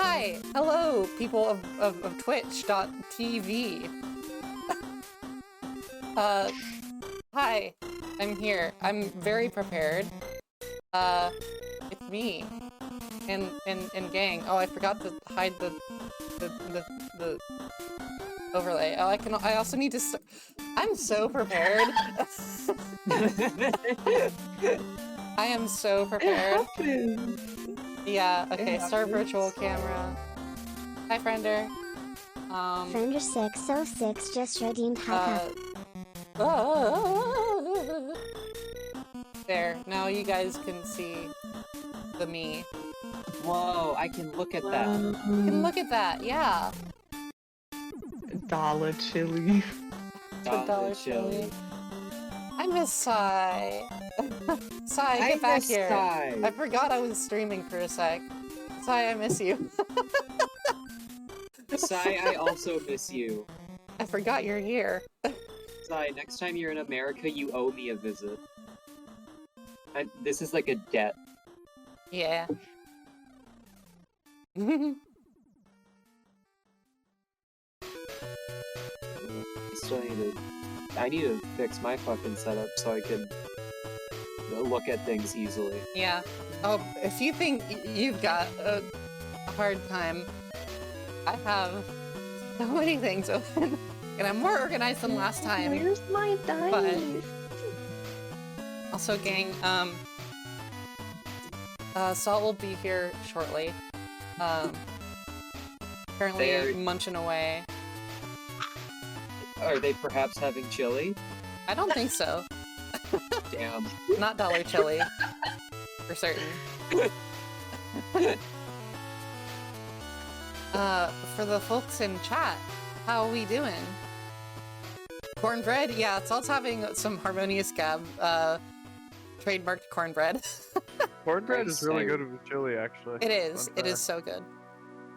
Hi! Hello, people of Twitch.tv. Hi. I'm here. I'm very prepared. It's me. And gang. Oh, I forgot to hide the overlay. Oh, I also need to I'm so prepared. I am so prepared. It happens. Yeah, okay, start virtual camera. Hi, Friender. Friender606 just redeemed Haka. There, now you guys can see the me. Whoa, I can look at that. You can look at that, yeah. Dollar chili. Dollar chili. I miss Sai. Sai, get back here. Sai. I forgot I was streaming for a sec. Sai, I miss you. Sai, I also miss you. I forgot you're here. Sai, next time you're in America, you owe me a visit. This is like a debt. Yeah. I need to fix my fucking setup so I can look at things easily. Yeah. Oh, if you think you've got a hard time, I have so many things open, and I'm more organized than last time. Where's my dice? But also, gang, Salt will be here shortly. Currently munching away. Are they perhaps having chili? I don't think so. Damn. Not dollar chili. For certain. For the folks in chat, how are we doing? Cornbread? Yeah, Salt's having some harmonious gab, trademarked cornbread. Cornbread is really good with chili, actually. It is. It is so good.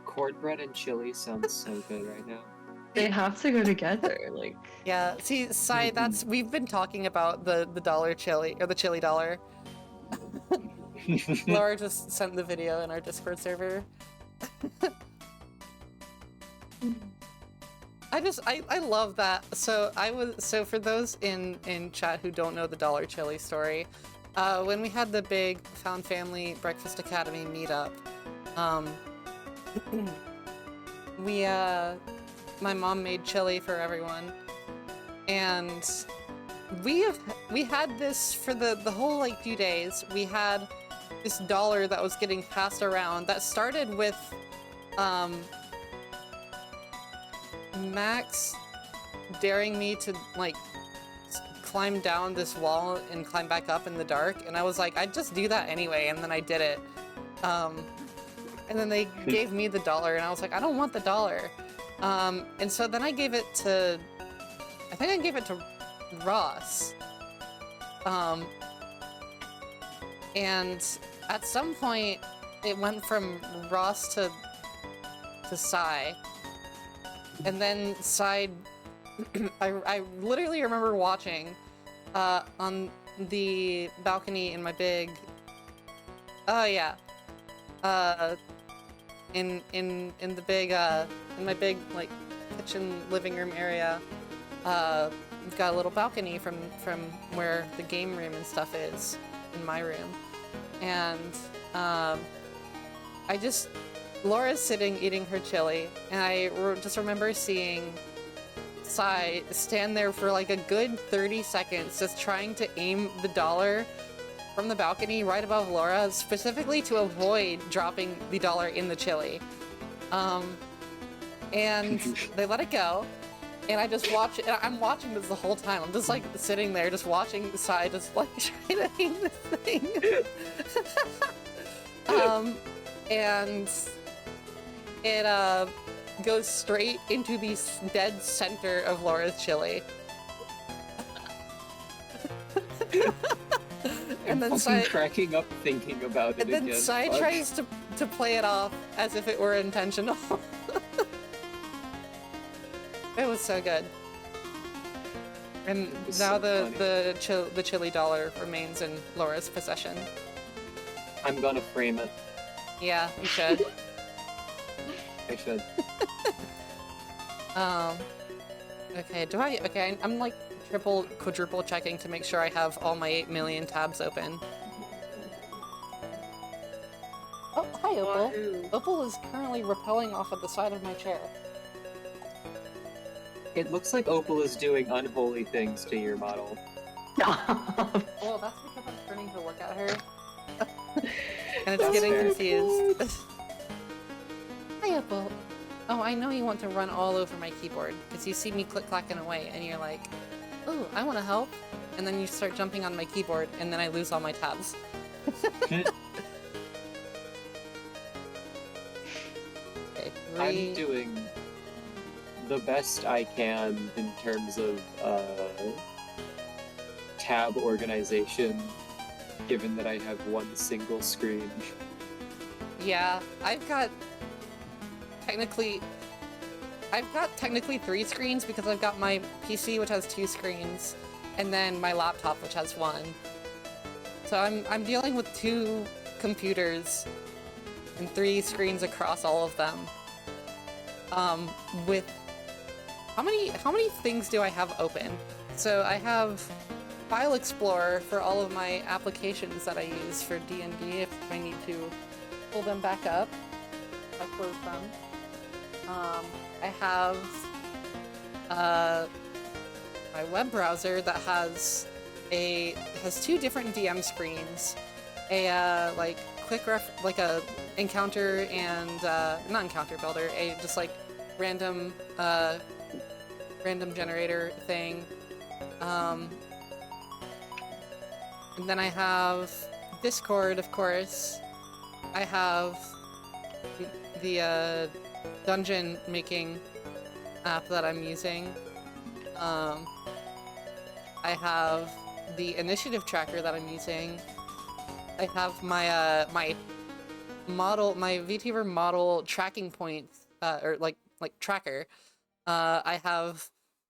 Cornbread and chili sounds so good right now. They have to go together, like. Yeah, see, Sai, we've been talking about the dollar chili, or the chili dollar. Laura just sent the video in our Discord server. I love that. So for those in chat who don't know the Dollar Chili story, when we had the big Found Family Breakfast Academy meetup, my mom made chili for everyone, and we had this for the whole like few days. We had this dollar that was getting passed around that started with Max daring me to like climb down this wall and climb back up in the dark, and I was like, I'd just do that anyway, and then I did it. And then they gave me the dollar, and I was like, I don't want the dollar. And so then I gave it to, I think I gave it to Ross. And at some point, it went from Ross to Sai. And then Sai, I literally remember watching on the balcony in my big, oh yeah, in the big, in my big like kitchen living room area. We've got a little balcony from where the game room and stuff is in my room, and Laura's sitting eating her chili, and I just remember seeing Sai stand there for like a good 30 seconds just trying to aim the dollar from the balcony right above Laura, specifically to avoid dropping the dollar in the chili. And they let it go, and I just watch it, and I'm watching this the whole time. I'm just like sitting there just watching Sai just like trying to aim this thing. And it goes straight into the dead center of Laura's chili. And then Sai cracking up thinking about it. And then Sai tries to play it off as if it were intentional. It was so good. And now so the chili dollar remains in Laura's possession. I'm gonna frame it. Yeah, you should. I should. Okay, I'm like triple, quadruple checking to make sure I have all my 8 million tabs open. Oh, hi, Opal. Wahoo. Opal is currently rappelling off of the side of my chair. It looks like Opal is doing unholy things to your model. Well, that's because I'm turning to look at her. And it's That's getting fair. confused. Hi, Opal. Oh, I know you want to run all over my keyboard, because you see me click-clacking away, and you're like, oh, I want to help. And then you start jumping on my keyboard, and then I lose all my tabs. Okay, I'm doing the best I can in terms of tab organization, given that I have one single screen. Yeah, I've got technically 3 screens because I've got my PC, which has 2 screens, and then my laptop, which has 1. So I'm dealing with 2 computers and 3 screens across all of them. With how many things do I have open? So I have File Explorer for all of my applications that I use for D&D if I need to pull them back up. I close them. I have my web browser that has 2 different DM screens. A like quick like a encounter and not encounter builder, a just like random generator thing. And then I have Discord, of course. I have the dungeon making app that I'm using. I have the initiative tracker that I'm using. I have my my VTuber model tracking points, or like tracker. I have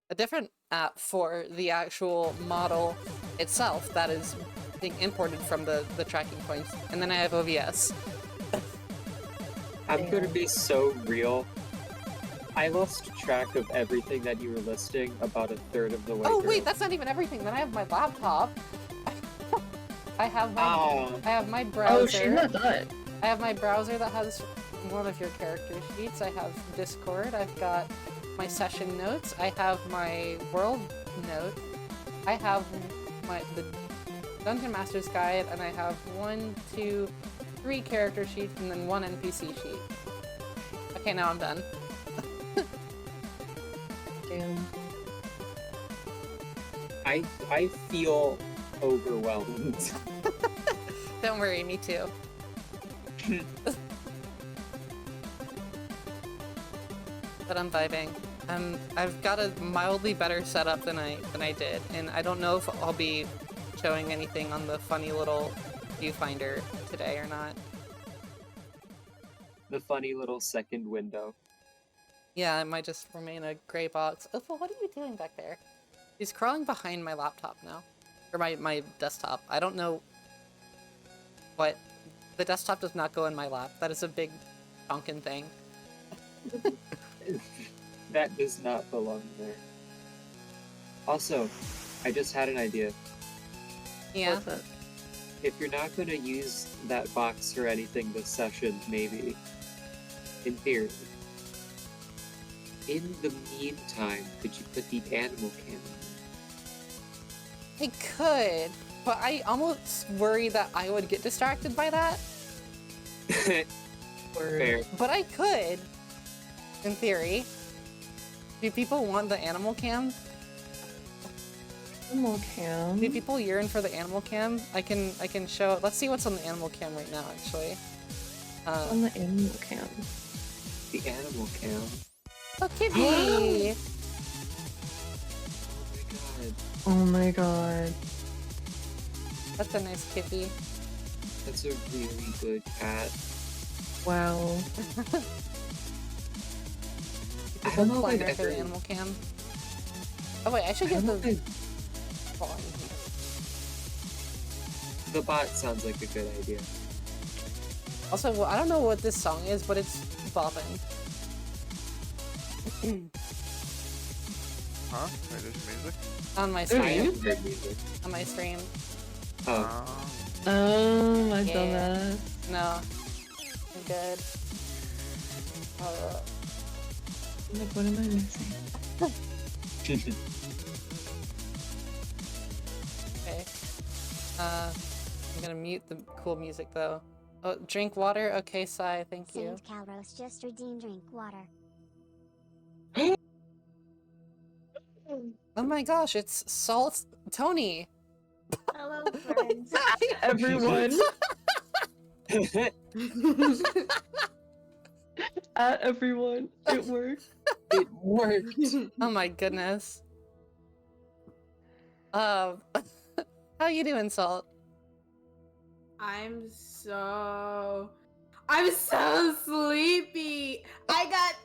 a different app for the actual model itself that is being imported from the tracking points, and then I have OBS. I'm gonna be so real. I lost track of everything that you were listing about a third of the way Oh through. wait, that's not even everything. Then I have my laptop. I have my browser. Oh, she's not done. I have my browser that has one of your character sheets. I have Discord. I've got my session notes. I have my world note. I have the Dungeon Master's Guide, and I have 1, 2, 3 character sheets, and then 1 NPC sheet. Okay, now I'm done. Damn. I feel overwhelmed. Don't worry, me too. But I'm vibing. I've got a mildly better setup than I did, and I don't know if I'll be showing anything on the funny little viewfinder today or not. The funny little second window. Yeah, it might just remain a gray box. Opal, what are you doing back there? He's crawling behind my laptop now. Or my desktop. I don't know what... The desktop does not go in my lap. That is a big chonkin' thing. That does not belong there. Also, I just had an idea. Yeah. What's it? If you're not going to use that box for anything this session, maybe, in theory, in the meantime, could you put the animal cam I could, but I almost worry that I would get distracted by that. in? Fair. But I could, in theory. Do people want the animal cam? Animal cam. Do people yearn for the animal cam? I can show. Let's see what's on the animal cam right now, actually. On the animal cam. The animal cam. Oh, kitty! Oh my god. Oh my god. That's a nice kitty. That's a really good cat. Wow. I don't know if Flying I've right through ever... the animal cam. Oh wait, I should I get don't know the. if Hold on. The bot sounds like a good idea. Also, well, I don't know what this song is, but it's bopping. Huh? Wait, there's music? On my There stream. is? Heard music. On my stream. Oh. Oh, my Yeah. dumbass. No. I'm good. Like, what am I missing? Okay. I'm gonna mute the cool music though. Oh, drink water? Okay, Sai, thank you. Saint Calros just redeemed drink water. Oh my gosh, it's Salt Tony! Hello, friends. Everyone. At everyone. It worked. It worked. Oh my goodness. How you doing, Salt? I'm so sleepy. I got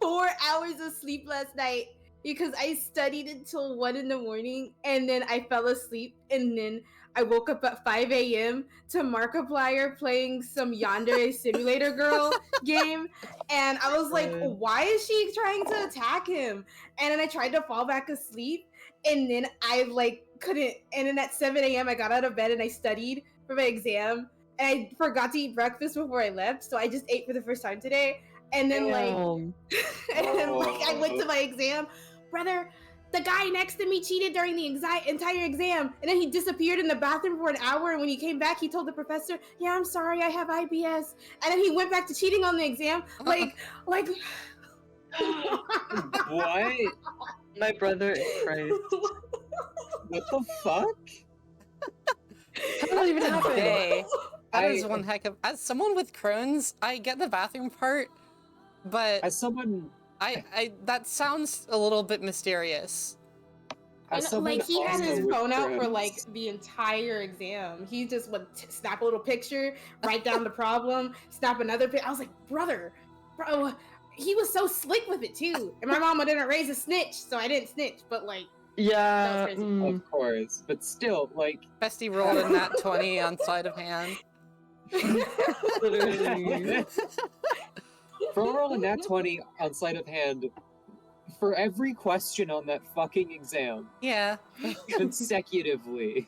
4 hours of sleep last night because I studied until 1 in the morning and then I fell asleep and then I woke up at 5 a.m. to Markiplier playing some Yandere Simulator Girl game, and I was like, why is she trying to attack him? And then I tried to fall back asleep and then I like couldn't, and then at 7 a.m. I got out of bed and I studied for my exam, and I forgot to eat breakfast before I left, so I just ate for the first time today. And then Damn. I went to my exam, brother. The guy next to me cheated during the entire exam, and then he disappeared in the bathroom for an hour. And when he came back, he told the professor, "Yeah, I'm sorry, I have IBS." And then he went back to cheating on the exam, like. What? My brother in Christ. What the fuck? How did that even happen? Day. That is I- one heck of. As someone with Crohn's, I get the bathroom part, but As someone, I that sounds a little bit mysterious. as And, someone like, he had also his with phone out for Crohn's- like the entire exam. He just would snap a little picture, write down the problem, snap another picture. I was like, bro, he was so slick with it too. And my mama didn't raise a snitch, so I didn't snitch. But like, Yeah. That was crazy. Of course, but still, like, Bestie rolled in that 20 on sleight of hand. Literally. for rolling that 20 on sleight of hand for every question on that fucking exam Yeah. consecutively.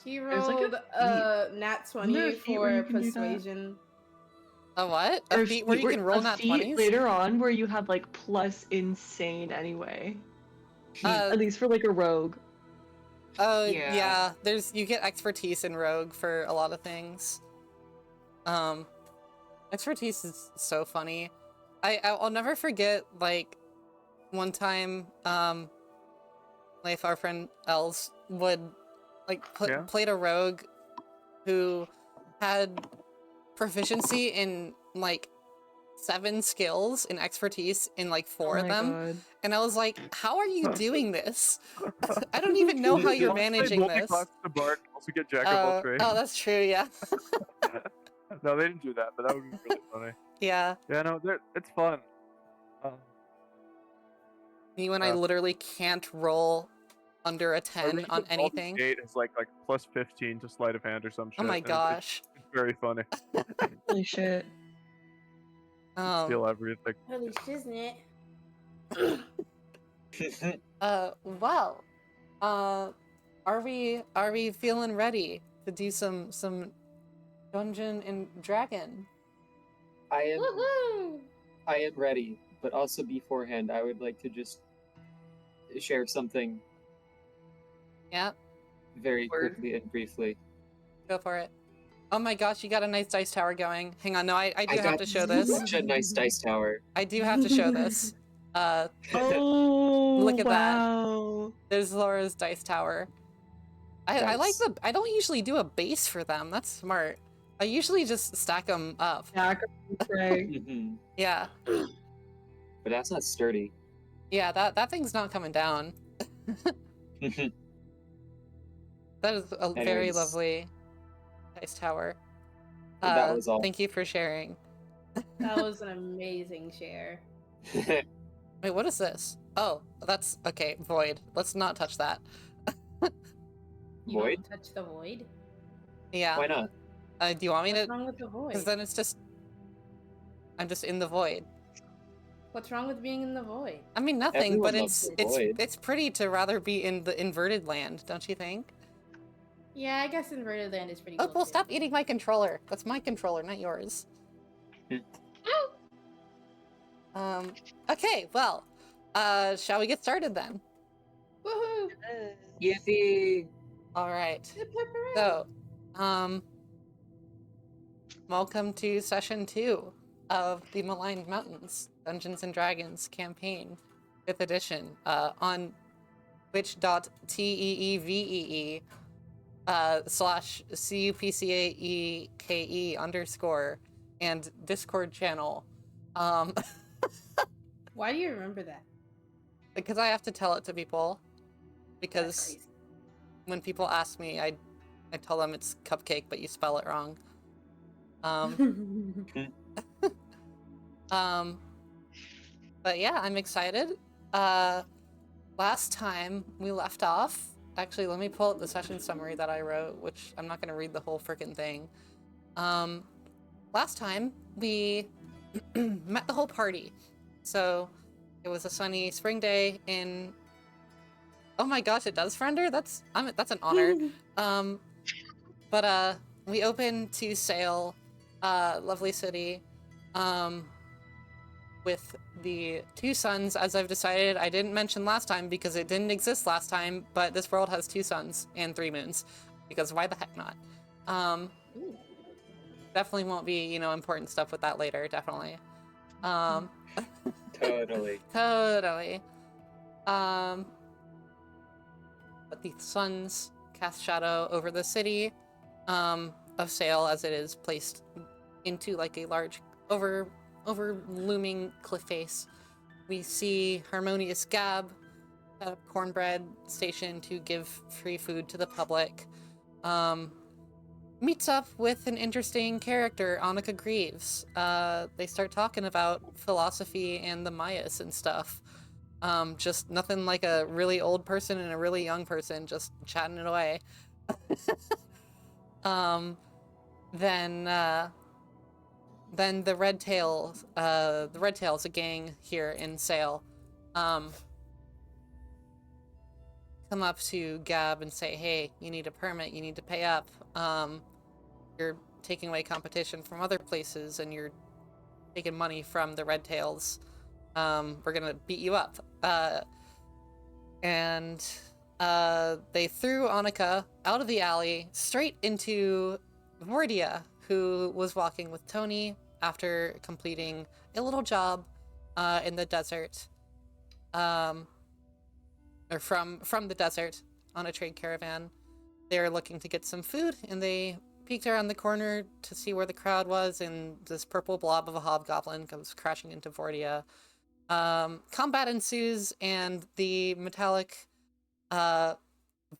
he There's, like, rolled a nat Isn't there 20 a feat where for you can do that? persuasion. A what? Or A feat where you can roll nat feat 20s? later on where you had like plus insane anyway. At least for like a rogue. Oh Yeah. yeah. You get expertise in rogue for a lot of things. Expertise is so funny. I'll never forget, like, one time like our friend Els would like played a rogue who had proficiency in like 7 skills in expertise in like 4 of them. God. And I was like, how are you doing this? I don't even know how you're managing this. Multi-class the bard, also get jack of all trades. Oh, that's true, yeah. No, they didn't do that, but that would be really funny. Yeah. Yeah, no, it's fun. Me when I literally can't roll under a 10 on anything. Gate is like plus 15 to sleight of hand or some shit. Oh my and gosh. It's very funny. Holy shit. Steal everything. Holy shiznit. Well, are we feeling ready to do some Dungeon and Dragon? I Woohoo! am ready, but also beforehand, I would like to just share something Yeah, very Word. quickly and briefly. go for it. Oh my gosh, you got a nice dice tower going. Hang on, no, I do have got to show this. Such a nice dice tower. I do have to show this. Oh, Look at that. wow. There's Laura's dice tower. I like I don't usually do a base for them. That's smart. I usually just stack them up. Right. Mhm. Yeah. But that's not sturdy. Yeah, that thing's not coming down. That is a very Anyways. lovely dice tower. That was all. Thank you for sharing. That was an amazing share. Wait, what is this? Oh, that's okay. Void. Let's not touch that. You Void? don't touch the void? Yeah. Why not? Do you want me What's to? wrong with the void? Because then it's just I'm just in the void. What's wrong with being in the void? I mean, nothing, Everyone but loves the void. it's pretty to rather be in the inverted land, don't you think? Yeah, I guess inverted land is pretty Oh, cool well, too. stop eating my controller. That's my controller, not yours. Okay, well, shall we get started then? Woohoo! Yippee! All right. Hip, hip, hooray. So, welcome to session 2 of the Maligned Mountains Dungeons and Dragons campaign, 5th edition, on twitch.teevee slash CUPCAEKE_ and Discord channel. Why do you remember that? Because I have to tell it to people. That's Because crazy. when people ask me, I tell them it's cupcake, but you spell it wrong. But yeah, I'm excited. Last time we left off, actually, let me pull up the session summary that I wrote, which I'm not going to read the whole freaking thing. Last time we met the whole party. So it was a sunny spring day in. Oh my gosh, it does, Friender? That's an honor. But we opened to sail, lovely city, with the 2 suns, as I've decided. I didn't mention last time because it didn't exist last time, but this world has 2 suns and 3 moons, because why the heck not? Definitely won't be, you know, important stuff with that later, definitely. Totally. Totally. But the suns cast shadow over the city of Sail, as it is placed into like a large over looming cliff face. We see Harmonious Gab at a cornbread station to give free food to the public. Meets up with an interesting character, Annika Greaves. They start talking about philosophy and the Mayas and stuff. Just nothing like a really old person and a really young person just chatting it away. Then the Red Tails, a gang here in Sail, come up to Gab and say, "Hey, you need a permit. You need to pay up. You're taking away competition from other places, and you're taking money from the Red Tails. We're gonna beat you up." And they threw Annika out of the alley straight into Vordia, who was walking with Tony after completing a little job in the desert, or from the desert on a trade caravan. They're looking to get some food, and they peeked around the corner to see where the crowd was, and this purple blob of a hobgoblin comes crashing into Vordia. Combat ensues, and the metallic,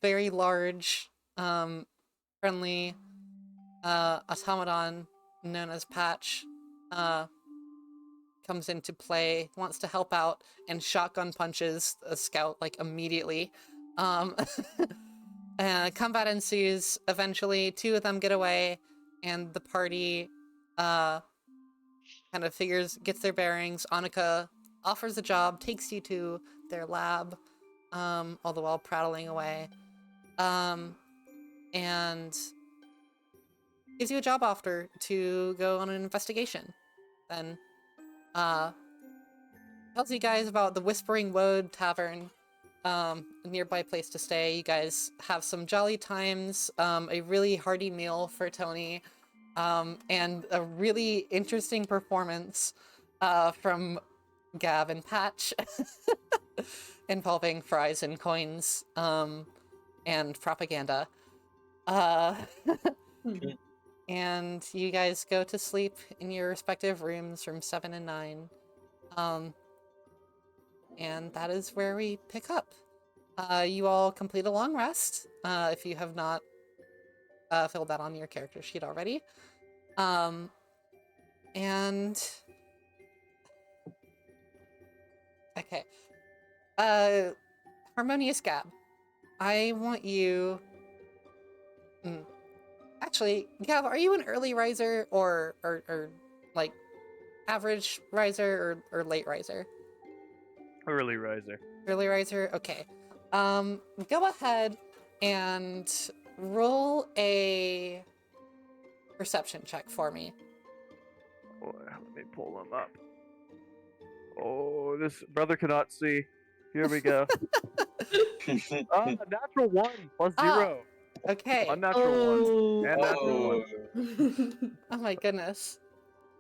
very large, friendly automaton known as Patch comes into play, wants to help out, and shotgun punches a scout like immediately. Combat ensues. Eventually 2 of them get away, and the party kind of gets their bearings. Annika offers a job, takes you to their lab, all the while prattling away, and gives you a job offer to go on an investigation. Then tells you guys about the Whispering Woad Tavern, a nearby place to stay. You guys have some jolly times, a really hearty meal for Tony, and a really interesting performance from Gav and Patch involving fries and coins and propaganda. And you guys go to sleep in your respective rooms from 7 and 9. And that is where we pick up. You all complete a long rest, if you have not filled that on your character sheet already. And... okay. Harmonious Gab, I want you... Actually, Gab, are you an early riser or like average riser or late riser? Early riser. Early riser? Okay. Go ahead and roll a perception check for me. Oh, let me pull them up. Oh, this brother cannot see. Here we go. Natural 1 plus Ah, 0. Okay. Unnatural 1. And natural Oh. 1. Oh my goodness.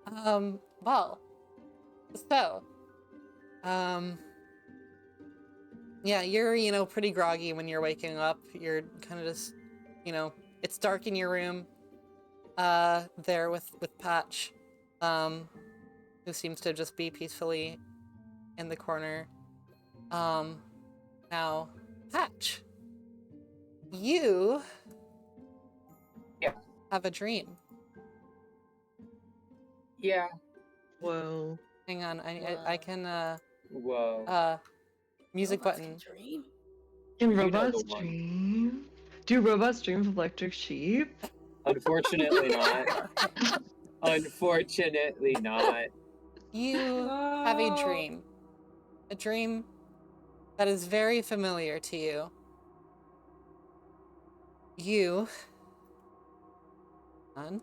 Well, so, yeah, you're, pretty groggy when you're waking up. You're kind of just, it's dark in your room, there with Patch, who seems to just be peacefully in the corner. Now, Patch, you Yeah. have a dream. Yeah. Whoa. Hang on, I can, Whoa. music Robots button. can dream? Can You know robots the one. dream? Do robots dream of electric sheep? Unfortunately not. Unfortunately not. You have a dream. A dream that is very familiar to you. You... On.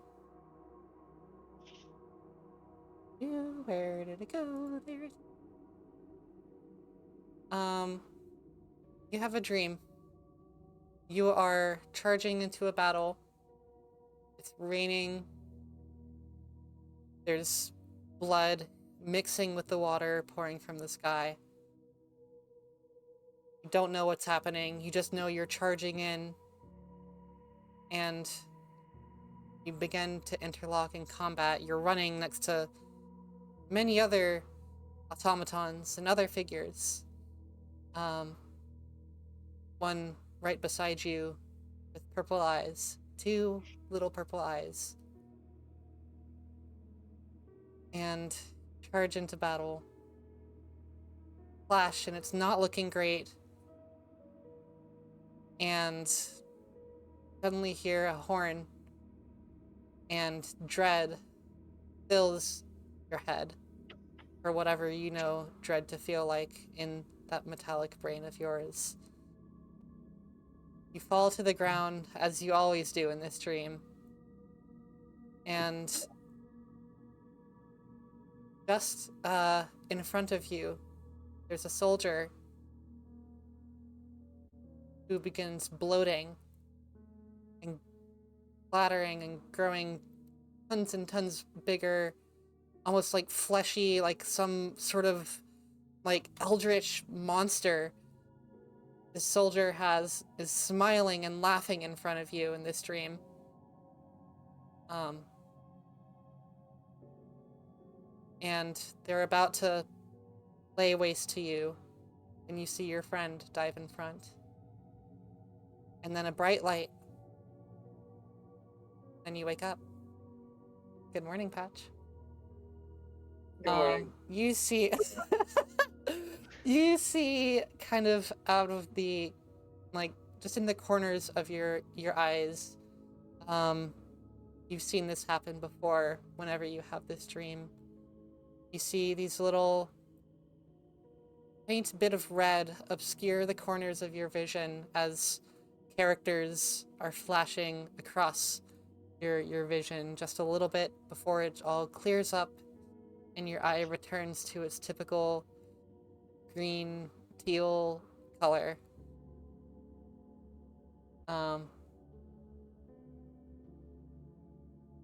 Where did it go? There's... You have a dream. You are charging into a battle. It's raining. There's blood mixing with the water pouring from the sky. You don't know what's happening. You just know you're charging in. And you begin to interlock in combat. You're running next to many other automatons and other figures. One right beside you with purple eyes. 2 little purple eyes. And charge into battle. Flash, and it's not looking great. And suddenly hear a horn, and dread fills your head, or whatever you know dread to feel like in that metallic brain of yours. You fall to the ground, as you always do in this dream, and just in front of you, there's a soldier who begins bloating and clattering and growing tons and tons bigger, almost like fleshy, like some sort of like eldritch monster. This soldier is smiling and laughing in front of you in this dream. And they're about to lay waste to you, and you see your friend dive in front. And then a bright light. And you wake up. Good morning, Patch. Good morning. You see you see kind of out of the, like, just in the corners of your eyes. You've seen this happen before whenever you have this dream. You see these little faint bit of red obscure the corners of your vision as characters are flashing across your vision just a little bit before it all clears up and your eye returns to its typical green teal color.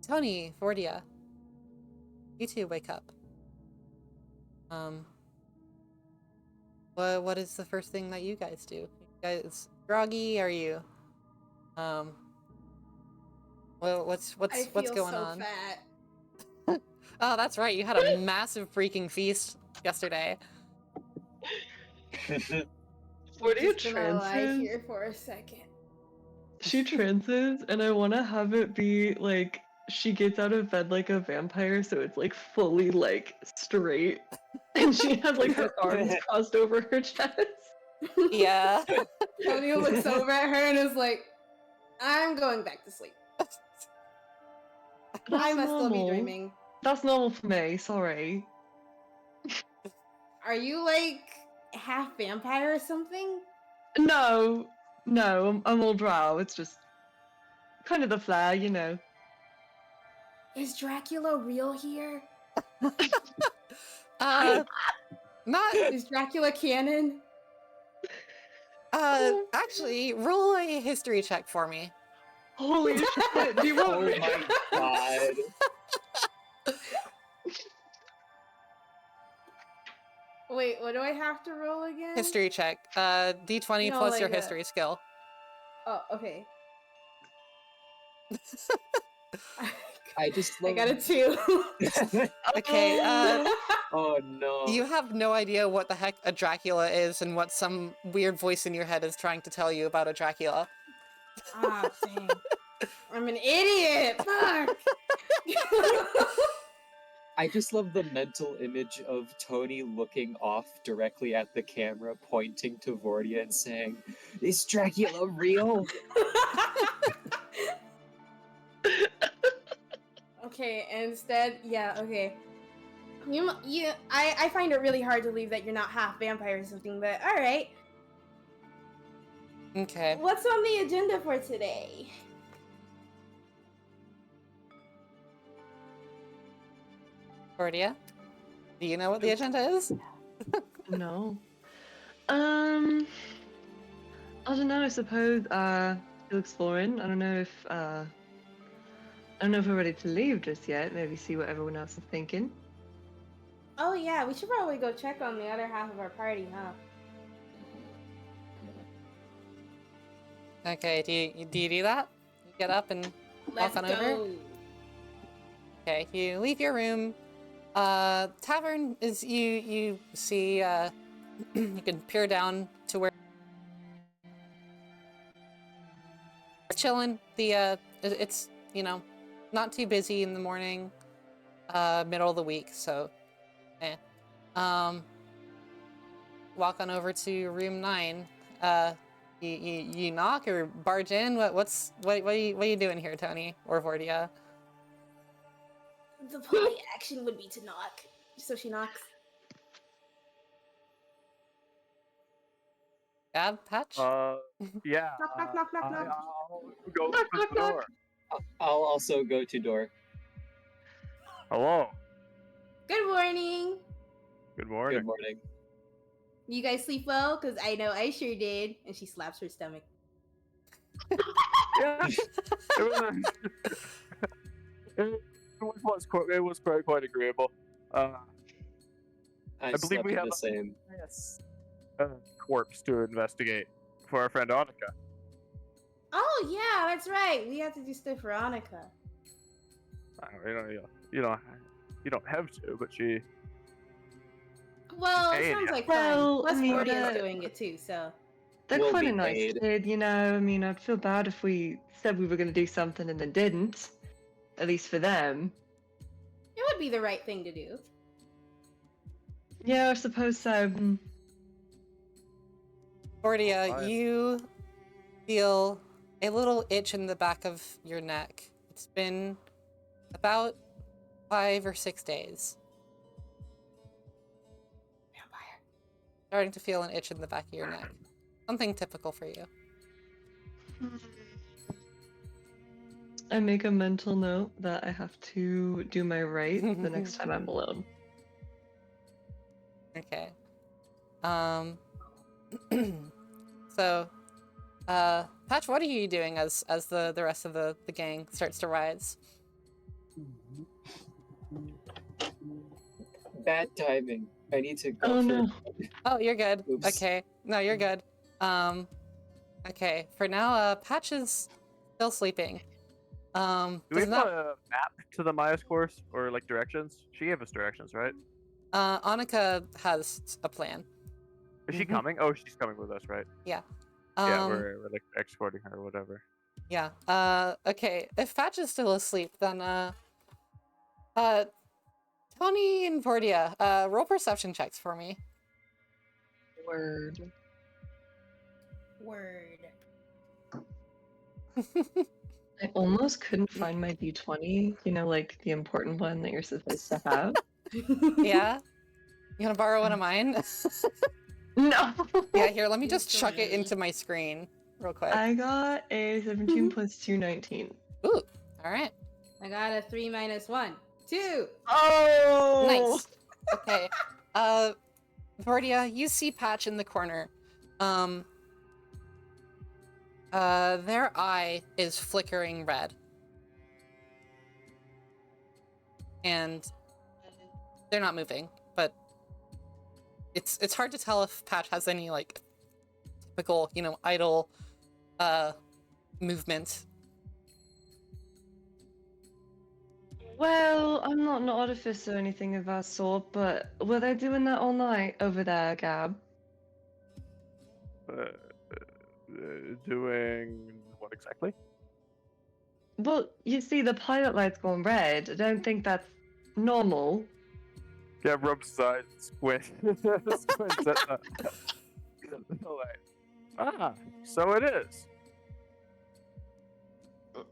Tony, Vordia, you two wake up. What is the first thing that you guys do? You guys groggy? Are you? Well, what's going on? Fat. Oh, that's right. You had a massive freaking feast yesterday. What are you Just gonna lie trances? here for a second. She trances, and I want to have it be like she gets out of bed like a vampire, so it's like fully like straight, and she has like her arms crossed over her chest. Yeah. Tony looks over at her and is like, I'm going back to sleep. I must still be normal. dreaming. That's normal for me, sorry. Are you like half vampire or something? No, I'm all drow. It's just kind of the flair, you know. Is Dracula real here? Not Is Dracula canon? actually, roll a history check for me. Holy shit, do you want Oh me? my god. Wait, what do I have to roll again? History check. D20 No, plus your like, history skill. Oh, okay. I just I love. got a 2. Okay, Oh no. you have no idea what the heck a Dracula is and what some weird voice in your head is trying to tell you about a Dracula. Ah, dang. I'm an idiot! Fuck! I just love the mental image of Tony looking off directly at the camera, pointing to Vordia and saying, "Is Dracula real?" Okay, instead, yeah, okay. I find it really hard to believe that you're not half vampire or something, but alright. Okay. What's on the agenda for today? Cordia, do you know what the agenda is? No. I don't know, I suppose, still exploring. I don't know if we're ready to leave just yet. Maybe see what everyone else is thinking. Oh yeah, we should probably go check on the other half of our party, huh? Okay, do you do that? You get up and Let's walk on go. over? Okay, you leave your room. Tavern is you see you can peer down to where chilling. It's not too busy in the morning, middle of the week, so walk on over to room 9. You knock or barge in? What are you doing here, Tony or Vordia? The polite action would be to knock. So she knocks. Gab, Patch? Yeah. Knock, knock, knock, knock, knock. I'll go open the door. I'll also go to door. Hello. Good morning. Good morning. Good morning. You guys sleep well? Because I know I sure did. And she slaps her stomach. Yeah. It was quite agreeable. I believe slept we in have the same. Corpse to investigate for our friend Annika. Oh yeah, that's right. We have to do stuff for Annika. You don't have to, but she. Well, it Hey, sounds like well, fun. Plus, I mean, Mordia's doing it too, so. They're We'll quite be a nice paid. kid, you know. I mean, I'd feel bad if we said we were going to do something and then didn't. At least for them. It would be the right thing to do. Yeah, I suppose so. Vordia, Fine. you feel a little itch in the back of your neck. It's been about 5 or 6 days. Vampire. Starting to feel an itch in the back of your neck. Something typical for you. I make a mental note that I have to do my right the next time I'm alone. Okay. So, Patch, what are you doing as the rest of the gang starts to rise? Bad timing. I need to go Oh for. no. Oh, you're good. Oops. Okay. No, you're good. Okay. For now, Patch is still sleeping. Do we Does have not. a map to the Maya's course or like directions? She gave us directions, right? Annika has a plan. Is she coming? Oh, she's coming with us, right? Yeah. Yeah, we're like escorting her or whatever. Yeah. Okay. If Patch is still asleep, then Tony and Vordia, roll perception checks for me. Word. Word. I almost couldn't find my D20, you know, like the important one that you're supposed to have. Yeah? You wanna borrow one of mine? No! Yeah, here, let me just Please chuck don't it really. into my screen real quick. I got a 17 plus 2, 19. Ooh, alright. I got a 3 minus 1. 2! Oh! Nice. Okay. Vordia, you see Patch in the corner. Their eye is flickering red. And they're not moving, but it's hard to tell if Patch has any, like, typical, you know, idle, movement. Well, I'm not an artificer or anything of that sort, but were they doing that all night over there, Gab? Doing what exactly? Well, you see, the pilot light's gone red. I don't think that's normal. Yeah, rubs his eyes and squints at the light. Ah, so it is.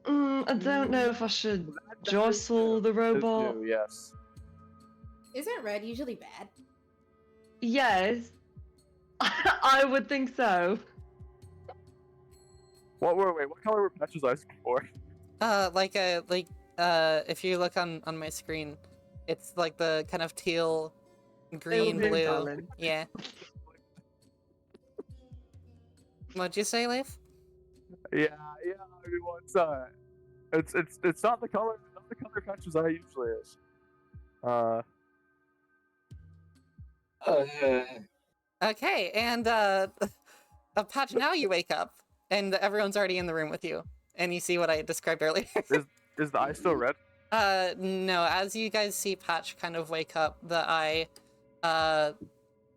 I don't know if I should jostle the It's robot. new, yes. Isn't red usually bad? Yes. I would think so. What color were Patch's eyes before? If you look on my screen, it's like the kind of teal, green, blue, blue. darling. Yeah. What'd you say, Leif? Yeah, I mean, it's not the color Patch's eye usually is. Okay, and Patch, now you wake up, and everyone's already in the room with you, and you see what I described earlier. Is the eye still red? No, as you guys see Patch kind of wake up, the eye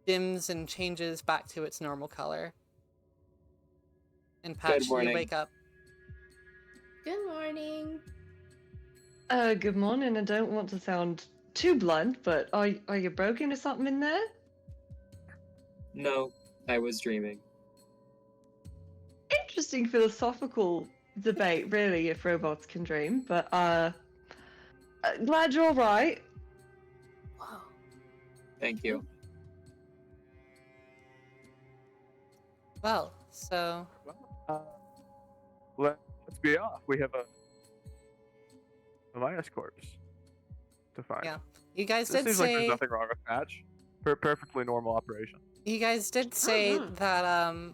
dims and changes back to its normal color. And Patch, you morning. wake up. Good morning. Good morning. I don't want to sound too blunt, but are you broken or something in there? No, I was dreaming. Interesting philosophical debate, really, if robots can dream. But glad you're all right. Whoa. Thank you. Well, so Let's be off. We have a Linus corpse to find. Yeah. You guys This did seems like there's say nothing wrong with Patch. Perfectly normal operation. you guys did say Mhm. that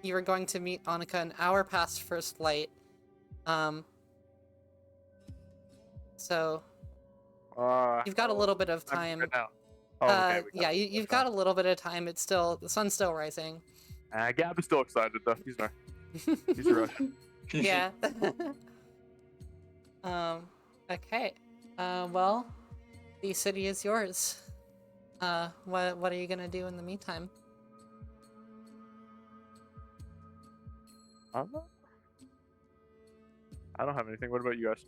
you were going to meet Annika an hour past first light. So you've got a little bit of I'm time. good now. Oh, okay. Yeah, you've got a little bit of time. It's still, the sun's still rising. Gab is still excited though. He's not. He's a rush. Yeah. Okay. Well, the city is yours. What are you gonna do in the meantime? I don't have anything. What about you guys?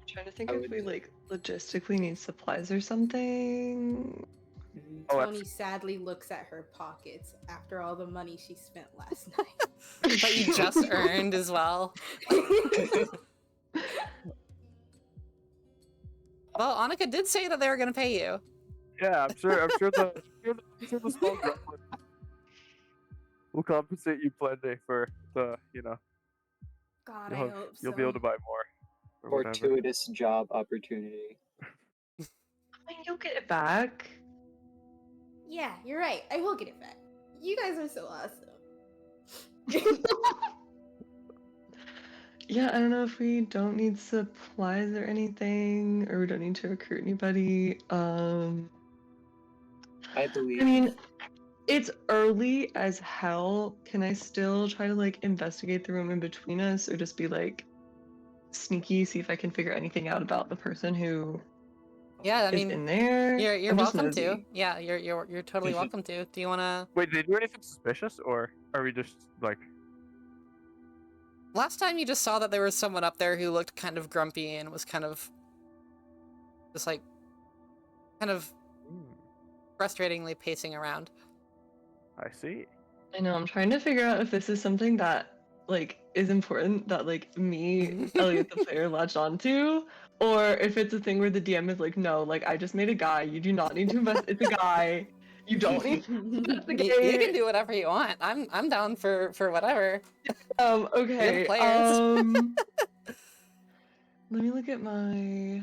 I'm trying to think I if would- we like logistically need supplies or something. Oh, Tony sadly looks at her pockets after all the money she spent last night. That you just earned as well. Well, Annika did say that they were gonna pay you. Yeah, I'm sure the small gremlin will compensate you plenty for the, God, you'll, I have, hope you'll so. be able to buy more. Or whatever. Fortuitous job opportunity. I mean, you'll get it back. Yeah, you're right. I will get it back. You guys are so awesome. Yeah, I don't know if we don't need supplies or anything, or we don't need to recruit anybody. I believe. I mean, it's early as hell. Can I still try to like investigate the room in between us, or just be like sneaky, see if I can figure anything out about the person who Yeah, I is mean, in there? you're I'm just welcome to. nosy. Yeah, you're totally welcome to. Do you wanna? Wait, did they do anything suspicious, or are we just like? Last time you just saw that there was someone up there who looked kind of grumpy and was kind of just like kind of frustratingly pacing around. I see. I know, I'm trying to figure out if this is something that like is important that like me, Elliot the player, latched onto, or if it's a thing where the DM is like, no, like I just made a guy. You do not need to invest. It's a guy. You don't need to investigate. You can do whatever you want. I'm down for whatever. Okay. You're the players. Let me look at my.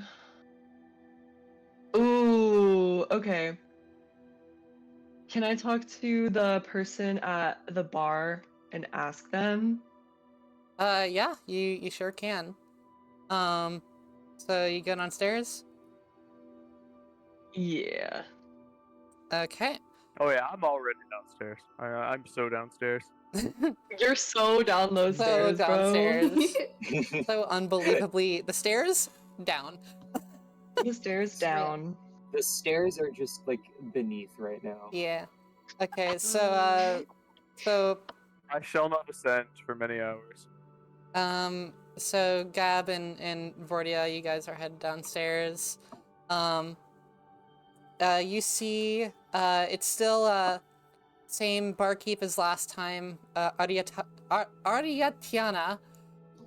Ooh. Okay. Can I talk to the person at the bar and ask them? Yeah, you sure can. So you go downstairs? Yeah. Okay. Oh yeah, I'm already downstairs. I'm so downstairs. You're so down those So stairs, downstairs. bro. So unbelievably, the stairs down. The stairs down. The stairs are just like beneath right now. Yeah. Okay. So I shall not ascend for many hours. so Gab and Vordia, you guys are headed downstairs. You see, it's still same barkeep as last time. Ariatiana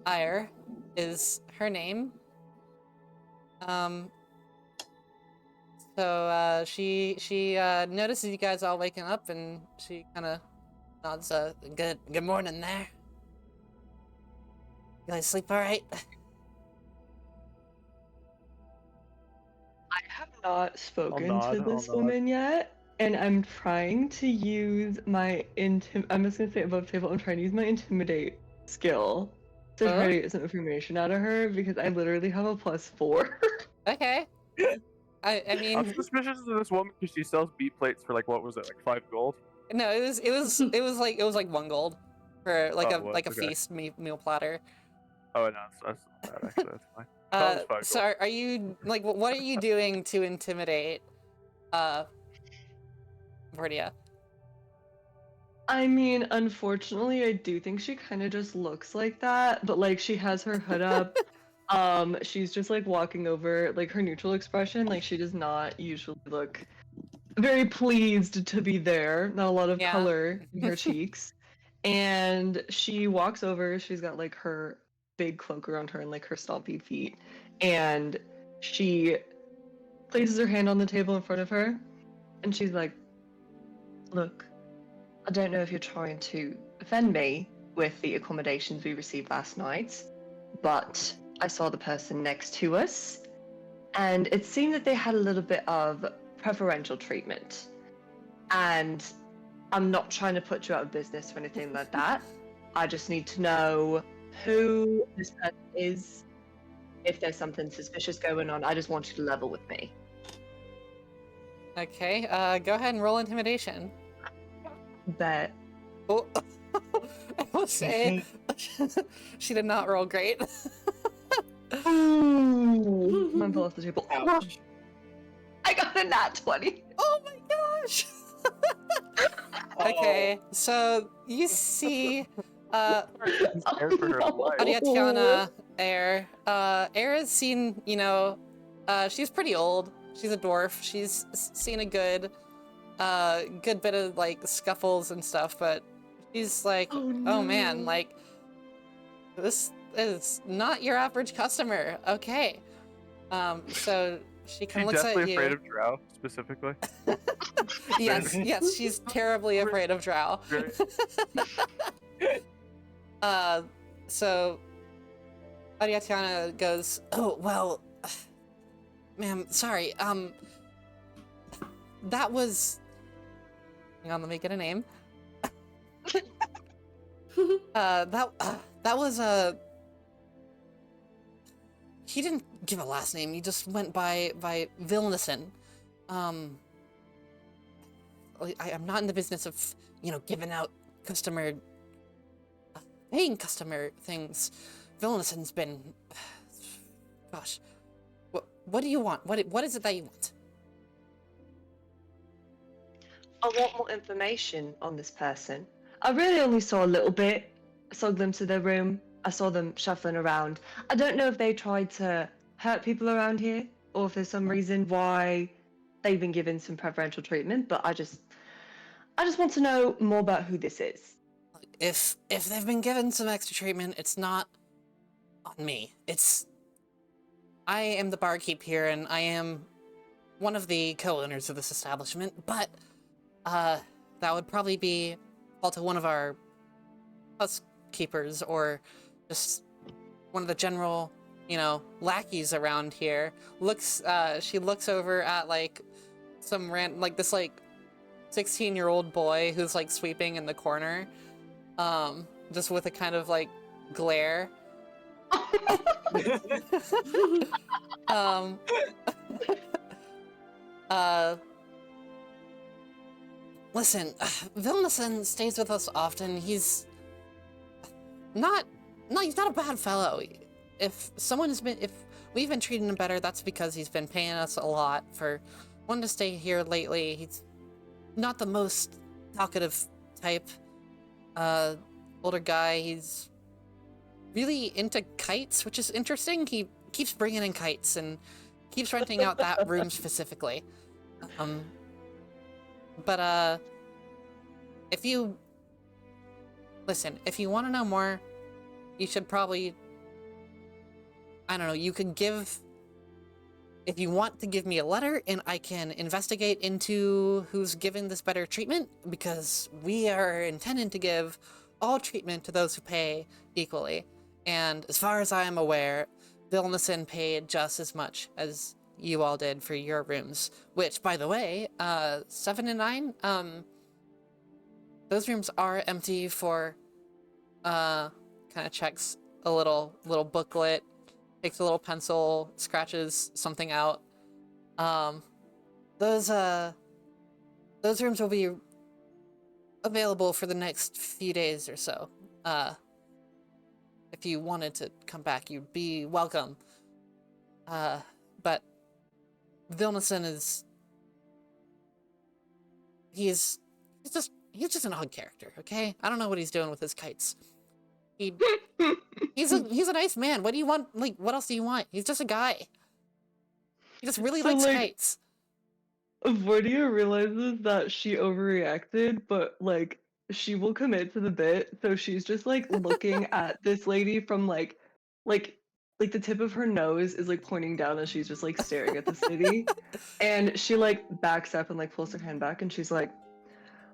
Iyer is her name. So she notices you guys all waking up, and she kind of nods. Good morning there. You guys sleep all right? I have not spoken nod, to I'll this nod. woman yet, and I'm trying to use my I'm just gonna say above table. I'm trying to use my intimidate skill to try to get some information out of her because I literally have a +4. Okay. I I'm mean, suspicious of this woman because she sells beat plates for like, what was it, like 5 gold? no, it was like 1 gold for like Oh, a it was, like a okay. feast meal platter. Oh no, that's not bad actually. That's fine. Thought it was 5 So gold. are you like what are you doing to intimidate Vordia? I mean, unfortunately, I do think she kind of just looks like that, but like she has her hood up. She's just like walking over, like her neutral expression, like she does not usually look very pleased to be there. Not a lot of Yeah. color in her cheeks. And she walks over, she's got like her big cloak around her and like her stompy feet. And she places her hand on the table in front of her and she's like, look, I don't know if you're trying to offend me with the accommodations we received last night, but I saw the person next to us, and it seemed that they had a little bit of preferential treatment. And I'm not trying to put you out of business or anything like that. I just need to know who this person is. If there's something suspicious going on, I just want you to level with me. Okay. Go ahead and roll intimidation. Bet. Oh, I will say she did not roll great. Ooh, mine fell off the table. Ouch. I got a nat 20. Oh my gosh. Okay, so you see Scared for her life. Ariatiana Air. Air has seen, she's pretty old. She's a dwarf. She's seen a good bit of like scuffles and stuff, but she's like, oh man, no. like this is not your average customer. Okay. So she kind She's of looks at definitely you. afraid of Drow, specifically. Yes, she's terribly afraid of Drow. Great. So Ariatiana goes, oh, well, ma'am, sorry, that was, hang on, let me get a name. That was he didn't give a last name, he just went by Vilnison. I'm not in the business of, giving out paying customer things. Vilnison's been, gosh, what do you want? What is it that you want? I want more information on this person. I really only saw a little bit. I saw a glimpse of their room. I saw them shuffling around. I don't know if they tried to hurt people around here or if there's some reason why they've been given some preferential treatment, but I just want to know more about who this is. if they've been given some extra treatment, it's not on me. I am the barkeep here, and I am one of the co-owners of this establishment, but that would probably be all to one of our housekeepers or just one of the general, lackeys around here. She looks over at like some this like 16-year-old boy who's like sweeping in the corner, just with a kind of like glare. um, Listen, Vilnason stays with us often. He's not a bad fellow. If we've been treating him better, that's because he's been paying us a lot for wanting to stay here lately. He's not the most talkative type, older guy. He's really into kites, which is interesting. He keeps bringing in kites and keeps renting out that room specifically. But if you want to know more, you should probably, I don't know, if you want to give me a letter and I can investigate into who's given this better treatment, because we are intending to give all treatment to those who pay equally. And as far as I am aware, Vilnason paid just as much as you all did for your rooms, which, by the way, 7 and 9, those rooms are empty for, kind of checks a little booklet, takes a little pencil, scratches something out. Those rooms will be available for the next few days or so. If you wanted to come back, you'd be welcome. But Vilnason he's just an odd character, okay? I don't know what he's doing with his kites. He's a nice man. What do you want? Like, what else do you want? He's just a guy. He just really likes kites. Vortia realizes that she overreacted, but like she will commit to the bit, so she's just like looking at this lady from like the tip of her nose is like pointing down as she's just like staring at this lady. And she like backs up and like pulls her hand back and she's like,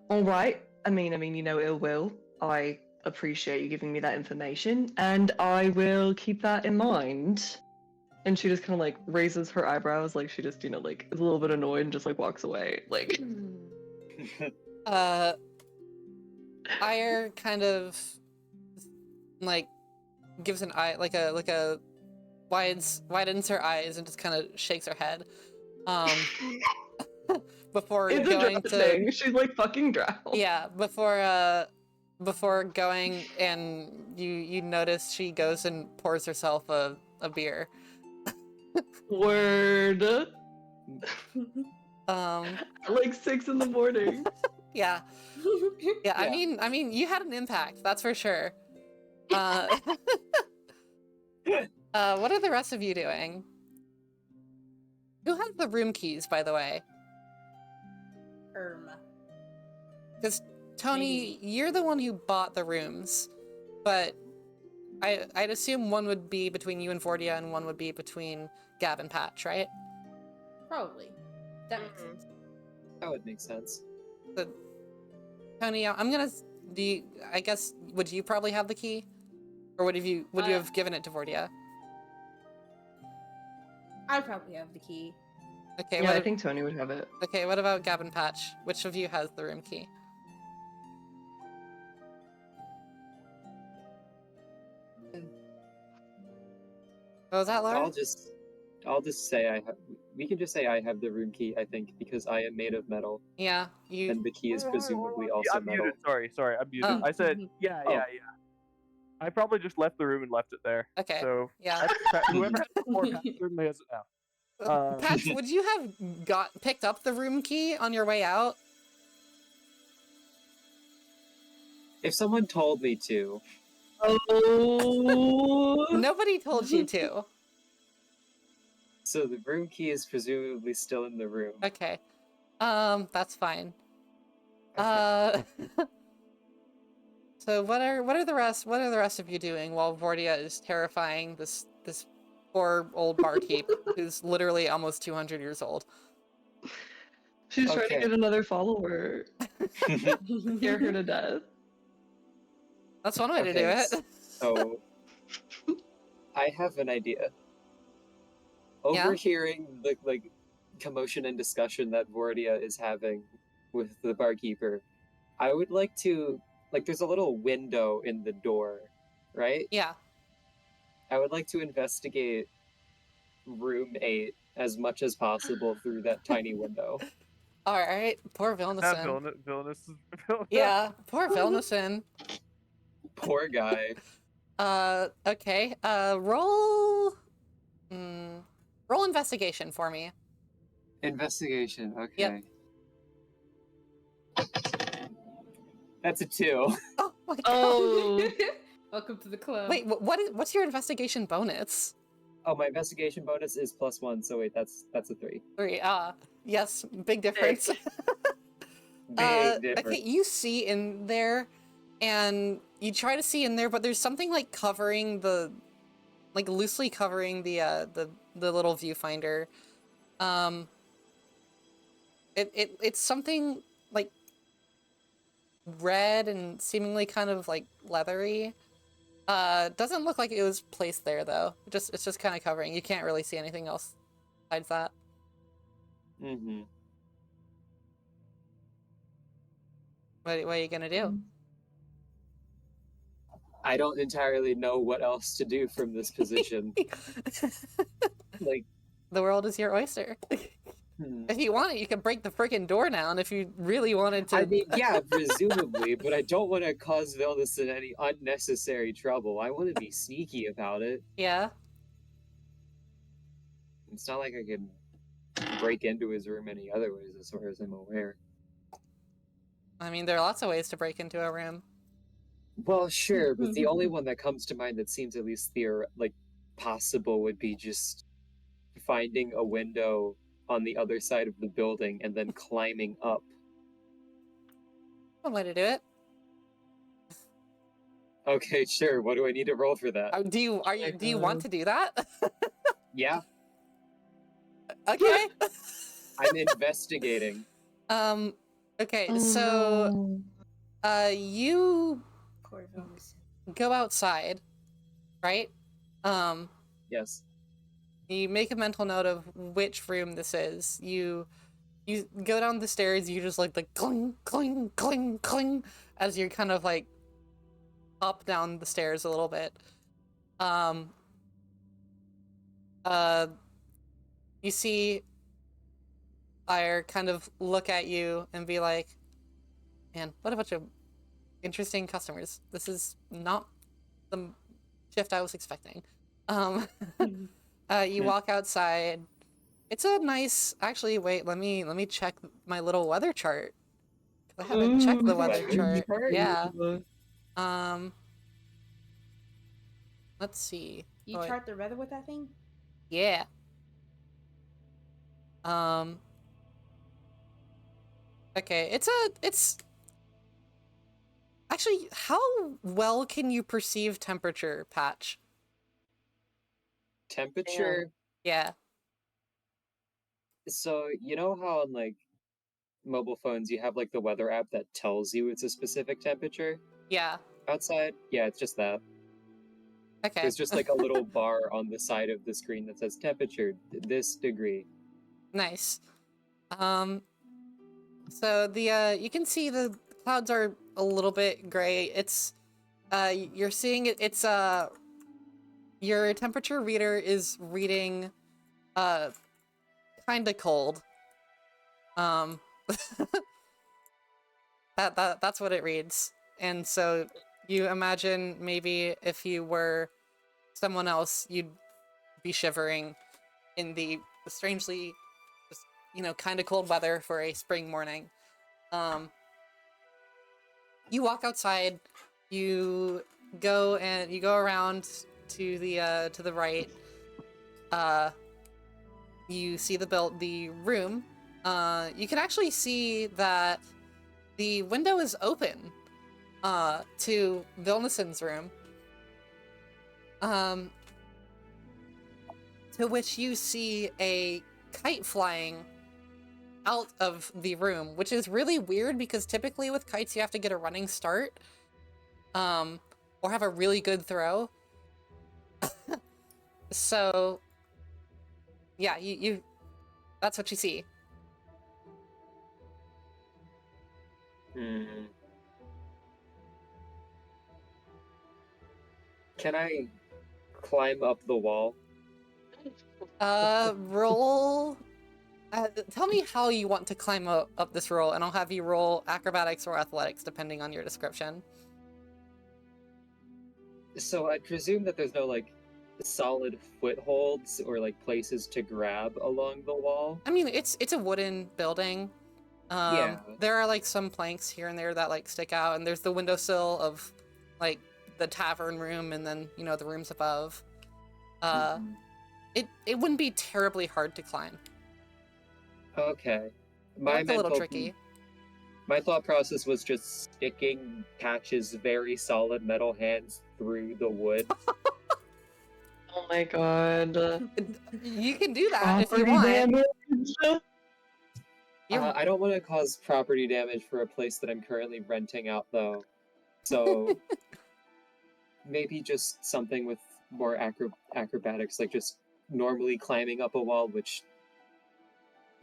all right, I mean, ill will. I appreciate you giving me that information and I will keep that in mind. And she just kind of like raises her eyebrows, like she just, like is a little bit annoyed and just like walks away. Like Ire kind of like gives an eye like a widens her eyes and just kind of shakes her head. Before it's going a to thing. She's like fucking drow. Yeah, before going, and you notice she goes and pours herself a beer. Word. Like 6 in the morning. Yeah. Yeah, I mean, you had an impact, that's for sure. What are the rest of you doing? Who has the room keys, by the way? Because Tony, you're the one who bought the rooms, but I'd assume one would be between you and Vortia and one would be between Gab and Patch, right? Probably. That makes sense. That would make sense. So, Tony, I guess, would you probably have the key? Or would you have given it to Vortia? I probably have the key. Okay, Yeah, I think Tony would have it. Okay, what about Gab and Patch? Which of you has the room key? What was that, Laura? I'll just say I have. We can just say I have the room key. I think because I am made of metal. Yeah, you. And the key is presumably also I'm metal. muted. Sorry, I'm muted. Oh. I said yeah. I probably just left the room and left it there. Okay. So yeah. Whoever has it before Pat certainly has it now. Patch, would you have picked up the room key on your way out? If someone told me to. Oh. Nobody told you to. So the room key is presumably still in the room. Okay. That's fine. So So what are the rest of you doing while Vordia is terrifying this poor old barkeep who's literally almost 200 years old? She's trying to Okay. get another follower. Scare her to death. That's one way to do Okay, it. So I have an idea. Yeah? Overhearing the commotion and discussion that Vordia is having with the barkeeper, I would like to there's a little window in the door, right? Yeah. I would like to investigate room 8 as much as possible through that tiny window. All right. Poor That Vilnason. villainous is Yeah. Poor Vilnason. Poor guy. Okay. Roll. Roll investigation for me. Investigation, okay. Yep. That's a 2. Oh my god. Oh, Welcome to the club. Wait. What's your investigation bonus? Oh, my investigation bonus is +1, so wait, that's a 3. 3. Yes. Big difference. Big difference. Okay. You see in there, and you try to see in there, but there's something like covering the, like loosely covering the little viewfinder. It's something like red and seemingly kind of like leathery. Doesn't look like it was placed there though. It's just kind of covering. You can't really see anything else besides that. Mm-hmm. What are you gonna do? I don't entirely know what else to do from this position. Like, The world is your oyster. If you want it, you can break the freaking door down if you really wanted to. I mean, yeah, presumably, but I don't want to cause Vilnius any unnecessary trouble. I want to be sneaky about it. Yeah. It's not like I can break into his room any other ways, as far as I'm aware. I mean, there are lots of ways to break into a room. Well, sure, but the only one that comes to mind that seems at least possible would be just finding a window on the other side of the building and then climbing up. One way to do it. Okay, sure. What do I need to roll for that? Do you want to do that? Yeah, Okay. I'm investigating. Okay, oh so no. you Poor Vilnius. go outside, right? Yes. You make a mental note of which room this is. You go down the stairs, you just like the cling, cling, cling, cling as you're kind of like up down the stairs a little bit. You see Ire kind of look at you and be like, man, what a bunch of interesting customers. This is not the shift I was expecting. You walk outside. It's a nice, actually, wait, let me check my little weather chart. I haven't checked the weather chart. Yeah. Let's see. You Oh, wait. chart the weather with that thing? Yeah. Okay, it's actually, how well can you perceive temperature, Patch? Temperature. Yeah. So, you know how on mobile phones you have the weather app that tells you it's a specific temperature Yeah. outside? Yeah, it's just that. Okay. There's just a little bar on the side of the screen that says temperature this degree. Nice. So the you can see the clouds are a little bit gray. It's you're seeing it's your temperature reader is reading kind of cold. That's what it reads. And so you imagine maybe if you were someone else, you'd be shivering in the strangely just, kind of cold weather for a spring morning. You walk outside, you go around to the right. You see the room. You can actually see that the window is open. to Vilnison's room. To which you see a kite flying out of the room, which is really weird because typically with kites you have to get a running start, or have a really good throw. So, yeah, you that's what you see. Hmm. Can I climb up the wall? Roll. Tell me how you want to climb up this roll, and I'll have you roll acrobatics or athletics, depending on your description. So I presume that there's no like solid footholds or like places to grab along the wall. I mean, it's a wooden building. Yeah. There are like some planks here and there that like stick out, and there's the windowsill of like the tavern room, and then you know the rooms above. Mhm. It wouldn't be terribly hard to climb. Okay. It's a little tricky. My thought process was just sticking Patch's very solid metal hands through the wood. Oh my god. You can do that if you Property want. damage. I don't want to cause property damage for a place that I'm currently renting out, though. So maybe just something with more acrobatics, like just normally climbing up a wall, which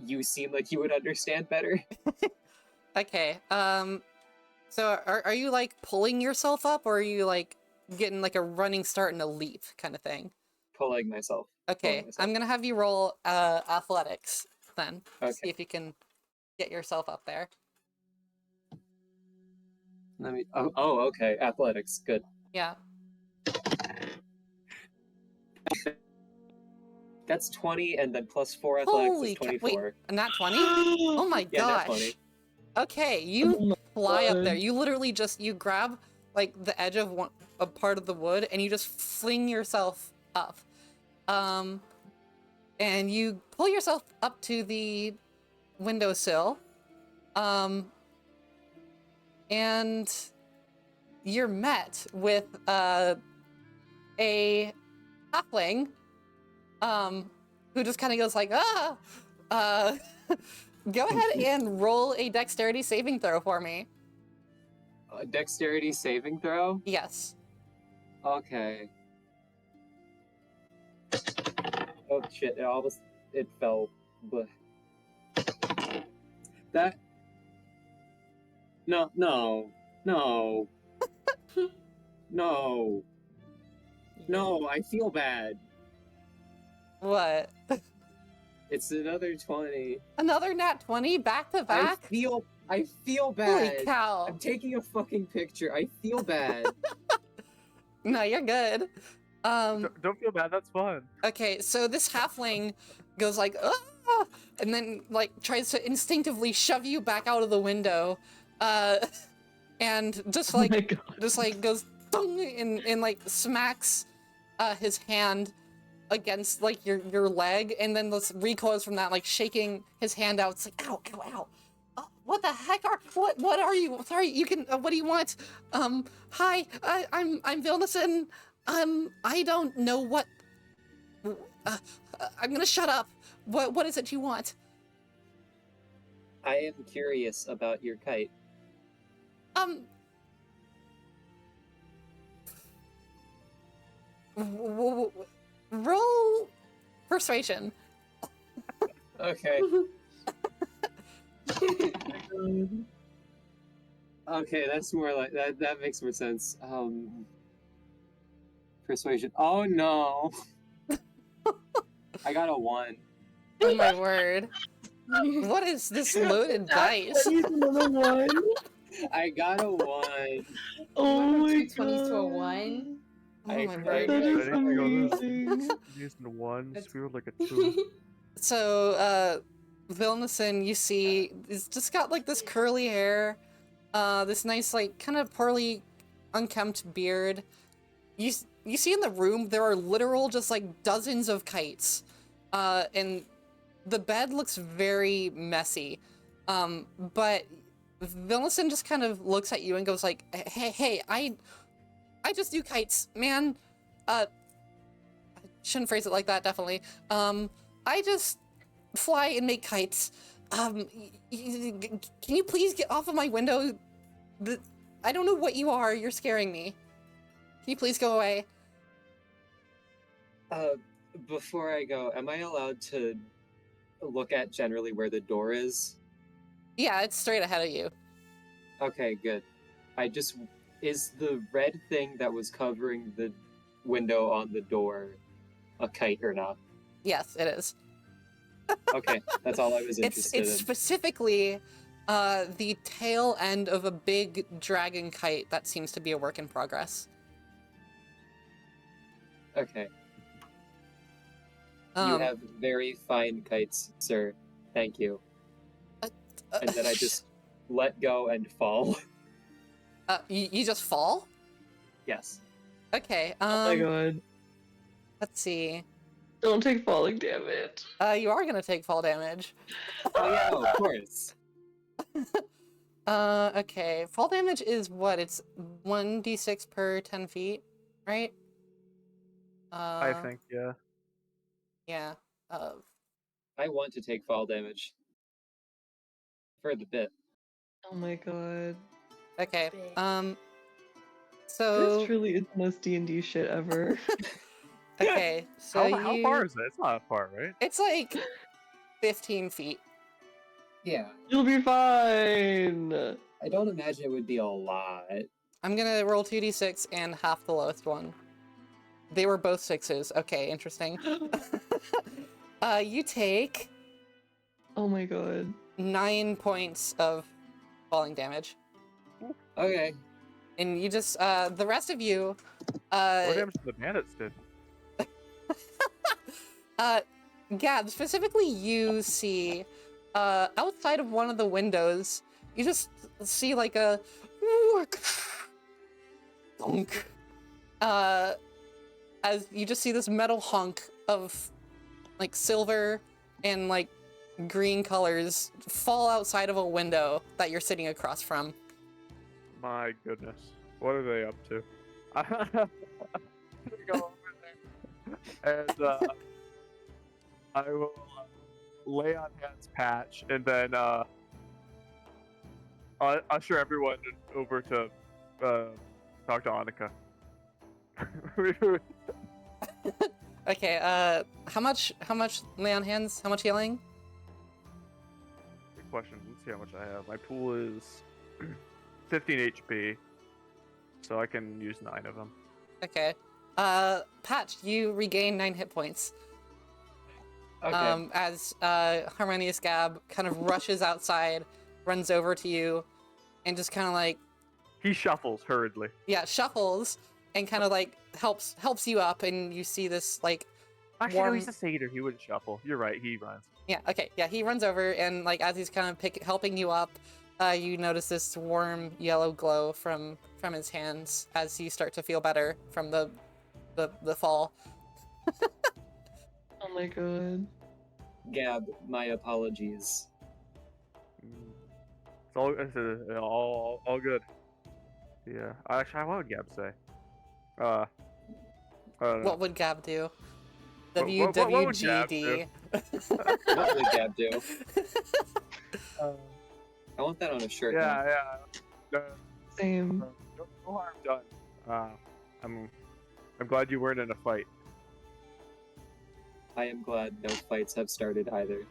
you seem like you would understand better. Okay. So are you like pulling yourself up, or are you like getting like a running start and a leap kind of thing? Pulling myself. Okay, I'm gonna have you roll athletics then. Okay. See if you can get yourself up there. Let me. Oh, okay. Athletics, good. Yeah. That's 20, and then plus 4 athletics Holy is cow! 24. Wait, nat 20? Oh my Yeah, nat gosh. 20. Okay, you fly up there. You literally just you grab like the edge of a part of the wood and you just fling yourself up. And you pull yourself up to the windowsill. And you're met with a halfling who just kind of goes like, go ahead and roll a dexterity saving throw for me. A dexterity saving throw? Yes. Okay. Oh shit, it fell. But that... No. No, I feel bad. What? It's another 20. Another nat 20 back to back? I feel bad. Holy cow. I'm taking a fucking picture. I feel bad. No, you're good. Don't feel bad, that's fun. Okay, so this halfling goes like, ah! And then like tries to instinctively shove you back out of the window. And just Oh my like god. just like goes dong, and like smacks his hand against like your leg, and then this recoils from that, like shaking his hand out. It's like, ow, ow, ow. What the heck what are you? Sorry, you can what do you want? Hi, I'm Vilnison. I don't know what I'm gonna shut up. What is it you want? I am curious about your kite. Roll persuasion. Okay. Okay, that's more like that makes more sense. Persuasion. Oh no. I got a 1. Oh my word. What is this loaded dice? Another one. I got a 1. Oh my 2 20s to a god. 1. Oh my I- word. That is I didn't go this. amazing. Using ones, we were like a 2. So, Vilnison, you see, he's just got like this curly hair, this nice, like, kind of poorly unkempt beard. You see in the room, there are literal just like dozens of kites. And the bed looks very messy. But Vilnison just kind of looks at you and goes like, hey, I just do kites, man. I shouldn't phrase it like that, definitely. I just fly and make kites. Can you please get off of my window? I don't know what you are, you're scaring me. Can you please go away? Before I go, am I allowed to look at generally where the door is? Yeah, it's straight ahead of you. Okay, good. Is the red thing that was covering the window on the door a kite or not? Yes, it is. Okay, that's all I was interested It's in. specifically the tail end of a big dragon kite that seems to be a work in progress. Okay. You have very fine kites, sir. Thank you. And then I just let go and fall. You just fall? Yes. Okay, Oh my god. let's see. Don't take falling damage. You are gonna take fall damage. Oh yeah, of course. Okay. Fall damage is what? It's 1d6 per 10 feet, right? I think, yeah. Yeah. I want to take fall damage. For the bit. Oh my god. Okay. Big. So This truly is the most D&D shit ever. okay. So How far is it? It's not far, right? It's like 15 feet. Yeah. You'll be fine. I don't imagine it would be a lot. I'm gonna roll 2d6 and half the lowest one. They were both 6s. Okay, interesting. You take Oh my god. 9 points of falling damage. Okay. And you just, the rest of you, What damage did the bandits did? Gab, specifically you see, outside of one of the windows, you just see like a thunk. As you just see this metal hunk of like silver and like green colors fall outside of a window that you're sitting across from. My goodness. What are they up to? I'm gonna go over there and I will lay on hands Patch and then usher everyone over to talk to Annika. Okay, how much lay on hands? How much healing? Good question. Let's see how much I have. My pool is 15 HP, so I can use 9 of them. Okay. Patch, you regain 9 hit points. Okay. As Harmonious Gab kind of rushes outside, runs over to you, and just kind of like, He shuffles hurriedly. yeah, shuffles and kind of like helps you up, and you see this like Actually, no, warm. he's a satyr. He wouldn't shuffle. You're right. He runs. Yeah, okay, yeah, he runs over, and like as he's kind of helping you up, you notice this warm yellow glow from his hands as you start to feel better from the fall. Oh my god. Gab, my apologies. It's all good. Yeah. Actually, what would Gab say? I don't know. What would Gab do? What would Gab WWGD. What would Gab do? I want that on a shirt. now. Yeah. Same. No harm done. I'm glad you weren't in a fight. I am glad no fights have started either.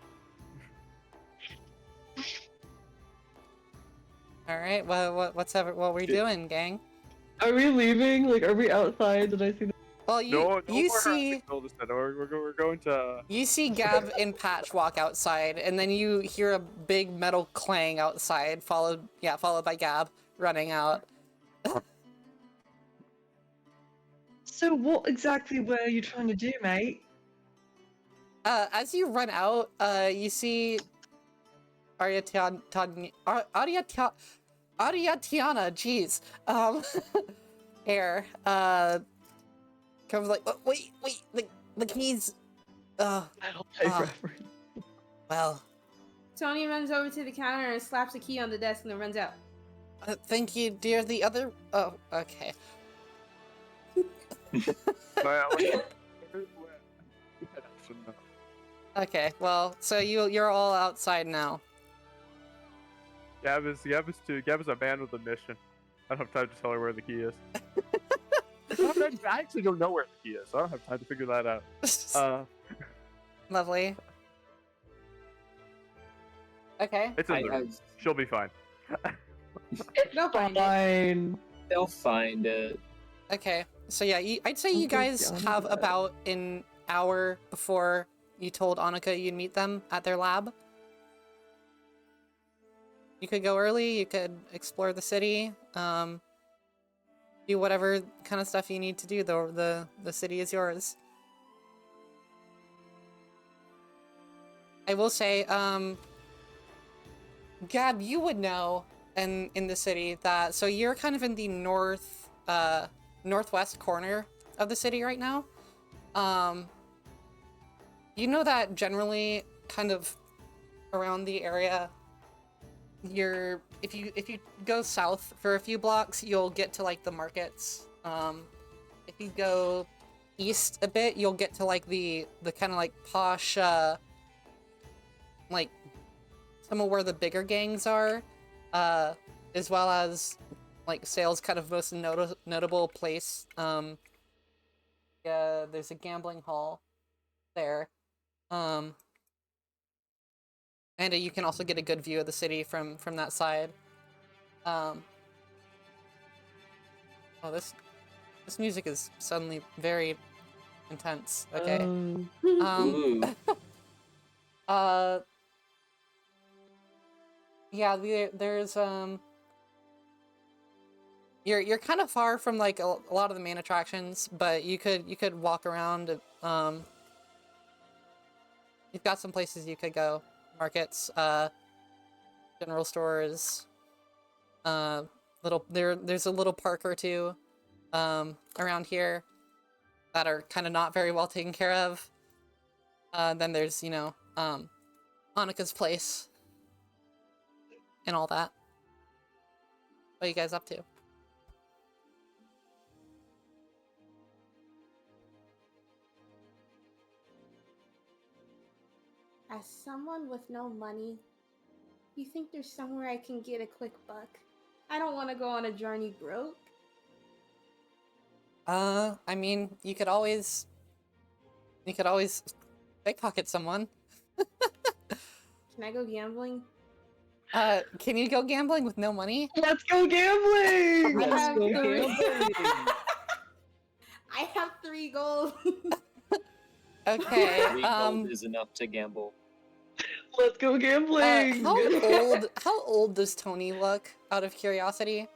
All right, what are we doing, gang? Are we leaving? Like, are we outside? Did I see the... Well, No you more see. We're going to. You see Gab and Patch walk outside, and then you hear a big metal clang outside, followed by Gab running out. So what exactly were you trying to do, mate? As you run out, you see Ariatiana, jeez, Air, comes like, "Oh, wait, the keys, I don't pay Ah. reference. well, Tony runs over to the counter and slaps a key on the desk and then runs out. Thank you, dear. The other. Oh, okay. Well, yeah, shouldn't have. Okay. Well, so you're all outside now. Gab is a man with a mission. I don't have time to tell her where the key is. I actually don't know where the key is, so I don't have time to figure that out. Lovely. Okay. It's in the room. She'll be fine. They'll find it. Fine. They'll find it. Okay. So yeah, I'd say you Okay, guys yeah, have I'm good. about an hour before you told Annika you'd meet them at their lab. You could go early. You could explore the city. Do whatever kind of stuff you need to do. The city is yours. I will say, Gab, you would know in the city that, so you're kind of in the northwest corner of the city right now. You know that generally kind of around the area, if you go south for a few blocks, you'll get to like the markets. If you go east a bit, you'll get to like the kind of like posh, like some of where the bigger gangs are, as well as like Sale's kind of most notable place. Yeah, there's a gambling hall there. And you can also get a good view of the city from that side. Oh, this music is suddenly very intense. Okay. Ooh. Yeah, there's you're kind of far from like a lot of the main attractions, but you could walk around. You've got some places you could go. Markets, general stores, there's a little park or two around here that are kind of not very well taken care of. Then there's, you know, Annika's place and all that. What are you guys up to? As someone with no money, you think there's somewhere I can get a quick buck? I don't want to go on a journey broke. I mean, you could always pickpocket someone. Can I go gambling? Can you go gambling with no money? Let's go gambling! I Let's have go three. gambling. I have 3 gold. Okay. 3 gold is enough to gamble. Let's go gambling! How old does Tony look, out of curiosity?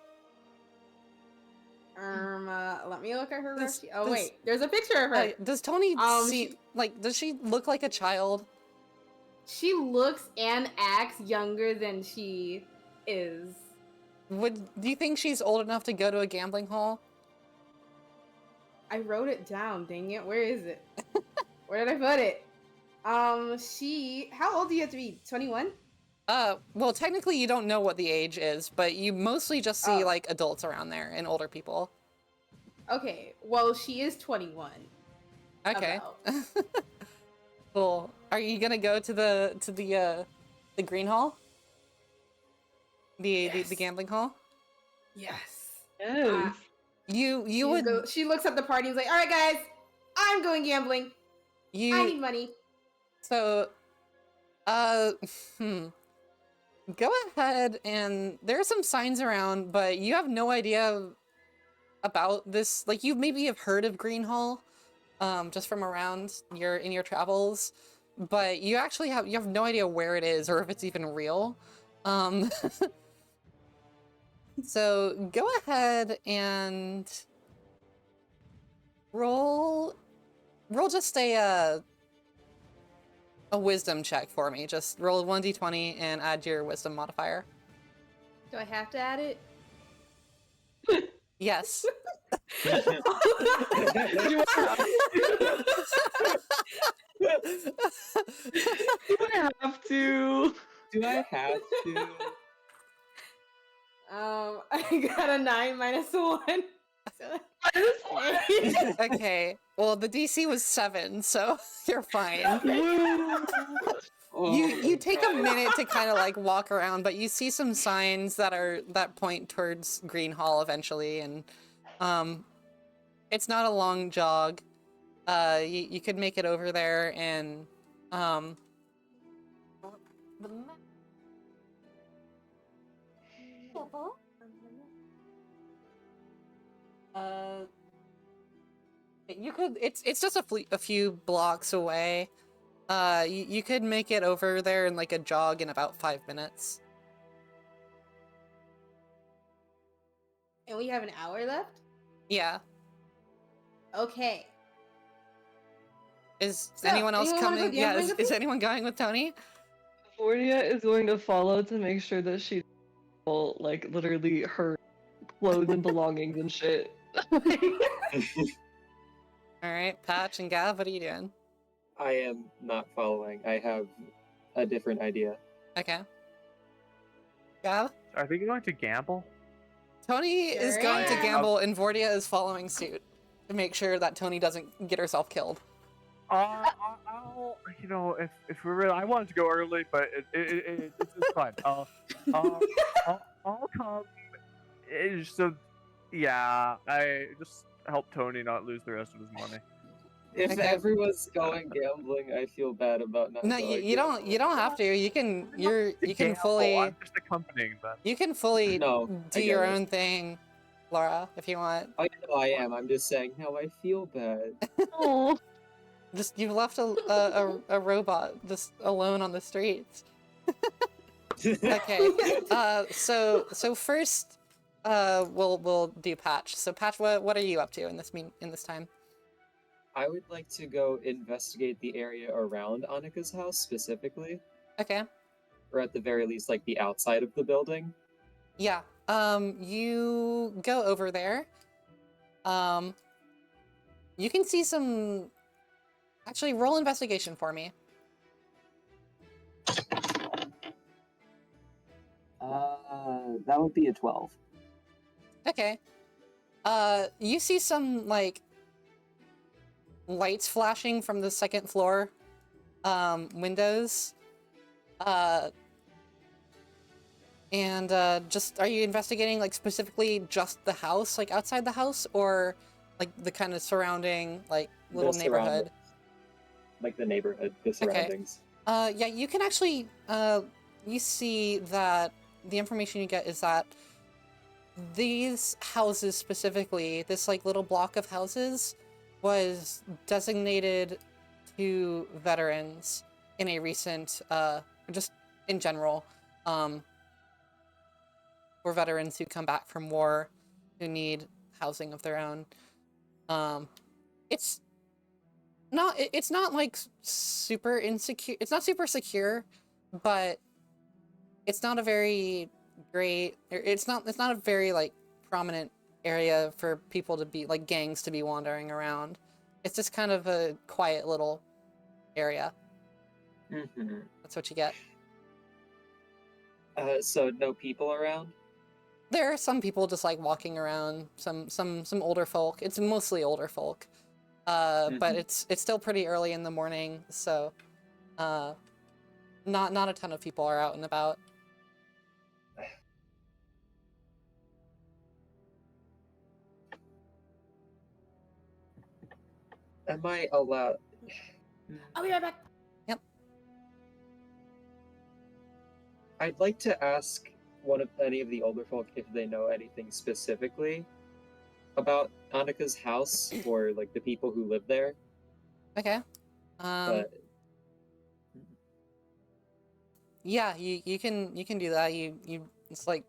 Let me look at her. This- Oh this- wait, there's a picture of her. Does Tony she- does she look like a child? She looks and acts younger than she is. Do you think she's old enough to go to a gambling hall? I wrote it down, dang it. Where is it? Where did I put it? How old do you have to be? 21? Well, technically you don't know what the age is, but you mostly just see Oh. like adults around there and older people. Okay, well, she is 21. Okay. About. Cool. Are you gonna go to the green hall? The Yes. gambling hall? Yes. Yes. You would She looks at the party and is like, alright guys, I'm going gambling. I need money. So, go ahead, and there are some signs around, but you have no idea about this. Like, you maybe have heard of Green Hall, just from around in your travels, but you actually have no idea where it is or if it's even real. So go ahead and roll just a wisdom check for me. Just roll 1d20 and add your wisdom modifier. Do I have to add it? Yes. You have to. Do I have to? I got a 9 minus 1. So eight. Okay, well the DC was 7, so you're fine. Oh You my take a God. minute to kind of like walk around, but you see some signs that point towards Green Hall eventually, and it's not a long jog. You could make it over there, and you could. It's just a few blocks away. You could make it over there in like a jog in about 5 minutes. And we have an hour left? Yeah. Okay. Is So, anyone else anyone wanna go coming? Yeah, gambling with is me? anyone going with Tony? Vortia is going to follow to make sure that she like literally her clothes and belongings and shit. All right, Patch and Gav, what are you doing? I am not following. I have a different idea. Okay. Gav? Are they going to gamble? Tony is Sure going to am. gamble, and Vortia is following suit to make sure that Tony doesn't get herself killed. I'll, you know, if we're really, I wanted to go early, but it's fine. I'll come. So, yeah, I just help Tony not lose the rest of his money. If Okay. everyone's going gambling, I feel bad about not No, going. you don't have to. You can you can Gamble, fully I'm just accompanying them. you can fully No, I do get your it. own thing, Laura, if you want. I know I am. I'm just saying how I feel bad. Oh, Just you've left a robot just alone on the streets. Okay. So first, we'll do Patch. So Patch, what are you up to in this time? I would like to go investigate the area around Annika's house specifically, Okay. or at the very least, like the outside of the building. Yeah. You go over there. You can see some. Actually, roll investigation for me. That would be a 12. Okay. You see some like lights flashing from the second floor windows. And just are you investigating like specifically just the house, like outside the house, or like the kind of surrounding like little neighborhood? Like the neighborhood, the surroundings. Yeah, you can actually you see that the information you get is that these houses specifically, this like little block of houses, was designated to veterans in a recent, just in general, for veterans who come back from war, who need housing of their own. It's not like super insecure. It's not super secure, but it's not a very great. It's not a very like prominent area for people to be like gangs to be wandering around. It's just kind of a quiet little area. Mm-hmm. That's what you get. So no people around? There are some people just like walking around. Some older folk. It's mostly older folk. But it's still pretty early in the morning, so not a ton of people are out and about. Am I allowed? I'll be right back. I'd like to ask any of the older folk if they know anything specifically about Annika's house or like the people who live there. Okay. But Yeah, you can do that. You it's like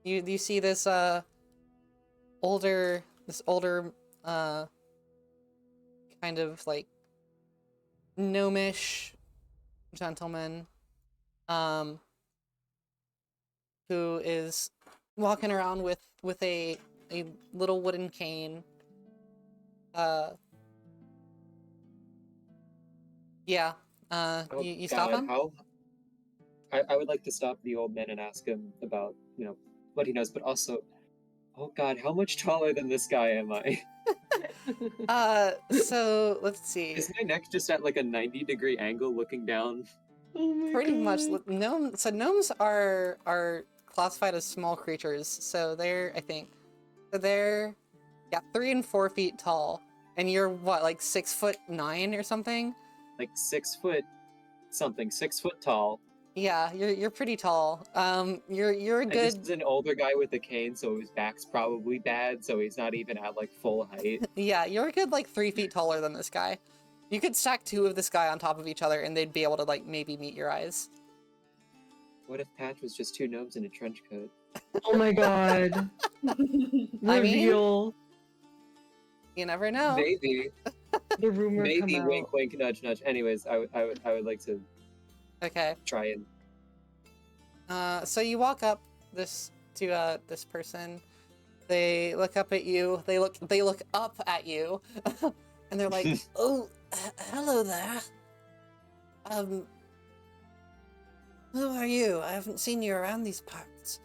you see this older kind of like gnomish gentleman who is walking around with a little wooden cane. Yeah. oh You stop God, him? I would like to stop the old man and ask him about, what he knows, but also, oh god, how much taller than this guy am I? So let's see. Is my neck just at like a 90-degree angle looking down? Oh my Pretty much, god. gnomes. So gnomes are classified as small creatures. So they're, I think, they're 3 and 4 feet tall, and you're what, like 6'9" or something? Like 6 foot something, 6 foot tall. Yeah, you're pretty tall. You're a And this good. is an older guy with a cane, so his back's probably bad, so he's not even at like full height. Yeah, you're a good like 3 feet taller than this guy. You could stack 2 of this guy on top of each other, and they'd be able to like maybe meet your eyes. What if Patch was just 2 gnomes in a trench coat? Oh my god. Reveal. You never know. Maybe. The rumor Maybe come wink out. wink nudge nudge. Anyways, I would like to Okay. try and So you walk up to this person. They look up at you. They look up at you, and they're like, "Oh, hello there. Who are you? I haven't seen you around these parts."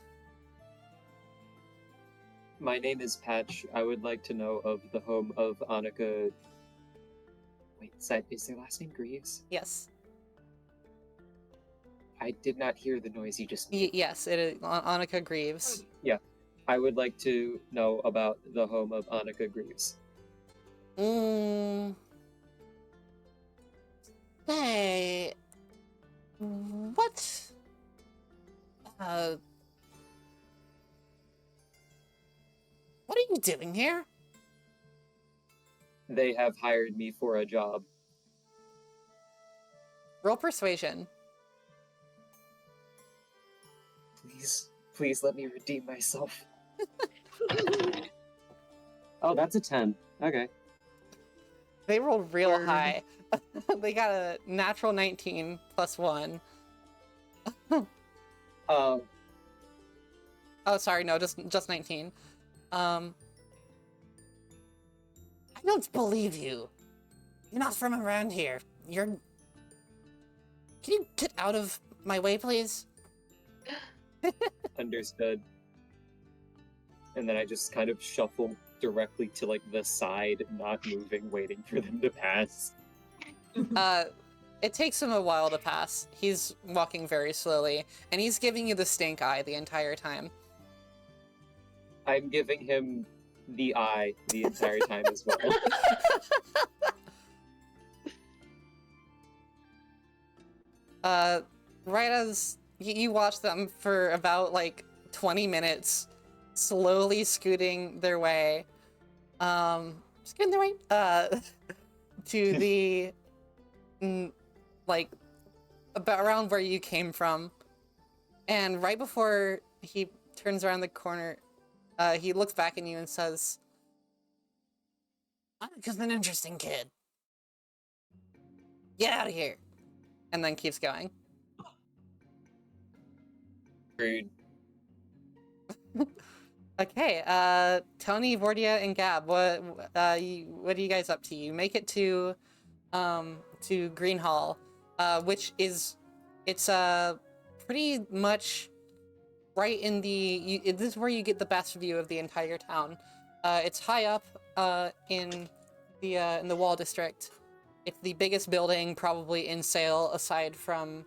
My name is Patch. I would like to know of the home of Annika. Wait, is their last name Greaves? Yes. I did not hear the noise you just Yes, it is Annika Greaves. I would like to know about the home of Annika Greaves. Hey, what? What are you doing here? They have hired me for a job. Roll persuasion. Please let me redeem myself. Oh, that's a 10. Okay. They rolled real Word. high. They got a natural 19 plus 1. Um, Oh, sorry, no, just 19. I don't believe you. You're not from around here. Can you get out of my way, please? understood. And then I just kind of shuffle directly to like the side, not moving, waiting for them to pass. It takes him a while to pass. He's walking very slowly, and he's giving you the stink eye the entire time. I'm giving him the eye the entire time as well. Right as you watch them for about like 20 minutes, slowly scooting their way, to the, like, about around where you came from. And right before he turns around the corner, he looks back at you and says, "Annika's an interesting kid. Get out of here." And then keeps going. Rude. Okay, Tony, Vordia, and Gab, what are you guys up to? You make it to Green Hall, which is, it's pretty much right in this is where you get the best view of the entire town. It's high up in the Wall District. It's the biggest building probably in Sale, aside from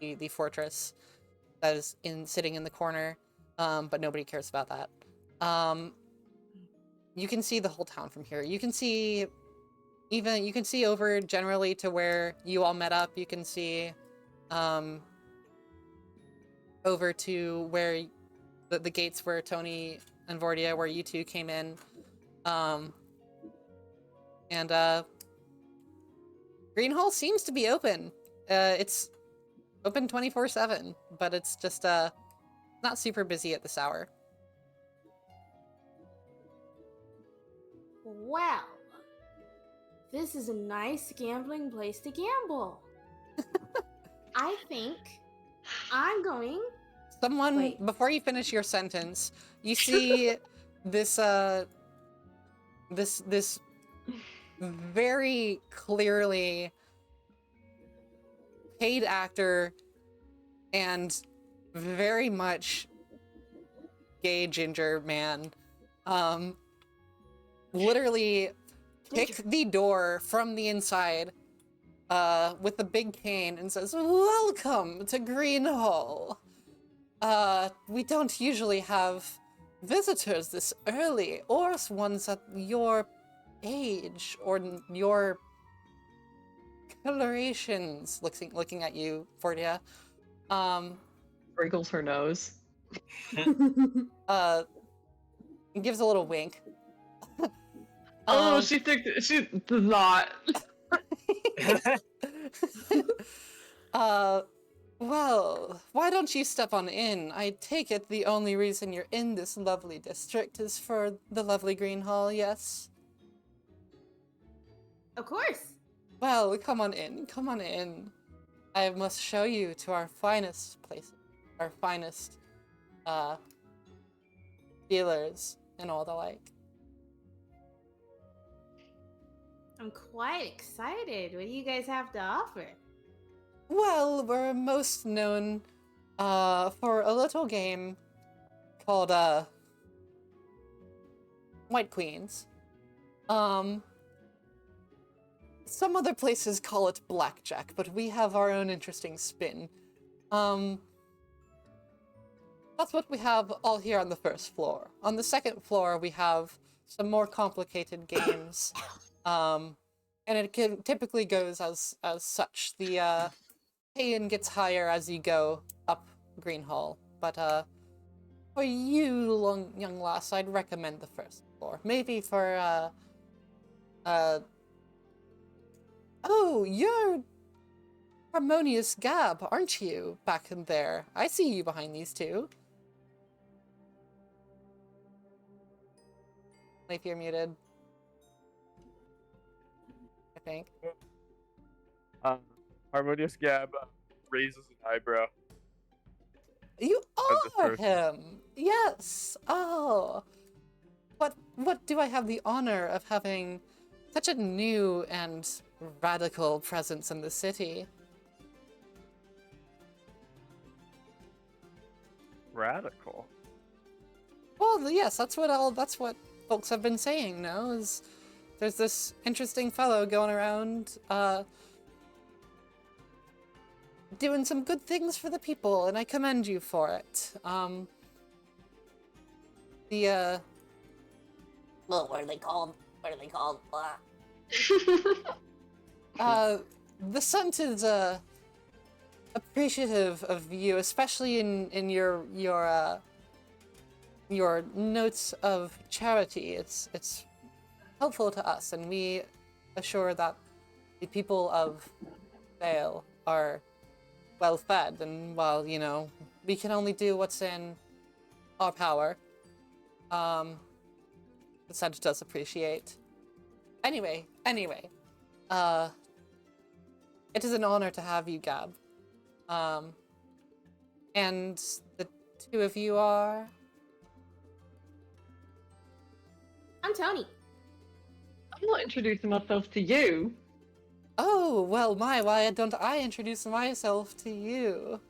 the fortress that is sitting in the corner. But nobody cares about that. You can see the whole town from here. You can see over generally to where you all met up. You can see over to where the gates where Tony and Vordia, where you two came in. And Green Hall seems to be open. It's open 24/7, but it's just not super busy at this hour. Wow. This is a nice gambling place to gamble. I think I'm going. Wait. Before you finish your sentence, you see this very clearly paid actor and very much gay ginger man literally kick the door from the inside with the big cane and says, "Welcome to Green Hall. We don't usually have visitors this early, or ones at your age or your colorations." Looking at you, Fordia. Wrinkles her nose. Gives a little wink. Oh, she does not. Well, why don't you step on in? I take it the only reason you're in this lovely district is for the lovely Green Hall, yes? Of course. Well, come on in, come on in. I must show you to our finest places, our finest, dealers and all the like. I'm quite excited. What do you guys have to offer? Well, we're most known, for a little game called, White Queens. Some other places call it blackjack, but we have our own interesting spin. That's what we have all here on the first floor. On the second floor, we have some more complicated games. And it typically goes as such. The pay-in gets higher as you go up Green Hall. But for you, young lass, I'd recommend the first floor. Maybe for oh, you're Harmonious Gab, aren't you? Back in there. I see you behind these two. If you're muted. I think. Harmonious Gab raises an eyebrow. You As a are person. him! Yes! Oh! What do I have the honor of having such a new and radical presence in the city? Radical. Well, yes, that's what folks have been saying, no? Is there's this interesting fellow going around, doing some good things for the people, and I commend you for it. Well, what are they called? What are they called? The Sunt is, appreciative of you, especially in your notes of charity. It's helpful to us, and we assure that the people of Vale are well fed, and while, you know, we can only do what's in our power, the Senate does appreciate. Anyway, it is an honor to have you, Gab. And the two of you are... I'm Tony. I'm not introducing myself to you. Oh, well, why don't I introduce myself to you?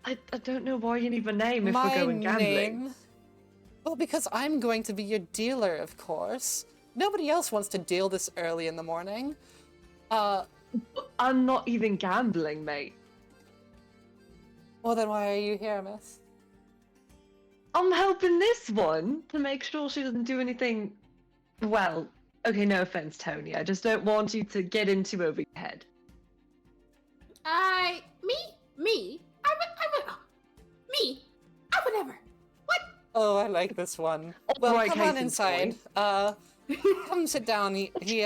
I don't know why you need a name if My we're going gambling. name? Well, because I'm going to be your dealer, of course. Nobody else wants to deal this early in the morning. I'm not even gambling, mate. Well, then why are you here, miss? I'm helping this one to make sure she doesn't do anything. Well, okay, no offense, Tony. I just don't want you to get into over your head. Me? I would never. What? Oh, I like this one. Well, Alright, come on case in inside. Come sit down. He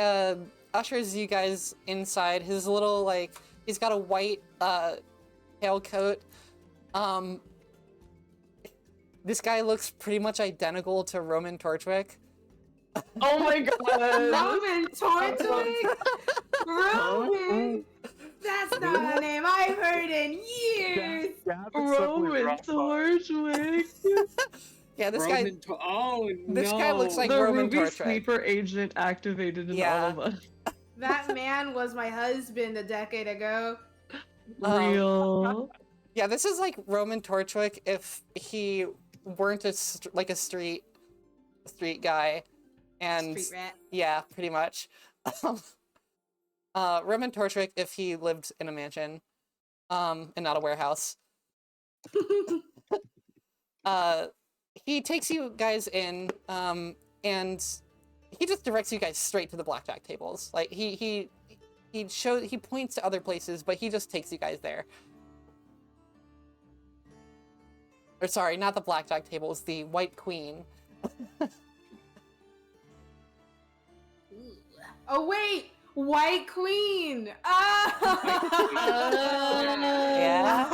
ushers you guys inside. His little, like, he's got a white, tailcoat. This guy looks pretty much identical to Roman Torchwick. Oh my god! Roman Torchwick? Roman? That's not a name I've heard in years. Roman Torchwick! Yeah, this guy. Oh no! This guy looks like The Roman Ruby Torchwick. Sleeper agent activated in Yeah. all of us. That man was my husband a decade ago. Real. Yeah, this is like Roman Torchwick if he weren't a street guy, and Street rat. yeah, pretty much. Roman Torchwick if he lived in a mansion, and not a warehouse. He takes you guys in, and he just directs you guys straight to the blackjack tables. Like he points to other places, but he just takes you guys there. Or sorry, not the blackjack tables, the White Queen. Oh wait, White Queen. Yeah.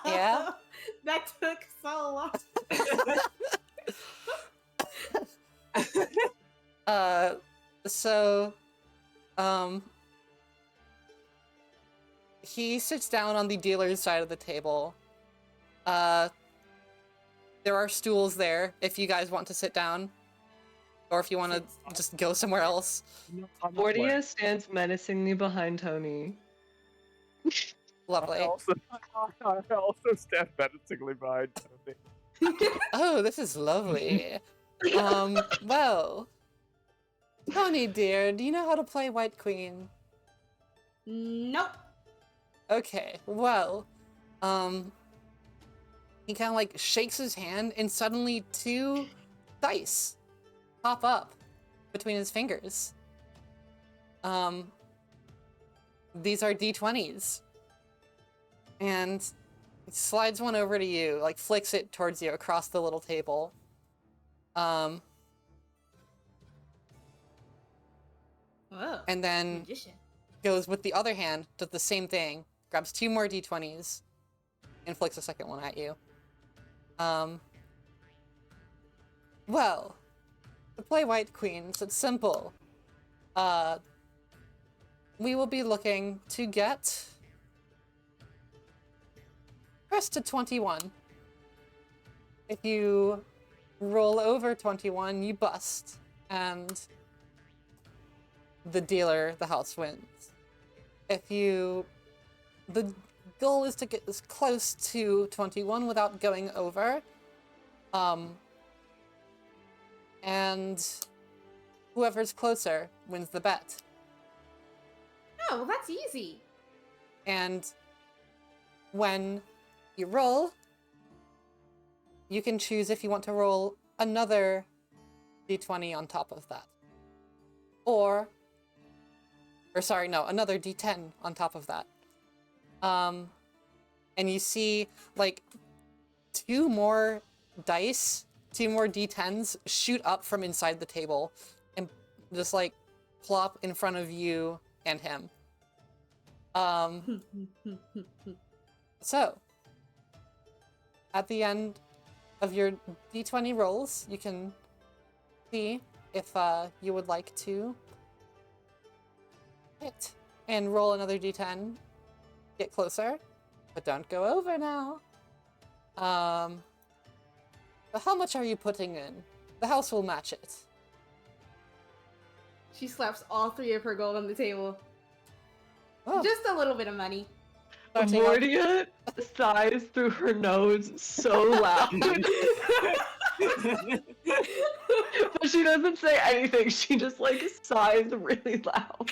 Yeah. That took so long. So, he sits down on the dealer's side of the table. There are stools there if you guys want to sit down, or if you want to just go somewhere else. Mordia stands menacingly behind Tony. Lovely. I also stand menacingly behind Tony. Oh, this is lovely. Well, Tony dear, do you know how to play White Queen? Nope. Okay, well, he kind of like shakes his hand and suddenly 2 dice pop up between his fingers. These are D20s. And he slides one over to you, like flicks it towards you across the little table. Oh, And then magician. goes with the other hand, does the same thing, grabs 2 more D20s, and flicks a second one at you. Well, to play White Queens, it's simple. We will be looking to get first to 21. If you roll over 21, you bust, and the house wins. The goal is to get as close to 21 without going over. And whoever's closer wins the bet. Oh, well, that's easy. And when you roll, you can choose if you want to roll another d20 on top of that. Another d10 on top of that. And you see, like, 2 more dice, 2 more d10s shoot up from inside the table and just, like, plop in front of you and him. So, at the end of your d20 rolls, you can see if you would like to hit and roll another d10, get closer, but don't go over now. But how much are you putting in? The house will match it. She slaps all 3 of her gold on the table. Oh, Just a little bit of money. starting off- Mordia sighs through her nose so loud. But she doesn't say anything. She just like sighs really loud.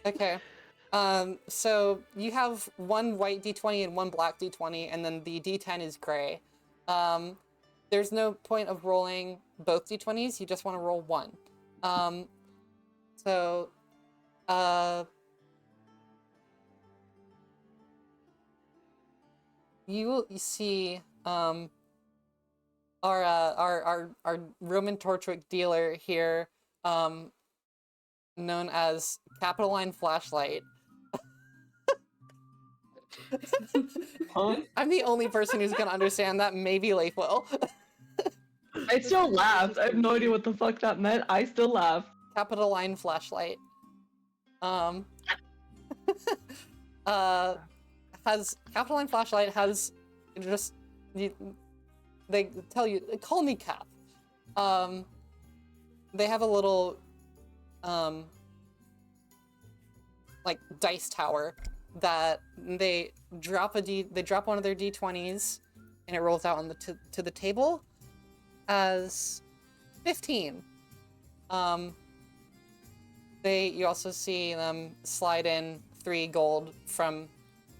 Okay. So you have 1 white d20 and 1 black d20, and then the d10 is gray. There's no point of rolling both d20s, you just want to roll 1. You see, our Roman Torchwick dealer here, known as Capital Line Flashlight. Huh? I'm the only person who's gonna understand that. Maybe Leif will. I still laughed. I have no idea what the fuck that meant. I still laughed. Capital Line Flashlight. Has Capital Line Flashlight has just they tell you, call me Cap. They have a little like dice tower that they drop one of their d20s, and it rolls out on to the table as 15. You also see them slide in 3 gold from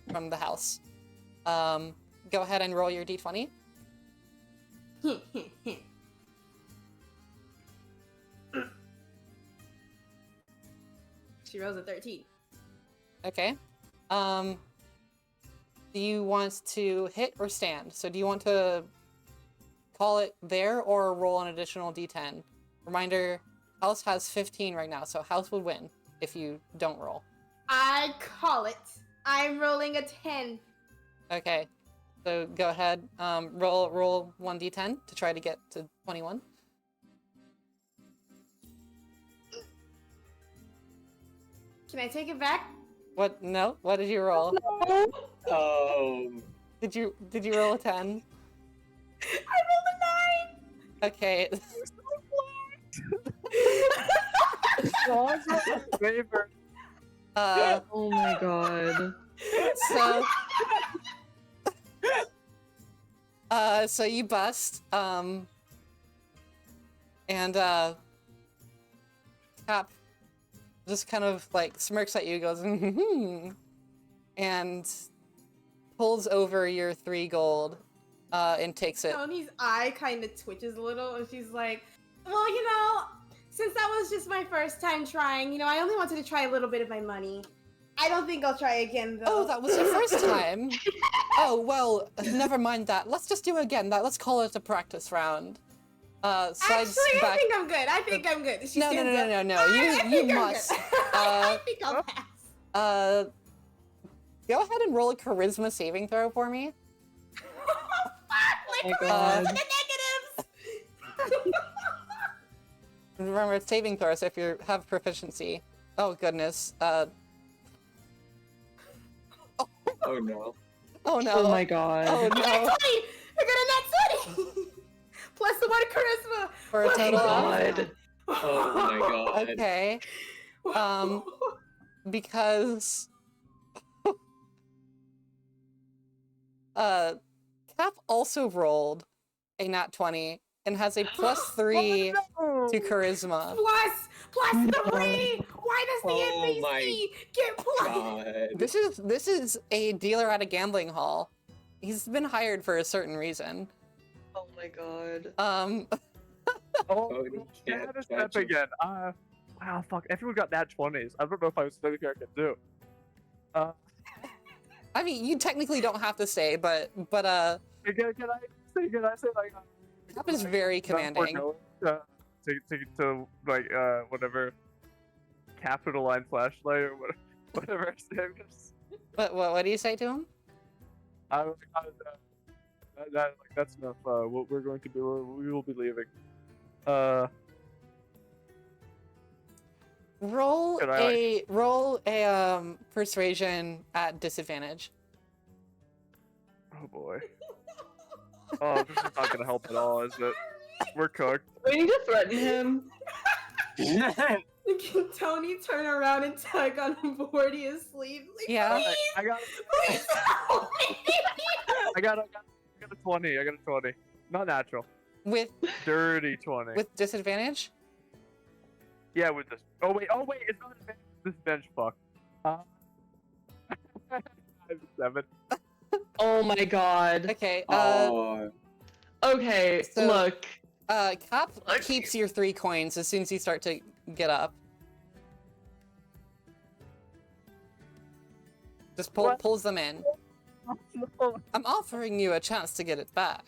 the house. Go ahead and roll your d20. She rolls a 13. Okay. Do you want to hit or stand? So do you want to call it there or roll an additional d10? Reminder, House has 15 right now, so House would win if you don't roll. I call it. I'm rolling a 10. Okay. So go ahead, roll 1d10 to try to get to 21. Can I take it back? What? No? What did you roll? Did you roll a 10? I rolled a 9! Okay. Favor. Oh my god. So you bust, and Cap just kind of like smirks at you, goes, and pulls over your 3 gold, and takes it. Tony's eye kind of twitches a little, and she's like, well, you know, since that was just my first time trying, you know, I only wanted to try a little bit of my money. I don't think I'll try again, though. Oh, that was your first time? Oh, well, never mind that. Let's just do it again. Let's call it a practice round. Slides Actually, back. I think I'm good. I think I'm good. She No. stands up. You I think I'm must. good. I think I'll pass. Go ahead and roll a charisma saving throw for me. My my charisma's God. in the negatives. Remember, it's saving throws if you have proficiency. Oh, goodness. Oh no. Oh, no. Oh my god. Oh, I got a 20! no. I got a nat 20! Plus the 1 charisma! For a Plus total the- God. Oh my god. Okay. Because... Cap also rolled a nat 20 and has a +3 to charisma. Plus 3! Why does the Oh my NPC get plus? God. This is a dealer at a gambling hall. He's been hired for a certain reason. Oh my god. Oh, Cody I can't had a step catch him. again. Wow, fuck. Everyone got nat 20s. I don't know if I was thinking I could do. I mean, you technically don't have to say, but Can I say like Cap is very commanding. To like whatever capital line flashlight or whatever his name is. What do you say to him? I was that's enough. What we're going to do, we will be leaving. Roll Can I, a persuasion at disadvantage. Oh boy. Oh, this is not gonna help at all, is it? We're cooked. We need to threaten him. Can Tony turn around and tug on Bordia's sleeve? Like, Yeah. please, I got please help me. I got a 20. I got a 20. Not natural. With Dirty 20. with disadvantage? Yeah, with this. Oh wait, it's not advantage. This bench fuck. 7. Oh my god. Okay. Oh. Okay, So- look. Cap keeps your 3 coins as soon as you start to get up. Just What? pulls them in. I'm offering you a chance to get it back.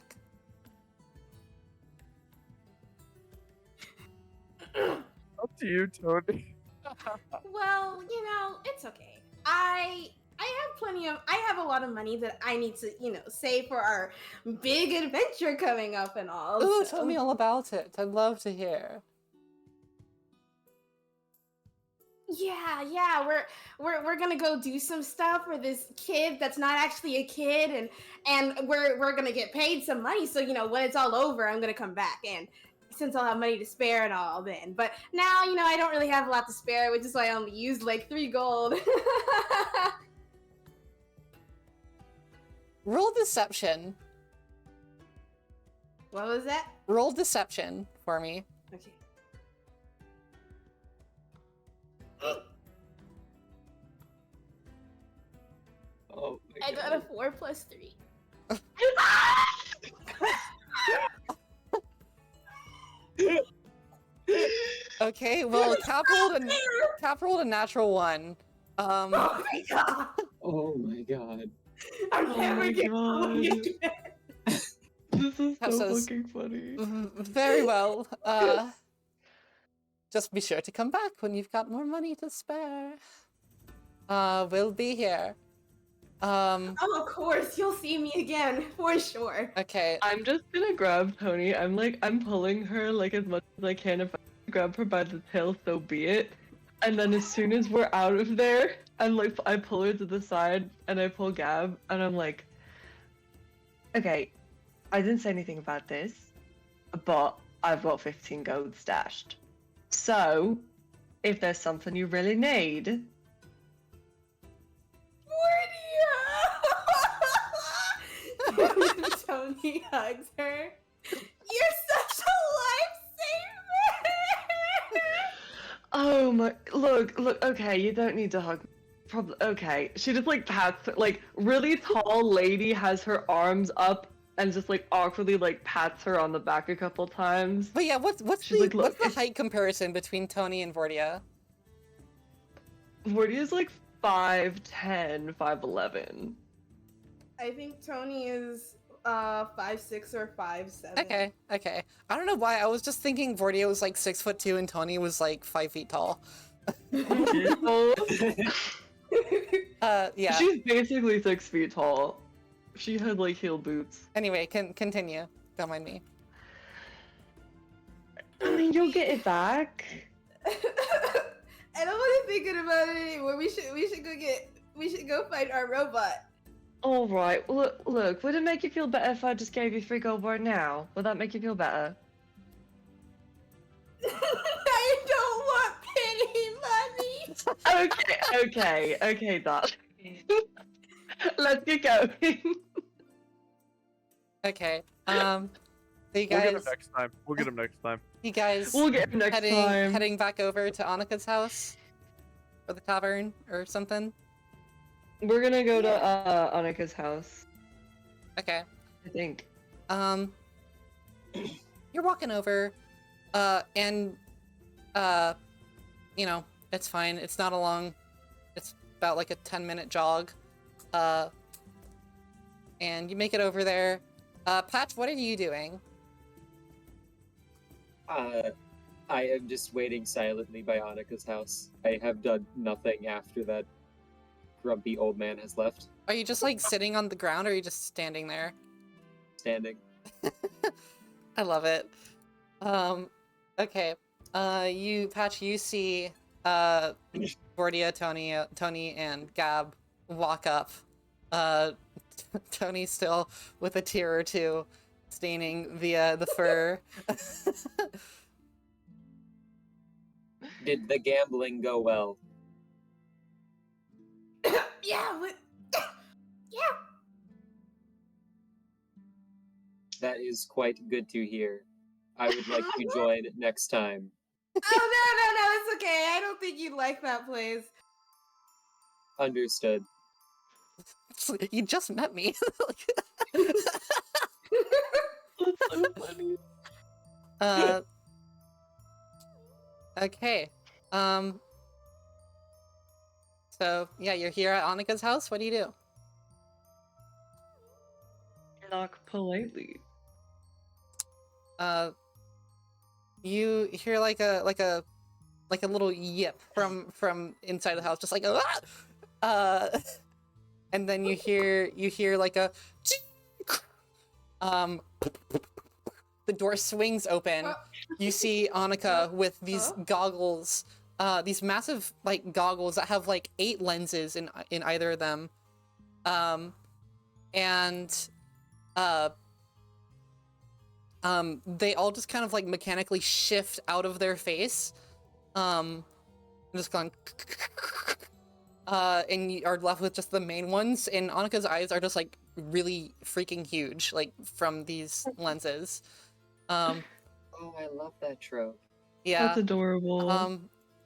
Up to you, Tony. Well, you know, it's okay. I have a lot of money that I need to, you know, save for our big adventure coming up and all. Ooh, so- tell me all about it. I'd love to hear. Yeah, we're gonna go do some stuff for this kid that's not actually a kid, and we're gonna get paid some money. So you know, when it's all over, I'm gonna come back, and since I'll have money to spare and all then. But now, you know, I don't really have a lot to spare, which is why I only used like 3 gold. Roll deception. What was that? Roll deception for me. Okay. Oh my I god. got a 4 plus 3. Okay, well, Cap rolled a natural 1. Oh my god! Oh my god. I'm Oh never my getting God. again. This is Cap so says, fucking funny. Very well. Just be sure to come back when you've got more money to spare. We'll be here. Oh, of course, you'll see me again, for sure. Okay. I'm just gonna grab Tony. I'm pulling her like as much as I can. If I grab her by the tail, so be it. And then as soon as we're out of there, I pull her to the side and I pull Gab and I'm like, okay, I didn't say anything about this, but I've got 15 gold stashed. So, if there's something you really need, Mordia! Tony hugs her. You're such a lifesaver! oh my, look, okay, you don't need to hug. Probably, okay. She just like pats, like really tall lady has her arms up and just like awkwardly like pats her on the back a couple times. But yeah, what's She's the like, "Look, what's the height comparison between Tony and Vordia? Mordia's like 5'10", 5'11". I think Tony is 5'6" or 5'7". Okay. I don't know why. I was just thinking Vordia was like 6'2" and Tony was like 5 feet tall. Yeah. She's basically 6 feet tall. She had like heel boots. Anyway, continue. Don't mind me. I mean, you'll get it back. I don't want to think about it anymore. We should go find our robot. All right. Look. Would it make you feel better if I just gave you 3 gold right now? Would that make you feel better? I don't want penny money. Okay, that. Let's get going. Okay. So you We'll get guys, him next time. We'll get him next time. you guys We'll get him next time. heading back over to Annika's house or the tavern or something. We're gonna go to Annika's house, Okay. I think. You're walking over, and you know, it's fine. It's not a long. It's about like a 10-minute jog, and you make it over there. Patch, what are you doing? I am just waiting silently by Annika's house. I have done nothing after that grumpy old man has left. Are you just like sitting on the ground, or are you just standing there? Standing. I love it. Okay. You see Vordia, Tony, and Gab walk up. Tony still with a tear or two staining the fur. Did the gambling go well? Yeah, yeah. That is quite good to hear. I would like to join next time. Oh no, it's okay. I don't think you'd like that place. Understood. You just met me. That's so funny. Okay. So yeah, you're here at Annika's house. What do you do? Knock politely. You hear like a little yip from inside the house, just like and then you hear like a the door swings open. You see Annika with these goggles, these massive like goggles that have like 8 lenses in either of them, and they all just kind of like mechanically shift out of their face, just going, and you are left with just the main ones, and Annika's eyes are just like really freaking huge, like from these lenses. Oh, I love that trope. Yeah. That's adorable.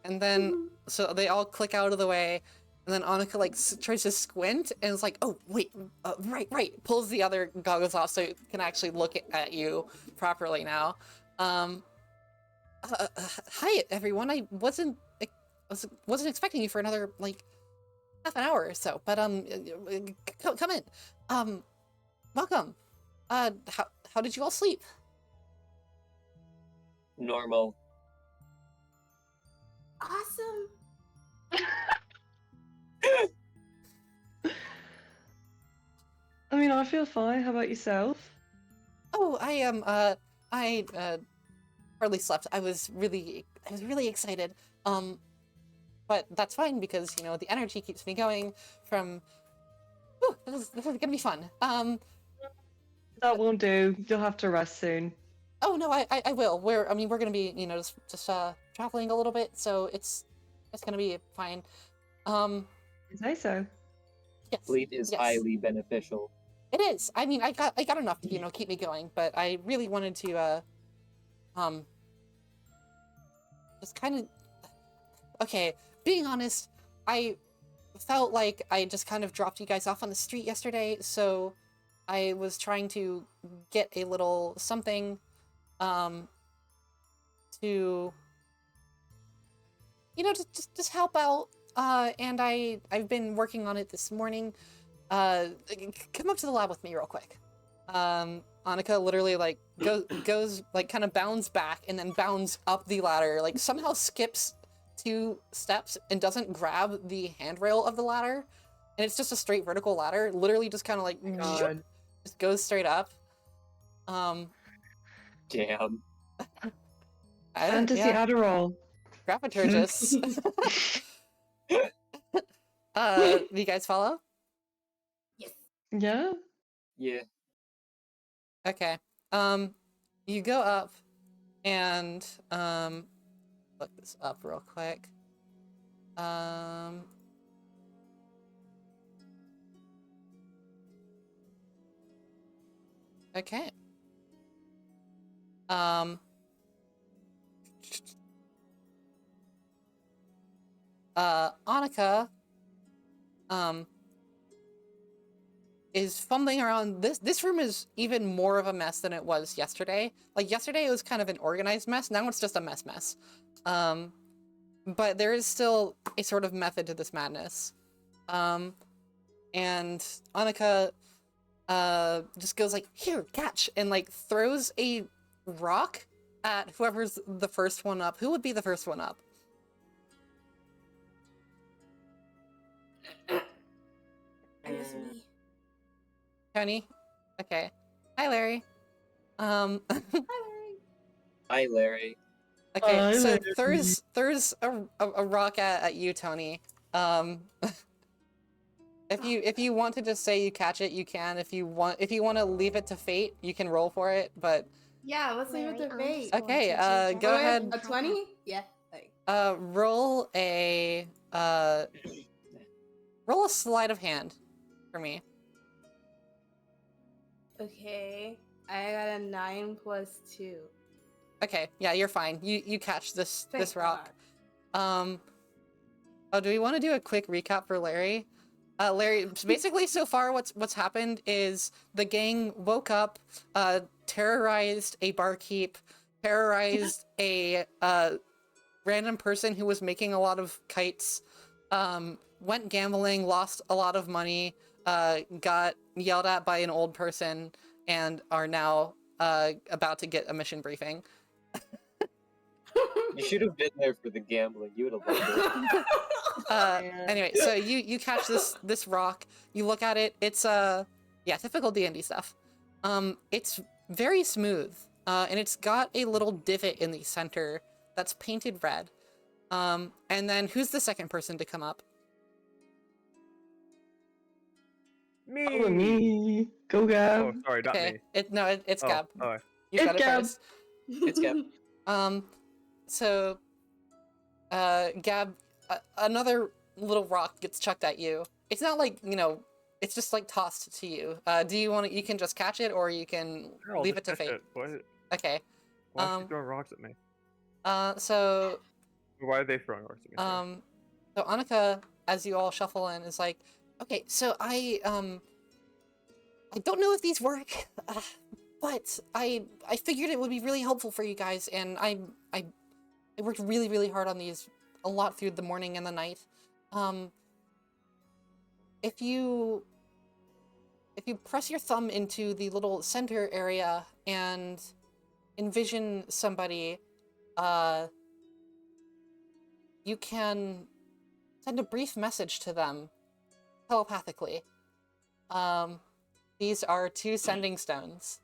And then Mhm. so they all click out of the way, and then Annika like tries to squint, and it's like, oh wait, right, pulls the other goggles off so it can actually look at you properly now. Hi everyone, I wasn't expecting you for another like half an hour or so, but come in. Welcome. How did you all sleep? Normal. Awesome. I mean, I feel fine. How about yourself? Oh, I hardly slept. I was really excited. But that's fine because, you know, the energy keeps me going from, whew, this is gonna be fun. That won't do. You'll have to rest soon. Oh no, I will. We're gonna be, you know, just traveling a little bit, so it's gonna be fine. Is I so? Yes. Sleep is yes. highly beneficial. It is. I mean, I got enough to, you know, keep me going, but I really wanted to, just kind of, okay, being honest, I felt like I just kind of dropped you guys off on the street yesterday, so I was trying to get a little something, to, you know, just help out, and I've been working on it this morning. Come up to the lab with me real quick. Annika literally like goes like kind of bounds back and then bounds up the ladder, like somehow skips 2 steps and doesn't grab the handrail of the ladder, and it's just a straight vertical ladder. Literally just kind of like God. just goes straight up. Damn. Fantasy Yeah, Adderall. Grappaturgis. Do you guys follow? Yeah? Yeah. Okay. You go up and look this up real quick. Okay. Annika is fumbling around. This room is even more of a mess than it was yesterday. Like yesterday it was kind of an organized mess, now it's just a mess. But there is still a sort of method to this madness. And Annika just goes like, here, catch, and like throws a rock at whoever's the first one up. Who would be the first one up? I guess me. Tony? Okay. Hi, Larry. Hi, Larry. Hi, Larry. Okay, Hi, so Larry. there's a rock at you, Tony. If you want to just say you catch it, you can. If you want to leave it to fate, you can roll for it, but Yeah, let's leave it to Larry fate. underscore Okay, teacher go Jennifer ahead. A 20? Yeah. Like, roll a sleight of hand for me. okay. I got a 9 plus 2. Okay, yeah, you're fine. You catch this Thank rock. God. Oh, do we want to do a quick recap for Larry? Larry, basically so far what's happened is the gang woke up, terrorized a barkeep, terrorized a random person who was making a lot of kites, went gambling, lost a lot of money, got yelled at by an old person, and are now about to get a mission briefing. You should have been there for the gambling. You would have loved it. Anyway, so you catch this rock, you look at it, it's yeah, typical D&D stuff. It's very smooth, and it's got a little divot in the center that's painted red. And then who's the second person to come up? Follow me. Go, Gab. Oh, sorry, not Okay, me. it's Oh, Gab. alright. You It's said it Gab. first. It's Gab. So, Gab, another little rock gets chucked at you. It's not like, you know, it's just like tossed to you. Do you want to, you can just catch it or you can Sure, I'll leave just it to catch fate? it. Why is she Um, throwing rocks at me? So, Why are they throwing rocks at me? Sorry. so Annika, as you all shuffle in, is like, okay, so I don't know if these work, but I figured it would be really helpful for you guys, and I worked really, really hard on these a lot through the morning and the night. If you press your thumb into the little center area and envision somebody, you can send a brief message to them telepathically. These are 2 sending stones.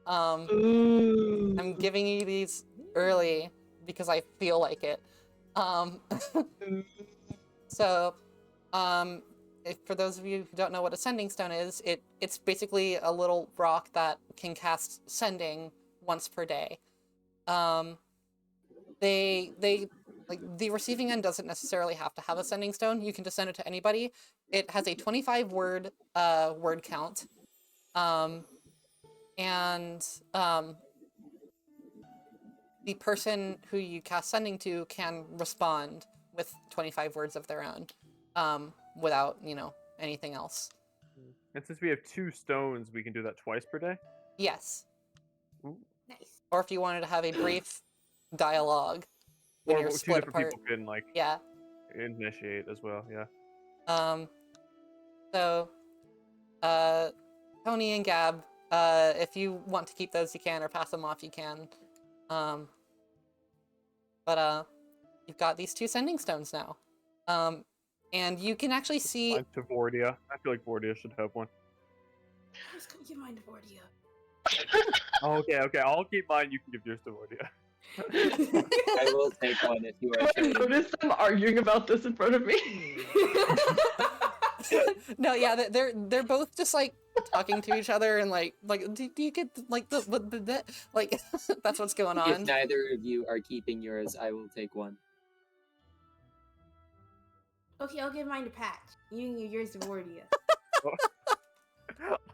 Ooh. I'm giving you these early because I feel like it. So, for those of you who don't know what a sending stone is, it's basically a little rock that can cast sending once per day. Like, the receiving end doesn't necessarily have to have a sending stone. You can just send it to anybody. It has a 25 word count. The person who you cast sending to can respond with 25 words of their own, without, you know, anything else. And since we have 2 stones, we can do that twice per day? Yes. Ooh. Nice. Or if you wanted to have a brief dialogue when Or you're 2 split different apart. people can, like, Yeah. initiate as well, yeah. So, Tony and Gab, if you want to keep those, you can, or pass them off, you can. But you've got these 2 sending stones now. And you can actually see... Mine to Vordia. I feel like Vordia should have one. I was gonna give mine to Vordia. Oh, okay, I'll keep mine, you can give yours to Vordia. I will take one if you are I trading. noticed them arguing about this in front of me. No, yeah, they're both just like talking to each other and like do you get like the like that's what's going If on. neither of you are keeping yours, I will take one. Okay, I'll give mine to Patch. You can give yours to Vordia.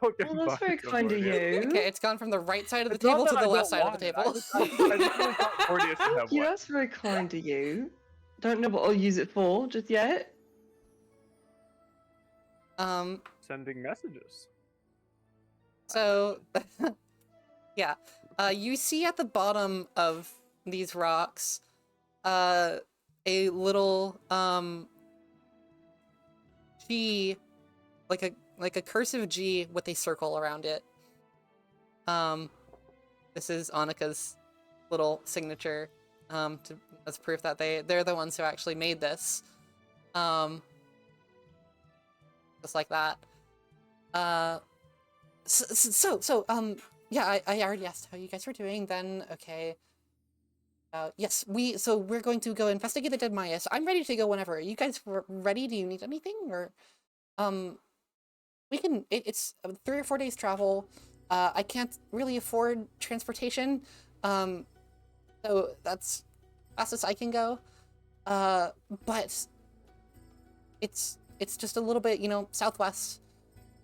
Okay, Well, that's very kind of you. Okay, it's gone from the right side of the It's not table to that I the left don't side of the want it, table. I just really thought Vordia should have Yeah, one. that's very kind of you. Don't know what I'll use it for just yet. Sending messages. So yeah, you see at the bottom of these rocks a little G, like a cursive G with a circle around it. This is Annika's little signature, as proof that they're the ones who actually made this. Just like that. Yeah, I already asked how you guys were doing then. Okay. Yes, we're going to go investigate the dead Mayas. I'm ready to go whenever. Are you guys ready? Do you need anything? Or, we can, it's 3 or 4 days travel. I can't really afford transportation. So that's fastest I can go. But it's just a little bit, you know, southwest.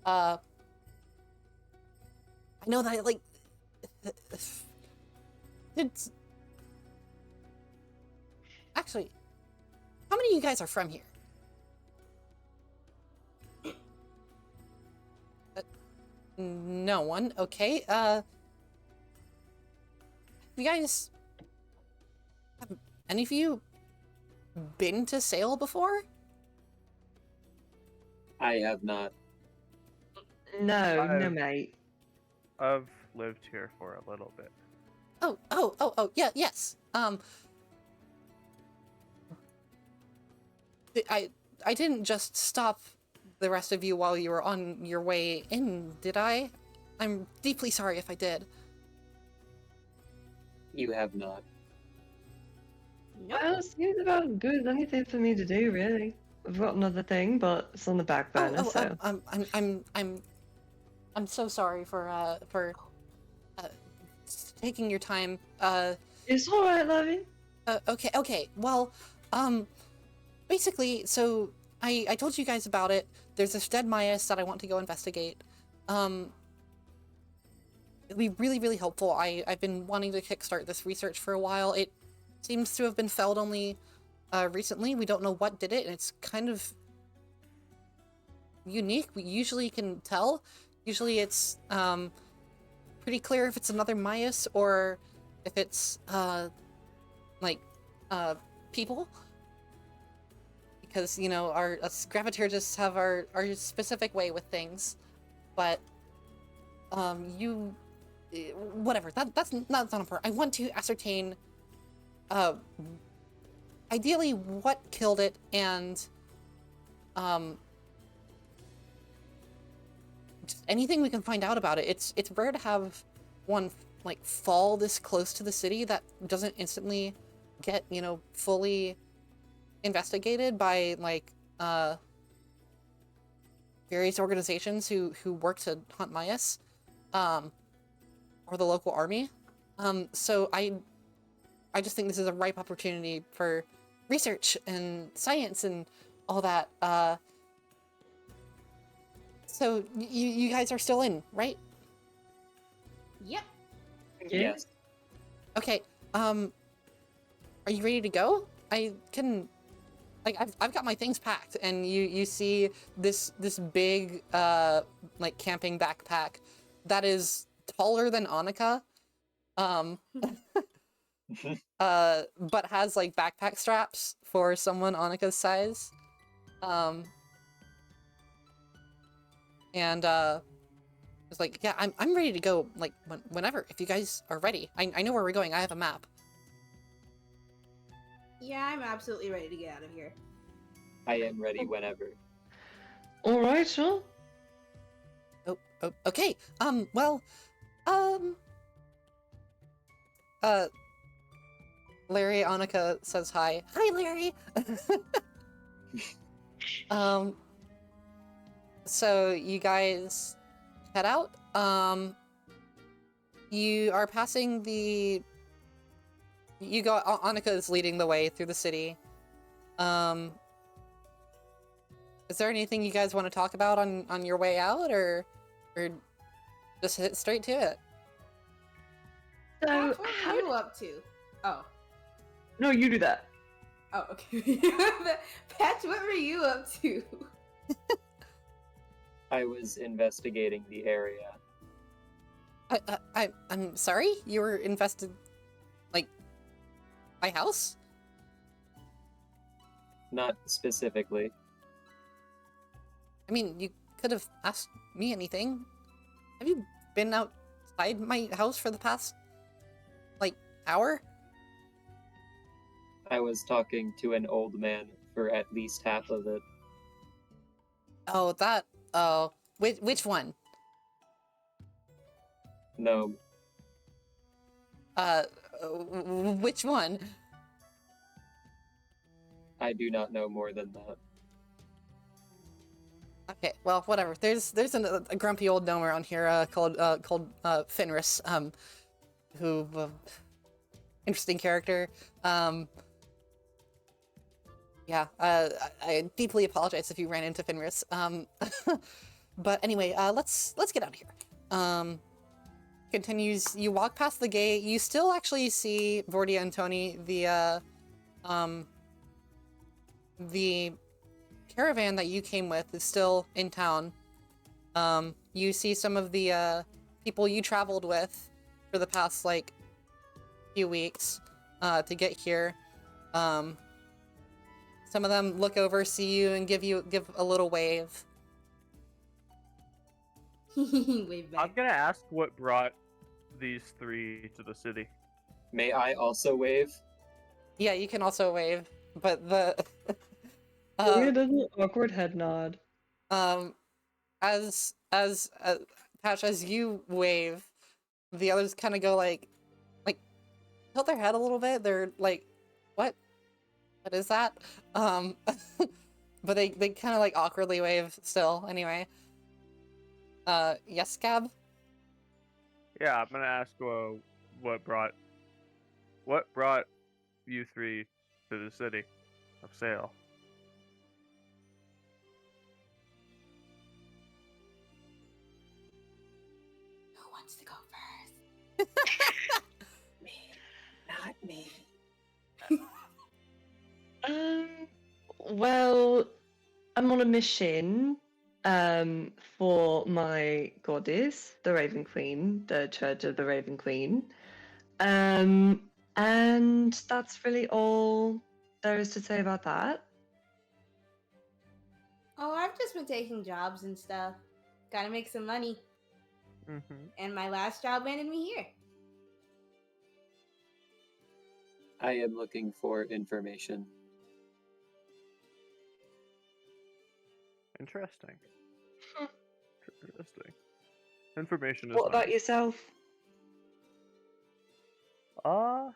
I know that, like, it's... Actually, how many of you guys are from here? No one. Okay, have any of you been to Sail before? I have not. No, no, I've- mate. I've lived here for a little bit. Oh, yeah, yes. I didn't just stop the rest of you while you were on your way in, did I? I'm deeply sorry if I did. You have not. Well, it seems about good as anything for me to do, really. I've got another thing, but it's on the back burner, so. I'm so sorry for taking your time. It's alright, Lovey. Okay. Well, basically, so I told you guys about it. There's this dead Myas that I want to go investigate. It'd be really, really helpful. I've been wanting to kickstart this research for a while. It seems to have been felled only recently. We don't know what did it, and it's kind of unique. We usually can tell. Usually it's pretty clear if it's another Myas or if it's people. Because, you know, us Graviturgists have our specific way with things. But whatever, that's not important. I want to ascertain ideally what killed it, and just anything we can find out about it. It's rare to have one like fall this close to the city that doesn't instantly get, you know, fully investigated by like various organizations who work to hunt Myas, or the local army. So I just think this is a ripe opportunity for research and science and all that. So you guys are still in, right? Yep. Yes. Okay. Are you ready to go? I can, like, I've got my things packed, and you see this big like camping backpack that is taller than Annika, but has like backpack straps for someone Annika's size, and it's like, yeah, I'm ready to go, like whenever, if you guys are ready. I know where we're going. I have a map. Yeah, I'm absolutely ready to get out of here. I am ready whenever. All right, sure. Oh, okay. Well, Larry, Annika says hi. Hi, Larry. So you guys head out. You are passing the. You go. Annika is leading the way through the city. Is there anything you guys want to talk about on your way out, or just hit straight to it? So, What were how you up to? Oh. No, you do that. Oh, okay. Patch, what were you up to? I was investigating the area. I'm sorry? You were invested, like, my house? Not specifically. I mean, you could have asked me anything. Have you been outside my house for the past, like, hour? I was talking to an old man for at least half of it. Oh, that, oh, which one? No, Which one? I do not know more than that. Okay, well, whatever. There's a grumpy old gnome around here called Fenris, who interesting character. Yeah, I deeply apologize if you ran into Fenris. But anyway, let's get out of here. Continues. You walk past the gate. You still actually see Vordia and Tony. The caravan that you came with is still in town. You see some of the people you traveled with for the past like few weeks to get here. Some of them look over, see you, and give a little wave. Wave I'm back. gonna ask what brought these three to the city. May I also wave? Yeah, you can also wave, but the Maria does an awkward head nod. as Patch, as you wave, the others kind of go like tilt their head a little bit. They're like, what is that? But they kind of like awkwardly wave still anyway. Yes, Gab? Yeah, I'm gonna ask what brought you three to the city of Sale. wants to go first? Me, not me. Well, I'm on a mission for my goddess, the Raven Queen, the Church of the Raven Queen. And that's really all there is to say about that. Oh, I've just been taking jobs and stuff. Gotta make some money. Mm-hmm. And my last job landed me here. I am looking for information. Interesting. Interesting. Information is What about nice. yourself? Hold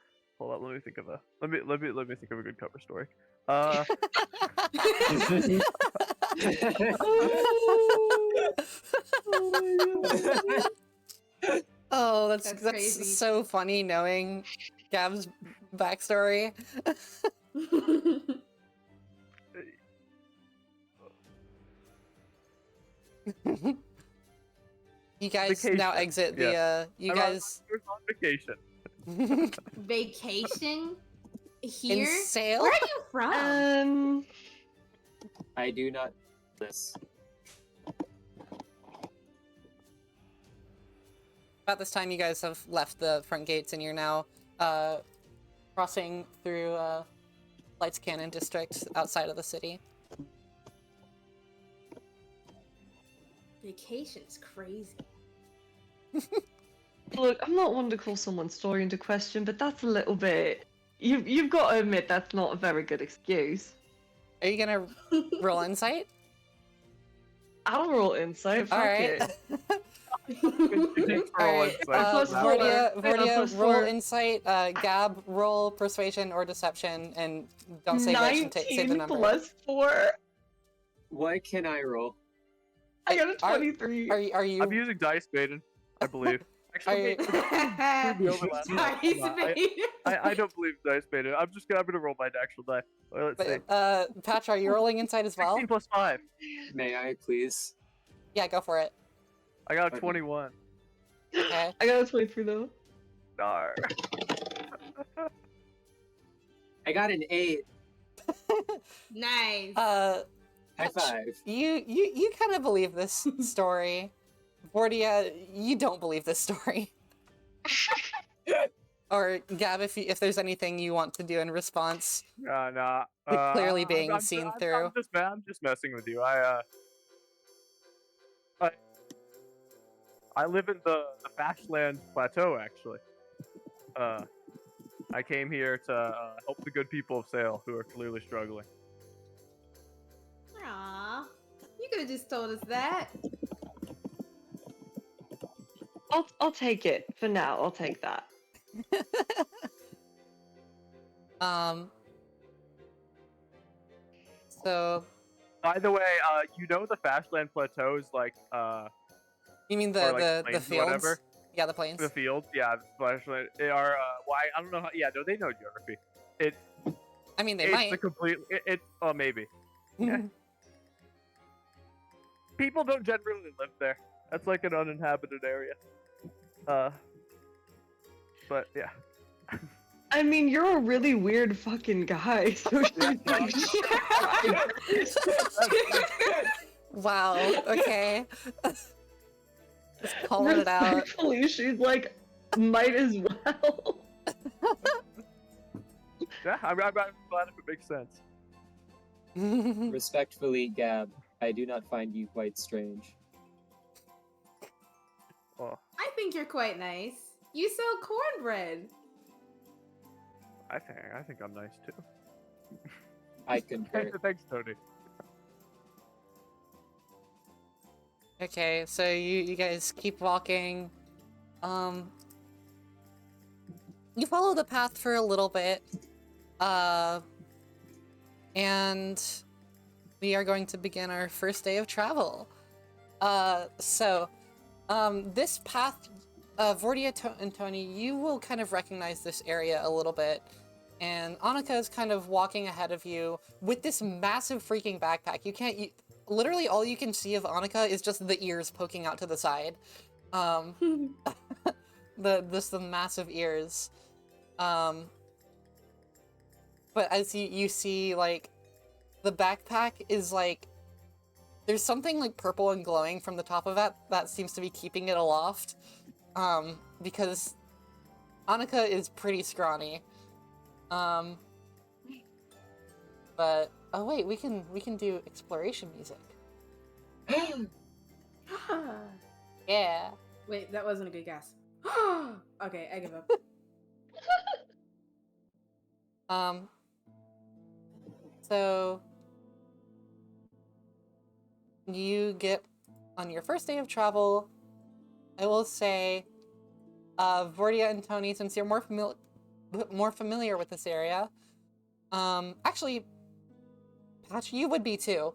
up. Let me think of a. Let me think of a good cover story. Oh, that's crazy. so funny knowing Gab's backstory. You guys now Vacation. exit the Yeah. you I'm guys on vacation. Vacation? in Here? sail? Where are you from? I do not this. About this time, you guys have left the front gates and you're now crossing through Lights Cannon District outside of the city. Vacation's crazy. Look, I'm not one to call someone's story into question, but that's a little bit. You've got to admit that's not a very good excuse. Are you gonna roll insight? I'll roll insight. Fuck All right. it. Alright, Plus four. Vordia, roll 4. insight, Gab, roll persuasion or deception, and don't say which and say the 19 number. plus 4. What can I roll? I got a 23. Are you I'm using dice, Baden. I believe. Actually, the overlap. I don't believe dice, Baden. I'm gonna roll my actual die. Well, let's see. Patra, are you rolling insight as well? 16 plus 5. May I please? Yeah, go for it. I got a 21. Okay. I got a 23 though. Dar. I got an 8. Nice. High five. You kind of believe this story. Vordia, you don't believe this story. Or Gab, if there's anything you want to do in response. Nah. With clearly being seen through. I'm just messing with you. I live in the Fashland Plateau, actually. I came here to help the good people of Sale, who are clearly struggling. Aw. You could have just told us that. I'll take it for now. I'll take that. So. By the way, you know the Fashland Plateau is like You mean or, like, the plains or fields? whatever? Yeah, the plains. The fields, yeah, Fashland. They are why I don't know how. Yeah, no, they know geography. I mean, they it's might. a complete. Oh, maybe. Yeah. People don't generally live there. That's like an uninhabited area. But yeah. I mean, you're a really weird fucking guy. So Wow. Okay. Just calling it out. Respectfully, she's like, might as well. Yeah, I'm glad if it makes sense. Respectfully, Gab, I do not find you quite strange. Oh, I think you're quite nice. You sell cornbread. I think I'm nice too. I concur. Thanks, Tony. Okay, so you guys keep walking. You follow the path for a little bit. And we are going to begin our first day of travel. This path, Vordia and Tony, you will kind of recognize this area a little bit. And Annika is kind of walking ahead of you with this massive freaking backpack. Literally all you can see of Annika is just the ears poking out to the side. the massive ears. But as you see, like, the backpack is like, there's something like purple and glowing from the top of it that seems to be keeping it aloft. Because Annika is pretty scrawny. But oh wait, we can do exploration music. Yeah. Wait, that wasn't a good guess. Okay, I give up. So you get on your first day of travel. I will say, Vordia and Tony, since you're more familiar with this area, actually, Patch, you would be too.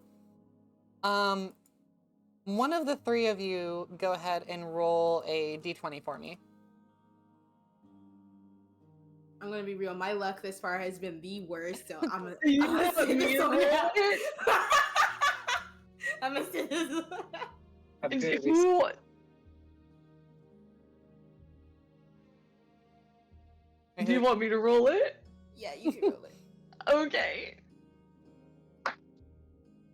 One of the three of you go ahead and roll a d20 for me. I'm gonna be real. My luck this far has been the worst, so I'm gonna. You I'm gonna want say me this to one roll out. it? I'm gonna say this one out. I'm If gonna you- Do you want me to roll it? Yeah, you can roll it. Okay.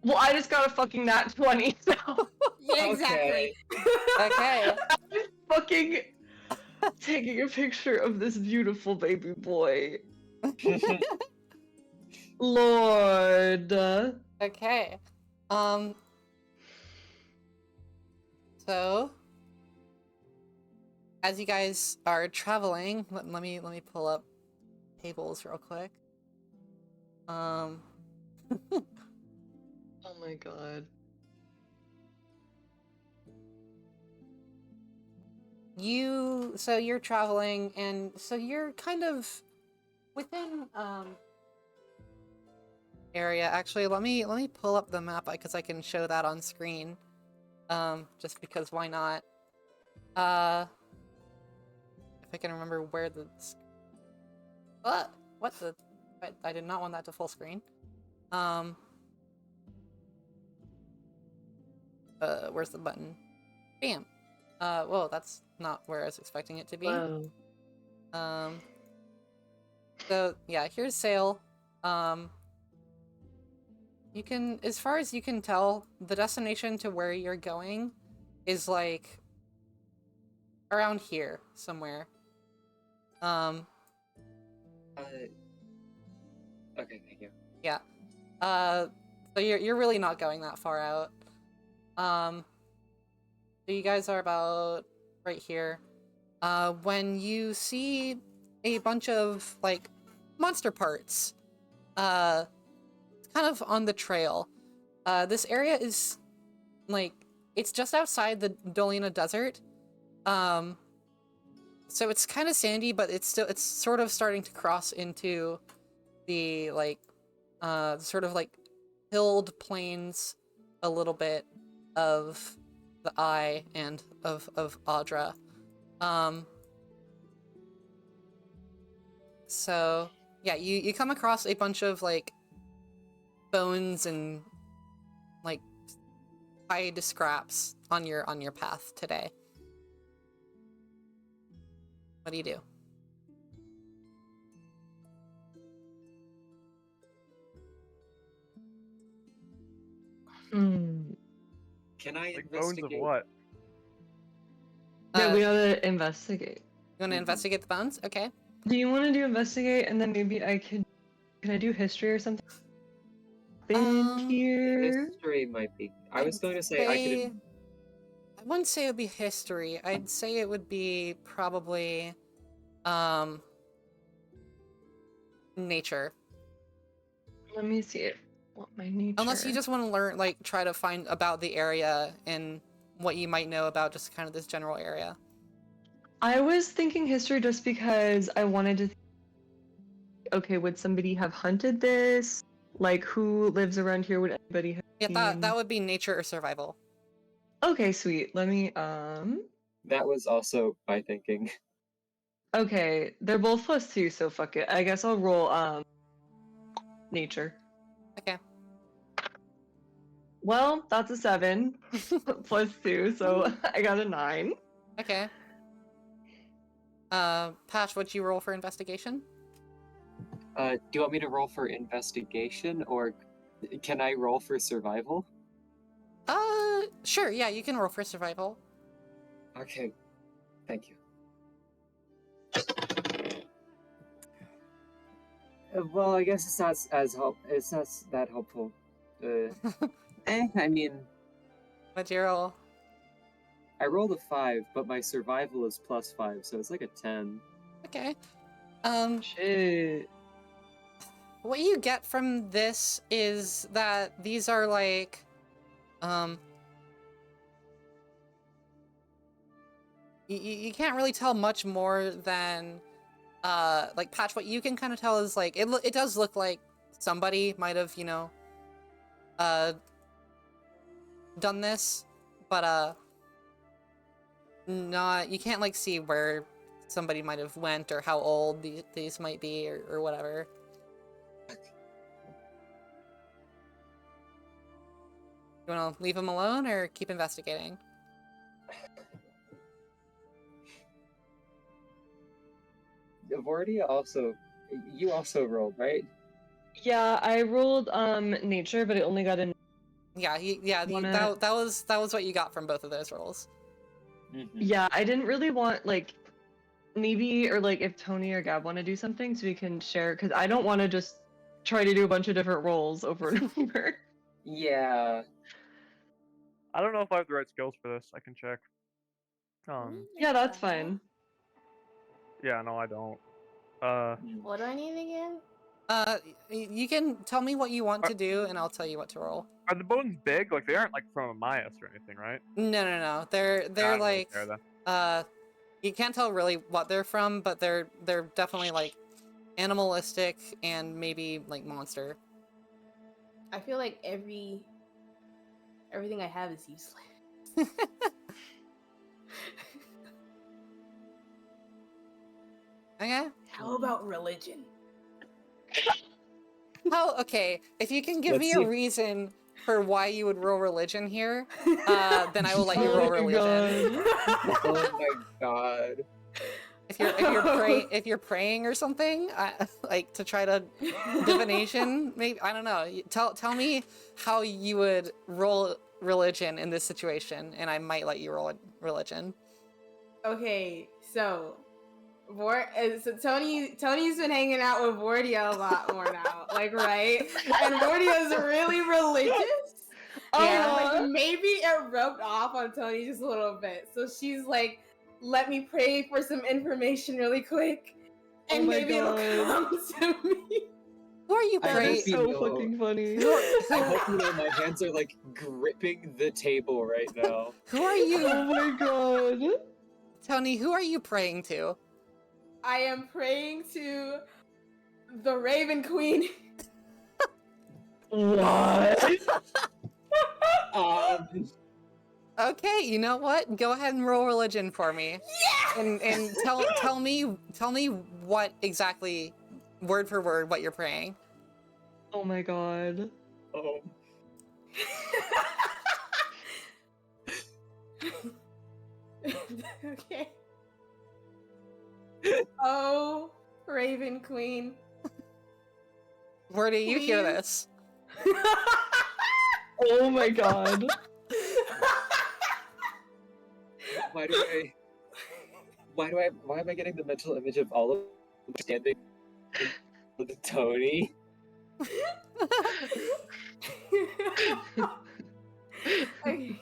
Well, I just got a fucking nat 20, so Yeah, exactly. Okay. I'm fucking taking a picture of this beautiful baby boy. Lord. Okay. So as you guys are traveling, let me pull up tables real quick. Oh my god. So you're traveling, and so you're kind of within area. Actually, let me pull up the map because I can show that on screen. Just because why not? If I can remember where the what the I did not want that to full screen. Where's the button? Bam. Whoa, that's not where I was expecting it to be. Whoa. So yeah, here's Sail. You can, as far as you can tell, the destination to where you're going is like around here somewhere. Okay, thank you. Yeah. So you're really not going that far out. So you guys are about right here. When you see a bunch of like monster parts, kind of on the trail. This area is like, it's just outside the Dolina Desert. So it's kind of sandy, but it's sort of starting to cross into the like sort of like hilled plains a little bit of the Eye and of Audra. So yeah, you come across a bunch of like bones and like hide scraps on your path today. What do you do? Can I Like bones of investigate? what? Yeah, we gotta investigate. You want to investigate the bones? Okay. Do you want to do investigate, and then maybe I could I do history or something? In here. History might be. I was going to say I could. I wouldn't say it would be history. I'd say it would be probably nature. Let me see it. What my nature? Unless you just want to learn, like, try to find about the area and what you might know about just kind of this general area. I was thinking history just because I wanted to. Okay, would somebody have hunted this? Like, who lives around here? Would anybody have? Yeah, that would be nature or survival. Okay, sweet. Let me That was also my thinking. Okay, they're both +2, so fuck it. I guess I'll roll nature. Okay. Well, that's a 7 +2, so I got a 9. Okay. Pash, what'd you roll for investigation? Do you want me to roll for investigation, or can I roll for survival? Sure, yeah, you can roll for survival. Okay, thank you. Well, I guess it's not it's not that helpful. I mean, What'd you roll? I rolled a 5, but my survival is +5, so it's like a 10. Okay. Shit. What you get from this is that these are like, you can't really tell much more than, like, Patch, what you can kind of tell is, like, it does look like somebody might have, you know, done this, but, you can't, like, see where somebody might have went or how old these might be or whatever. You want to leave them alone or keep investigating? Vordia you also rolled, right? Yeah, I rolled nature, but it only got a Yeah, Wanna- that was what you got from both of those rolls. Yeah, I didn't really want like maybe or like if Tony or Gab want to do something so we can share because I don't want to just try to do a bunch of different roles over and over. Yeah. I don't know if I have the right skills for this. I can check. Yeah, that's fine. Yeah, no, I don't. What do I need again? You can tell me what you want to do, and I'll tell you what to roll. Are the bones big? Like they aren't like from a Myas or anything, right? No. They're I don't really like, care, then. you can't tell really what they're from, but they're definitely like animalistic and maybe like monster. I feel like everything I have is useless. Okay. How about religion? Okay, if you can give Let's me see. a reason for why you would roll religion here, then I will let you Oh roll my religion. Oh my god. If you're praying or something, like to try to divination, maybe I don't know. Tell me how you would roll religion in this situation, and I might let you roll religion. Okay, so Tony's been hanging out with Vordia a lot more now, like right? And Vordia's really religious. And like maybe it rubbed off on Tony just a little bit. So she's like, let me pray for some information really quick. And maybe it'll come to me. Who are you I praying? hope you so know- fucking funny. I hope you know my hands are like gripping the table right now. Who are you, Oh my god. Tony? Who are you praying to? I am praying to the Raven Queen. What? Okay, you know what? Go ahead and roll religion for me. Yeah! And tell me what exactly, word for word, what you're praying. Oh my god. Oh. Okay. Oh, Raven Queen. Where do you hear Please? this? Oh my god. Why am I getting the mental image of all of them standing with Tony? Okay.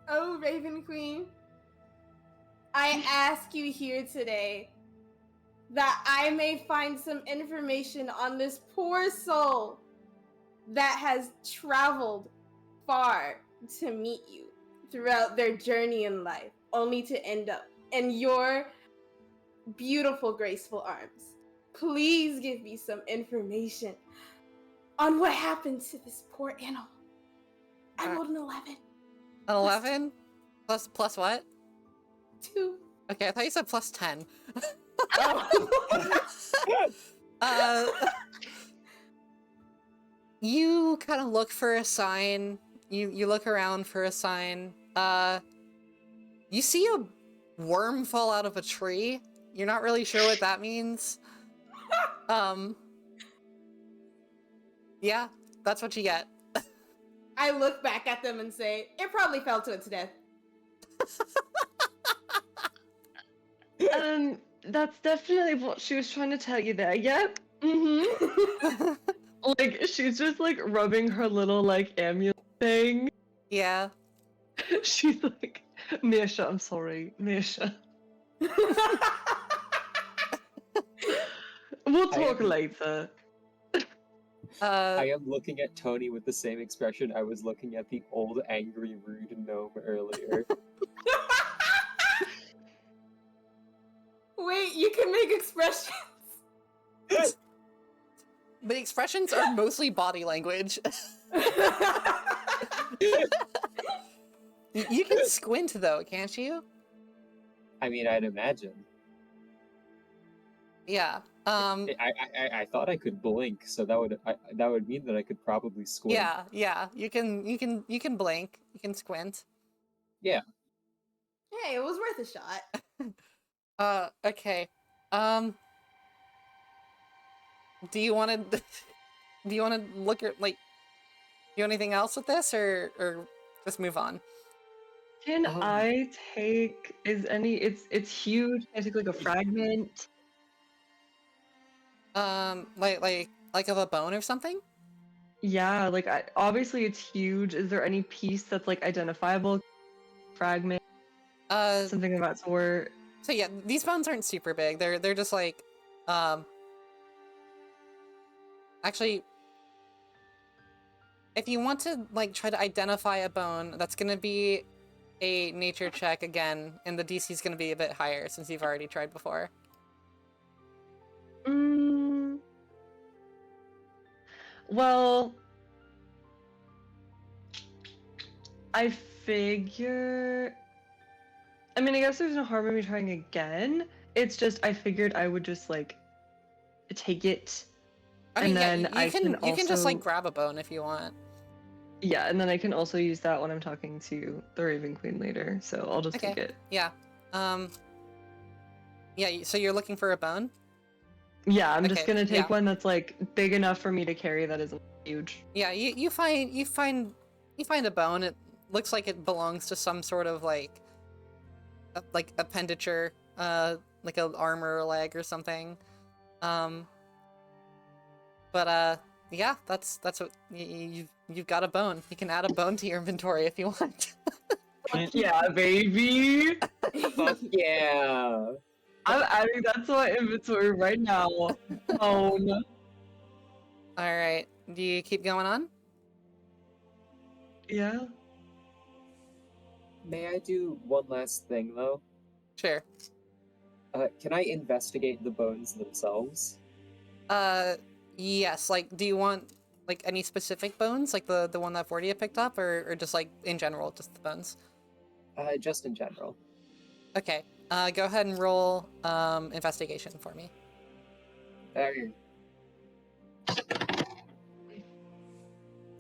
Oh, Raven Queen. I ask you here today that I may find some information on this poor soul that has traveled far to meet you throughout their journey in life, only to end up in your beautiful, graceful arms. Please give me some information on what happened to this poor animal. I rolled an 11. An 11? Plus what? 2. Okay, I thought you said plus 10. Oh. You kind of look for a sign. You look around for a sign. You see worm fall out of a tree. You're not really sure what that means. Yeah, that's what you get. I look back at them and say, it probably fell to its death. That's definitely what she was trying to tell you there. Yep. Mm-hmm. Like, she's just, like, rubbing her little, like, amulet thing. Yeah. She's like, Misha, I'm sorry. Misha. We'll talk later. I am looking at Tony with the same expression I was looking at the old, angry, rude gnome earlier. Wait, you can make expressions. The expressions are mostly body language. You can squint though, can't you? I mean, I'd imagine. Yeah. I thought I could blink, so that would mean that I could probably squint. Yeah. You can blink. You can squint. Yeah. Hey, it was worth a shot. Okay. Do you want to look at, like, do anything else with this, or just move on? Can I take, it's huge. Can I take, like, a fragment? Like of a bone or something? Yeah, like, obviously it's huge. Is there any piece that's, like, identifiable? Fragment? Something of that sort? So yeah, these bones aren't super big. They're just like, actually, if you want to, like, try to identify a bone, that's gonna be a nature check again, and the DC is gonna be a bit higher since you've already tried before. Well, I figure... I mean, I guess there's no harm in me trying again. It's just, I figured I would just, like, take it, I mean, and then yeah, I can also... you can just, like, grab a bone if you want. Yeah, and then I can also use that when I'm talking to the Raven Queen later, so I'll just take it. Yeah. Yeah, so you're looking for a bone? Yeah, I'm just gonna take yeah. one that's, like, big enough for me to carry that isn't huge. Yeah, you find a bone. It looks like it belongs to some sort of, like appendature, like an arm or a leg or something. But yeah, that's what you've got a bone. You can add a bone to your inventory if you want. Yeah, baby. Fuck yeah. I'm adding that to my inventory right now. Bone. All right. Do you keep going on? Yeah. May I do one last thing though? Sure. Can I investigate the bones themselves? Yes. Like, do you want, like, any specific bones, like the one that Fordia picked up, or just, like, in general, just the bones? Just in general. Okay. Go ahead and roll investigation for me.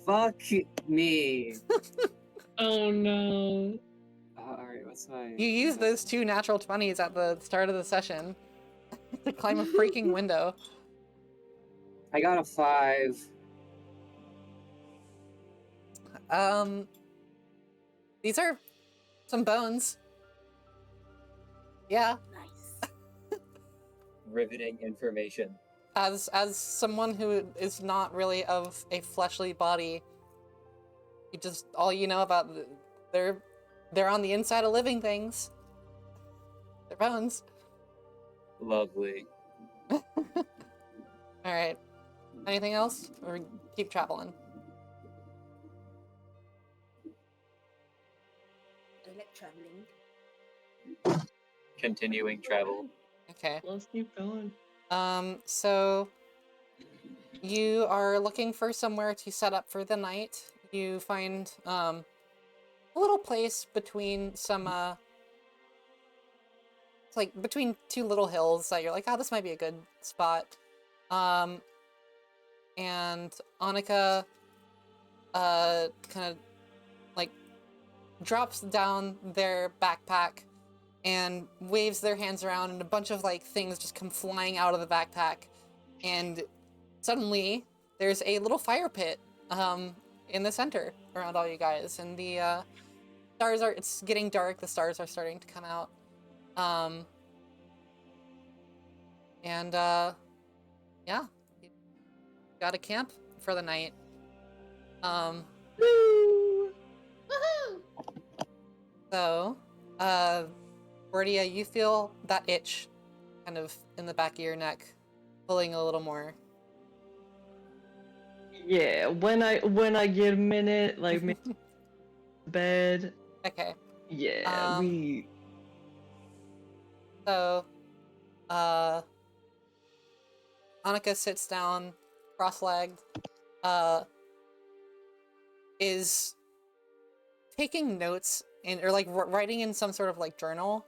Fuck me. Oh no. Alright, what's my... You used those 2 natural 20s at the start of the session to climb a freaking window. I got a 5. These are some bones. Yeah. Nice. Riveting information. As someone who is not really of a fleshly body, you just, all you know about, they're on the inside of living things. They're bones. Lovely. Alright. Anything else? Or keep traveling? I like traveling. Continuing travel. Okay. Let's keep going. So you are looking for somewhere to set up for the night. You find a little place between some it's like between 2 little hills that you're like, oh, this might be a good spot. And Annika kind of like drops down their backpack and waves their hands around, and a bunch of like things just come flying out of the backpack, and suddenly there's a little fire pit in the center around all you guys, and the stars are, it's getting dark, the stars are starting to come out. Yeah, you got a camp for the night. Woo! Woohoo! So, Gordia, you feel that itch kind of in the back of your neck, pulling a little more. Yeah, when I get a minute, like bed. Okay. Yeah, we. So, Annika sits down, cross-legged, is taking notes in, or like writing in some sort of like journal,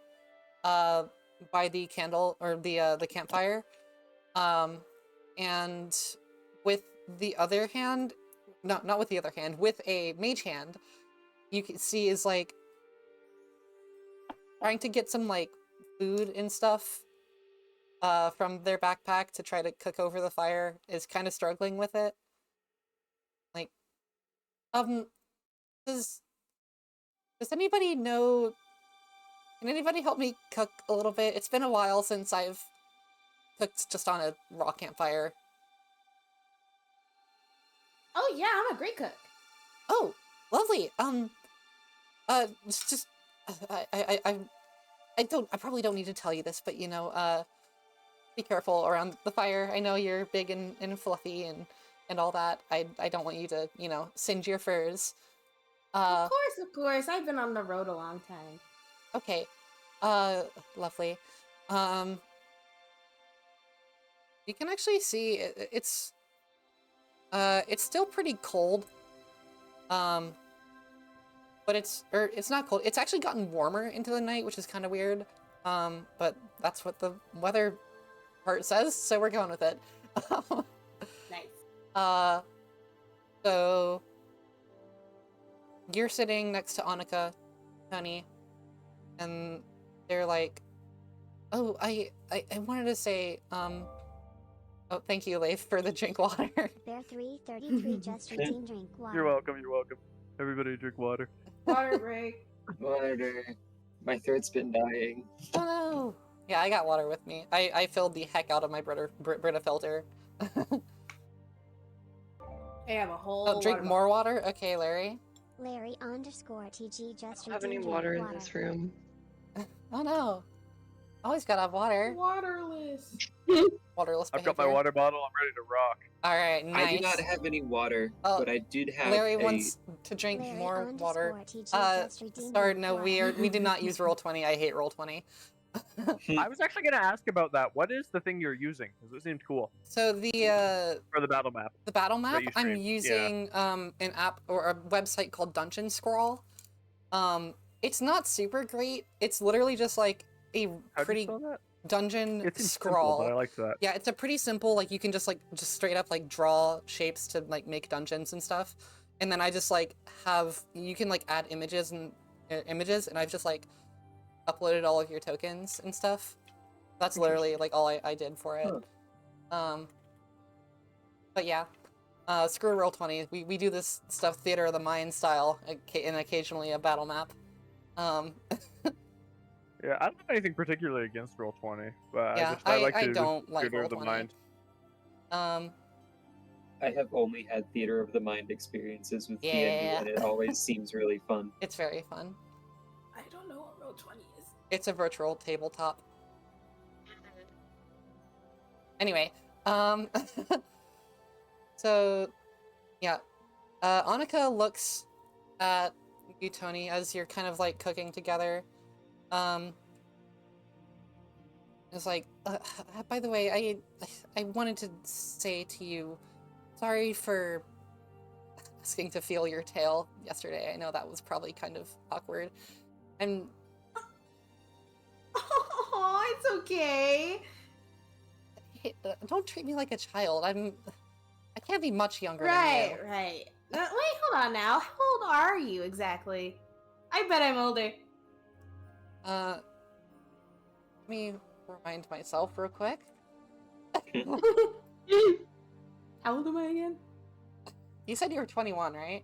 by the candle or the campfire, and with the other hand, not with the other hand, with a mage hand, you can see is like trying to get some like food and stuff from their backpack to try to cook over the fire, is kind of struggling with it. Like, does anybody know, can anybody help me cook a little bit? It's been a while since I've cooked just on a raw campfire. Oh yeah, I'm a great cook. Oh, lovely. Just I probably don't need to tell you this, but you know, be careful around the fire. I know you're big and fluffy and all that. I don't want you to, you know, singe your furs. Of course. I've been on the road a long time. Okay. Lovely. You can actually see it's still pretty cold. But it's not cold. It's actually gotten warmer into the night, which is kind of weird. But that's what the weather part says, so we're going with it. Nice. So you're sitting next to Annika, Tony, and they're like, oh, I wanted to say, oh, thank you, Leif, for the drink water. Bear 333 just redeemed drink water. You're welcome. Everybody drink water. Water break. Water. My throat's been dying. Oh no! Yeah, I got water with me. I filled the heck out of my Brita filter. I have a whole. Oh, drink water more water? Okay, Larry. Larry_TG just I don't have any redeemed water drink in this room. Oh no. Always gotta have water. Waterless. Waterless I've got my behavior. water bottle. I'm ready to rock. Alright, nice. I do not have any water, Oh, but I did have Larry a... wants to drink more water. Larry_TG just redeemed Sorry, drink no, water. we do not use Roll20. I hate Roll20. I was actually gonna ask about that. What is the thing you're using? Because it seemed cool So the for the battle map. battle map, you I'm streamed, yeah. using an app or a website called Dungeon Scrawl. It's not super great. It's literally just like a How do you pretty spell that? dungeon It seems scrawl. simple, but I like that. Yeah, it's a pretty simple, like you can just straight up like draw shapes to like make dungeons and stuff. And then I just like have, you can like add images and I've just like uploaded all of your tokens and stuff. That's literally like all I did for it. But yeah, screw Roll20. We do this stuff theater of the mind style, and occasionally a battle map. Yeah, I don't have anything particularly against Roll20, but Yeah, I like I to don't like theater of the Roll20. mind. I have only had theater of the mind experiences with Yeah. D&D, and it always seems really fun. It's very fun. I don't know what Roll20 is. It's a virtual tabletop. Anyway, so yeah, Annika looks at you, Tony, as you're kind of like cooking together. It's like, by the way, I wanted to say to you, sorry for asking to feel your tail yesterday. I know that was probably kind of awkward. And Oh, it's okay. hey, don't treat me like a child. I can't be much younger than Right, you. right. Wait, hold on now. How old are you exactly? I bet I'm older. Let me remind myself real quick. How old am I again? You said you were 21, right?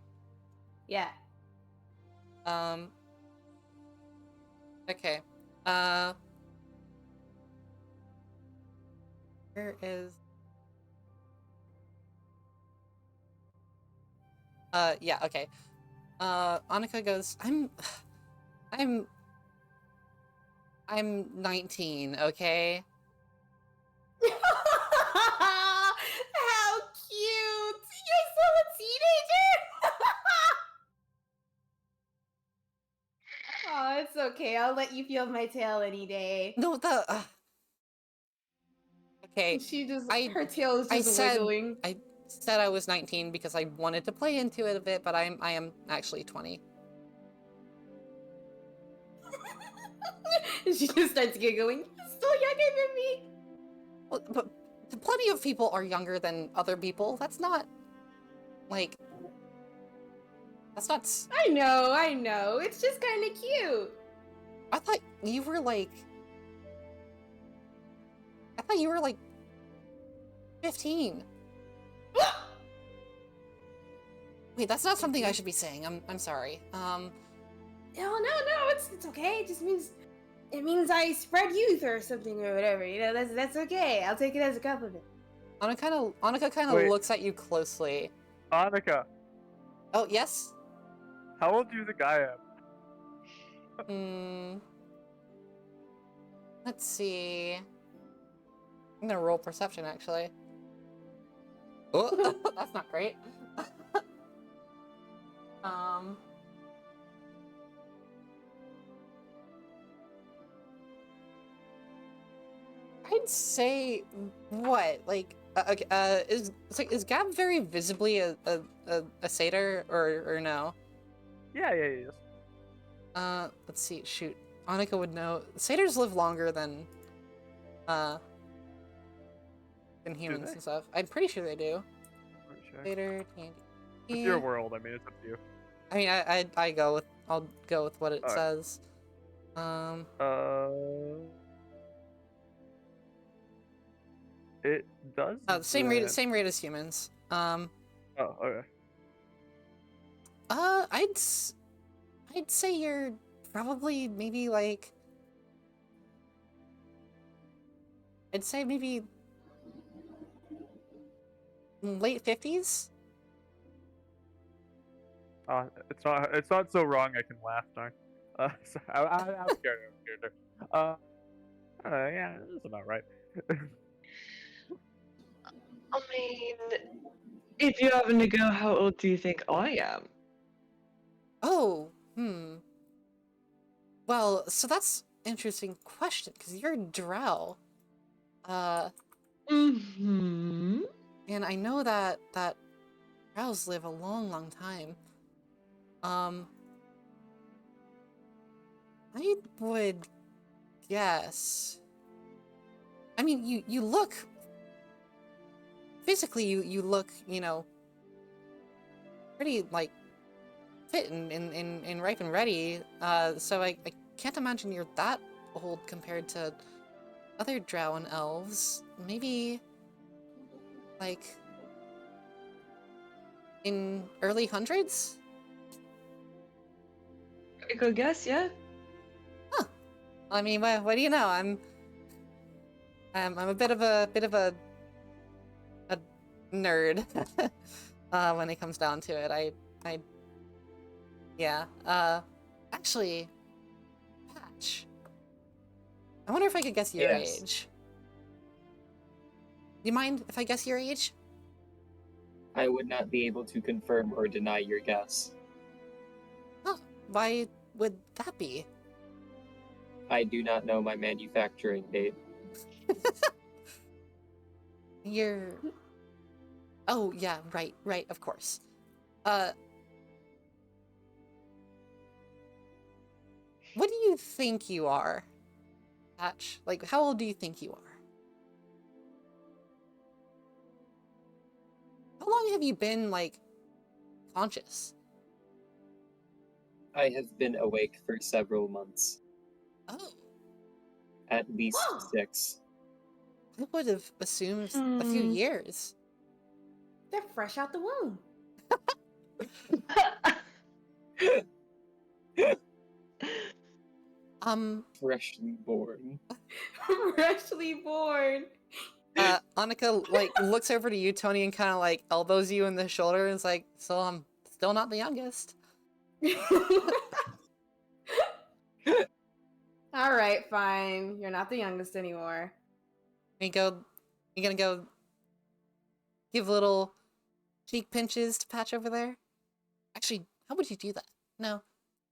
Yeah. Okay. Where is... yeah, okay. Annika goes, I'm 19, okay? How cute! You're still a teenager? Oh, it's okay. I'll let you feel my tail any day. No, okay, She just, I her tail is I just said wiggling. I said I was 19 because I wanted to play into it a bit, but I am actually 20. She just starts giggling. You're still younger than me. Well, but plenty of people are younger than other people. That's not like that's not. I know. It's just kind of cute. I thought you were like. I thought you were like 15. Wait, that's not something I should be saying. I'm sorry. No, it's okay. It just means I spread youth or something or whatever. You know, that's okay. I'll take it as a compliment. Annika kind of Wait. looks at you closely. Annika, Oh, yes? how old do you think I am? Let's see. I'm gonna roll perception, actually. Oh, that's not great. I'd say what? Like, is Gab very visibly a satyr or no? Yeah, yes. Let's see. Shoot, Annika would know. Satyrs live longer than humans they? and stuff. I'm pretty sure they do. Sure. Satyr, Tandy. It's your world. I mean, it's up to you. I mean, I'll go with what it says. It does. Same rate as humans. Oh, okay. I'd say you're probably maybe like. I'd say maybe late 50s. It's not so wrong. I can laugh, darn. So I'm scared. Yeah, that's about right. I mean, if you happen to go, how old do you think I am? Oh, well, so that's an interesting question because you're drow. Mm-hmm. And I know that drows live a long time. I would guess. I mean, you look physically. You look, pretty like fit and ripe and ready. So I can't imagine you're that old compared to other drow and elves. Maybe like in early hundreds. Good guess, yeah. Huh. I mean, what do you know? I'm a bit of a nerd when it comes down to it. Yeah. Actually, Patch. I wonder if I could guess your age. Do you mind if I guess your age? I would not be able to confirm or deny your guess. Huh. Why would that be? I do not know my manufacturing date. You're... Oh, yeah, right, of course. What do you think you are, Patch? Like, how old do you think you are? How long have you been, like, conscious? I have been awake for several months. Oh. At least 6. I would have assumed a few years. They're fresh out the womb. Freshly born. Freshly born. Annika like looks over to you, Tony, and kind of like elbows you in the shoulder and is like, "So I'm still not the youngest." All right, fine. You're not the youngest anymore. You gonna go give little cheek pinches to Patch over there? Actually, how would you do that? No,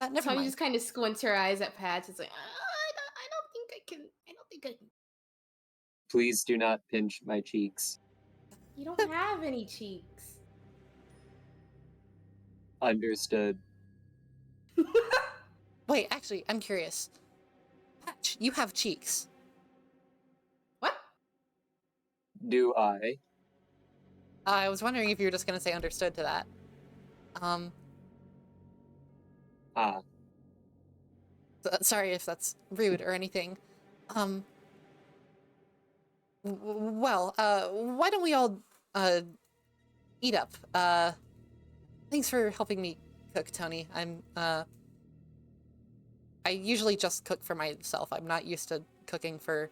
never Tony mind. just kind of squints her eyes at Patch. It's like, I don't think I can. I don't think I can. Please do not pinch my cheeks. You don't have any cheeks. Understood. Wait, actually, I'm curious. Patch, you have cheeks. What? Do I? I was wondering if you were just gonna say understood to that. Sorry if that's rude or anything. Well, why don't we all, eat up? Thanks for helping me cook, Tony. I usually just cook for myself. I'm not used to cooking for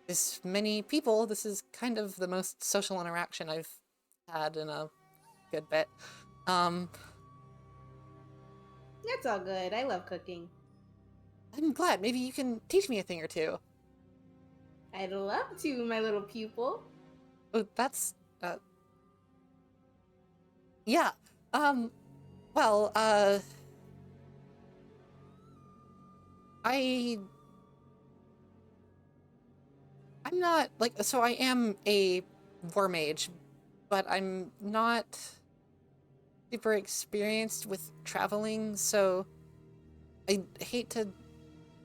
this many people. This is kind of the most social interaction I've had in a good bit. That's all good. I love cooking. I'm glad. Maybe you can teach me a thing or two. I'd love to, my little pupil. Oh, that's, yeah. Well, I'm not, like, so I am a war mage, but I'm not super experienced with traveling, so I hate to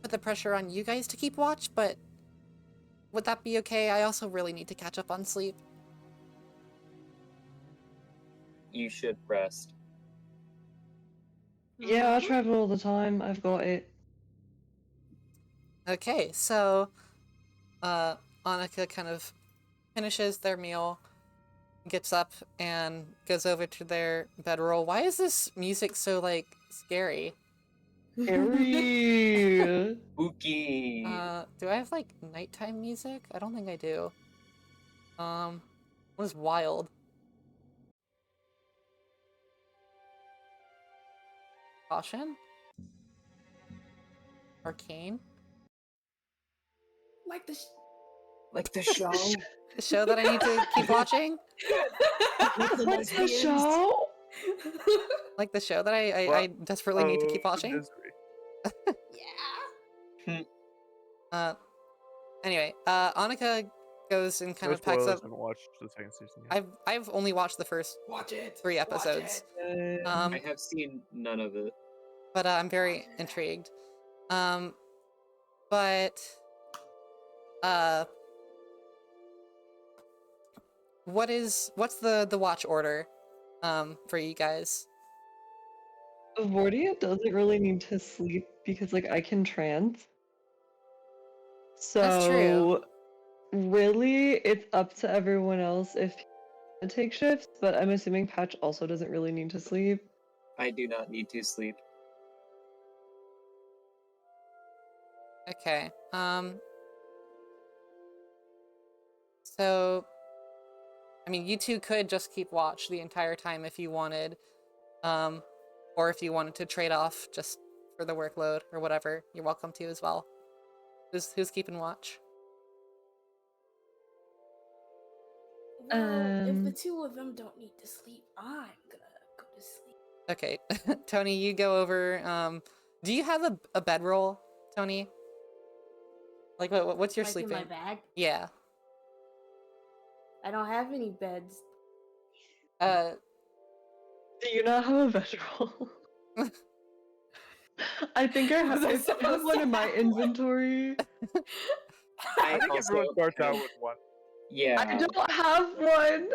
put the pressure on you guys to keep watch, but would that be okay? I also really need to catch up on sleep. You should rest. Yeah, I travel all the time. I've got it. Okay, so, Annika kind of finishes their meal, gets up, and goes over to their bedroll. Why is this music so, like, scary? Harry. Spooky. Do I have, like, nighttime music? I don't think I do. What is wild? Caution? Arcane? Like the Like the show. The show that I need to keep watching? What's the show? Like the show that I desperately need to keep watching? Misery. Yeah. Anyway, Annika goes and kind No of packs spoilers, up. haven't watched the second season yet. I've only watched the first Watch it. 3 episodes. I have seen none of it. But I'm very intrigued. But what's the watch order for you guys? Vortia doesn't really need to sleep because, like, I can trance. So, That's true. really, it's up to everyone else if you want to take shifts, but I'm assuming Patch also doesn't really need to sleep. I do not need to sleep. Okay. So I mean, you two could just keep watch the entire time if you wanted. Or if you wanted to trade off just for the workload or whatever, you're welcome to as well. Who's keeping watch? Well, if the two of them don't need to sleep, I'm gonna go to sleep. Okay, Tony, you go over. Do you have a bedroll, Tony? Like, what's your Like sleeping? in my bag? Yeah. I don't have any beds. Do you not have a bedroll? I think I have, Was I I have one in my inventory. I think everyone starts out with one. Yeah. I don't have one.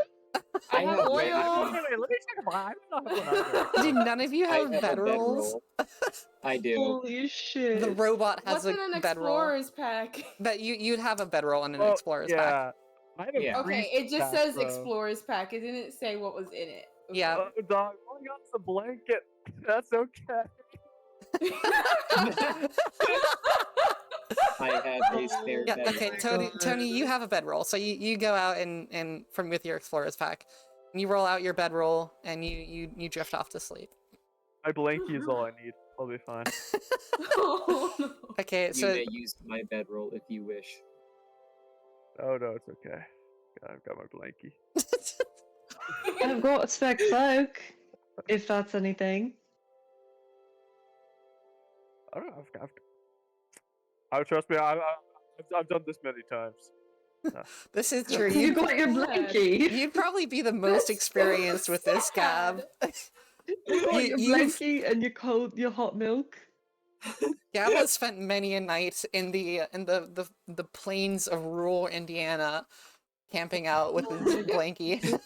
I have Oil. Wait, let me check my. I don't know one either. Do none of you I have have a bedrolls? bedroll. I do. Holy shit. The robot has What's in a an bedroll. explorer's pack? But you'd have a bedroll in an Well, explorer's yeah. pack. I have a Yeah. Okay, priest it just pack, says though. explorer's pack. It didn't say what was in it. Yeah. Oh, dog, all I got is a blanket. That's okay. I have a spare Yeah, bedroll. okay, my Tony, God. Tony, you have a bedroll. So you go out and from with your explorer's pack. And you roll out your bedroll and you drift off to sleep. My blankie is all I need. I'll be fine. Oh, no. Okay, You so may use my bedroll if you wish. Oh no, it's okay. I've got my blankie. I've got a spare cloak, if that's anything. I don't know. Oh, trust me. I've done this many times. this is true. You You'd, got your Sad. blankie. you'd probably be the most That's experienced so with this, Gab. sad. You got You- your you've- blankie and your hot milk. Gab has spent many a night in the plains of rural Indiana, camping out with his blankie.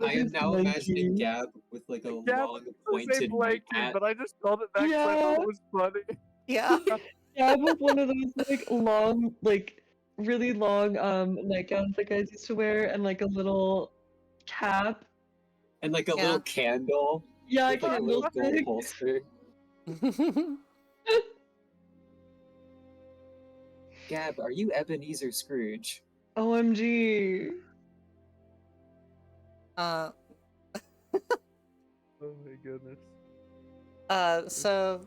I am His now blankie. imagining Gab with like a Gab long Say pointed white blankie, hat. but I just called it that because I thought it was funny. Yeah. Yeah, with one of those like long, like really long nightgowns that guys used to wear, and like a little cap. And like a Yeah. little candle Yeah, I with like a can't little look gold big. holster. Gab, are you Ebenezer Scrooge? OMG. uh, Oh my goodness. so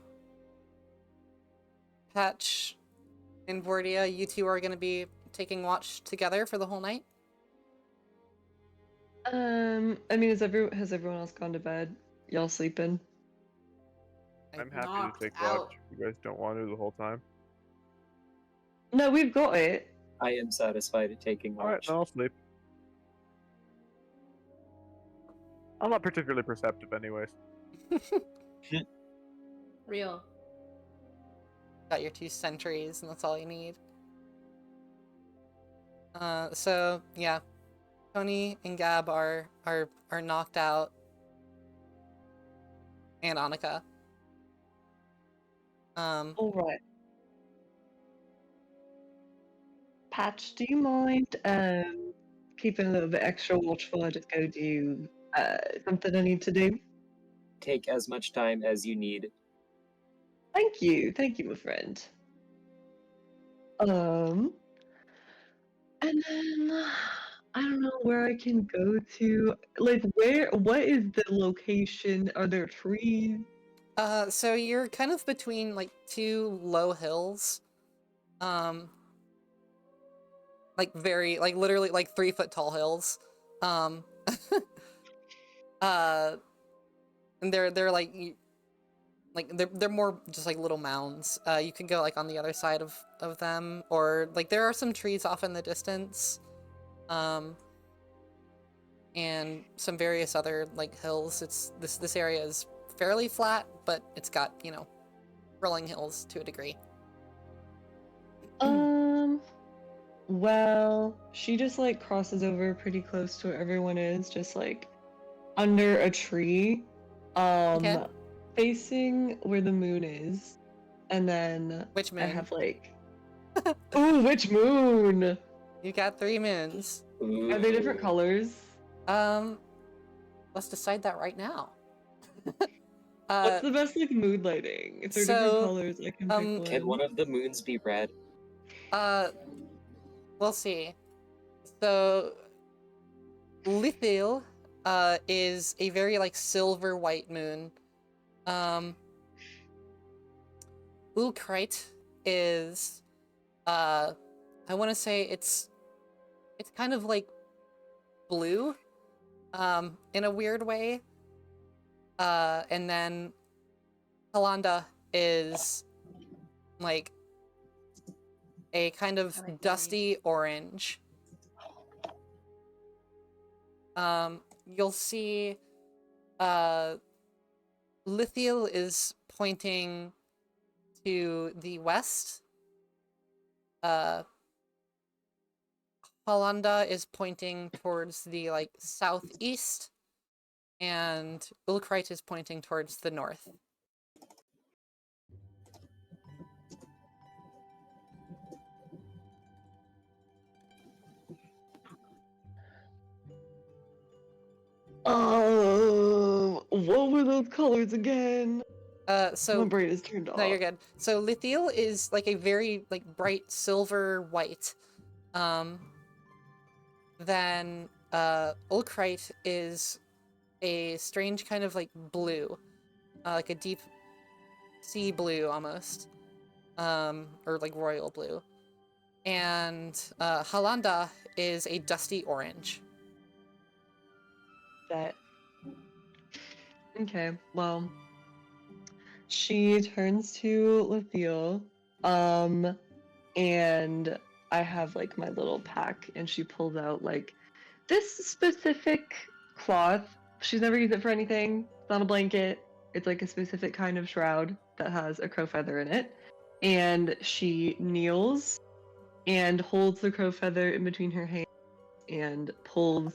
Patch and Vordia, you two are gonna be taking watch together for the whole night? I mean, has everyone else gone to bed? Y'all sleeping? I'm happy Knocked to take out. watch. If you guys don't want to the whole time. No, we've got it. I am satisfied at taking All right, watch. then I'll sleep. I'm not particularly perceptive, anyways. Real. Got your 2 sentries, and that's all you need. So yeah, Tony and Gab are knocked out, and Annika. All right. Patch, do you mind keeping a little bit extra watchful? I just go do something I need to do. Take as much time as you need. Thank you, my friend. And then I don't know where I can go to. Like, what is the location? Are there trees? So you're kind of between like 2 low hills. Like very, like literally like 3-foot tall hills. And they're like they're more just like little mounds. You can go like on the other side of them, or like there are some trees off in the distance. And some various other like hills. This area is fairly flat, but it's got, you know, rolling hills to a degree. Well, she just like crosses over pretty close to where everyone is, just like under a tree, Okay. facing where the moon is, and then Which I moon? have like, ooh, which moon? You got 3 moons. Are they different Ooh. colors? Let's decide that right now. What's the best like mood lighting? If they're different so, colors, I can pick one. Can one of the moons be red? We'll see. So, Lithil, is a very, like, silver white moon. Ulkrite is, I want to say it's kind of like blue, in a weird way. And then Halanda is like a kind of I like dusty orange. You'll see Lithiel is pointing to the west. Hollanda is pointing towards the like southeast, and Ulkrite is pointing towards the north. Oh, what were those colors again? My So brain is turned off. no, you're good. So Lithiel is like a very like bright silver white. Then Ulkrite is a strange kind of like blue, like a deep sea blue almost, or like royal blue. And Halanda is a dusty orange. That. Okay, well, she turns to Lithiel, and I have like my little pack, and she pulls out like this specific cloth. She's never used it for anything. It's not a blanket. It's like a specific kind of shroud that has a crow feather in it. And she kneels and holds the crow feather in between her hands and pulls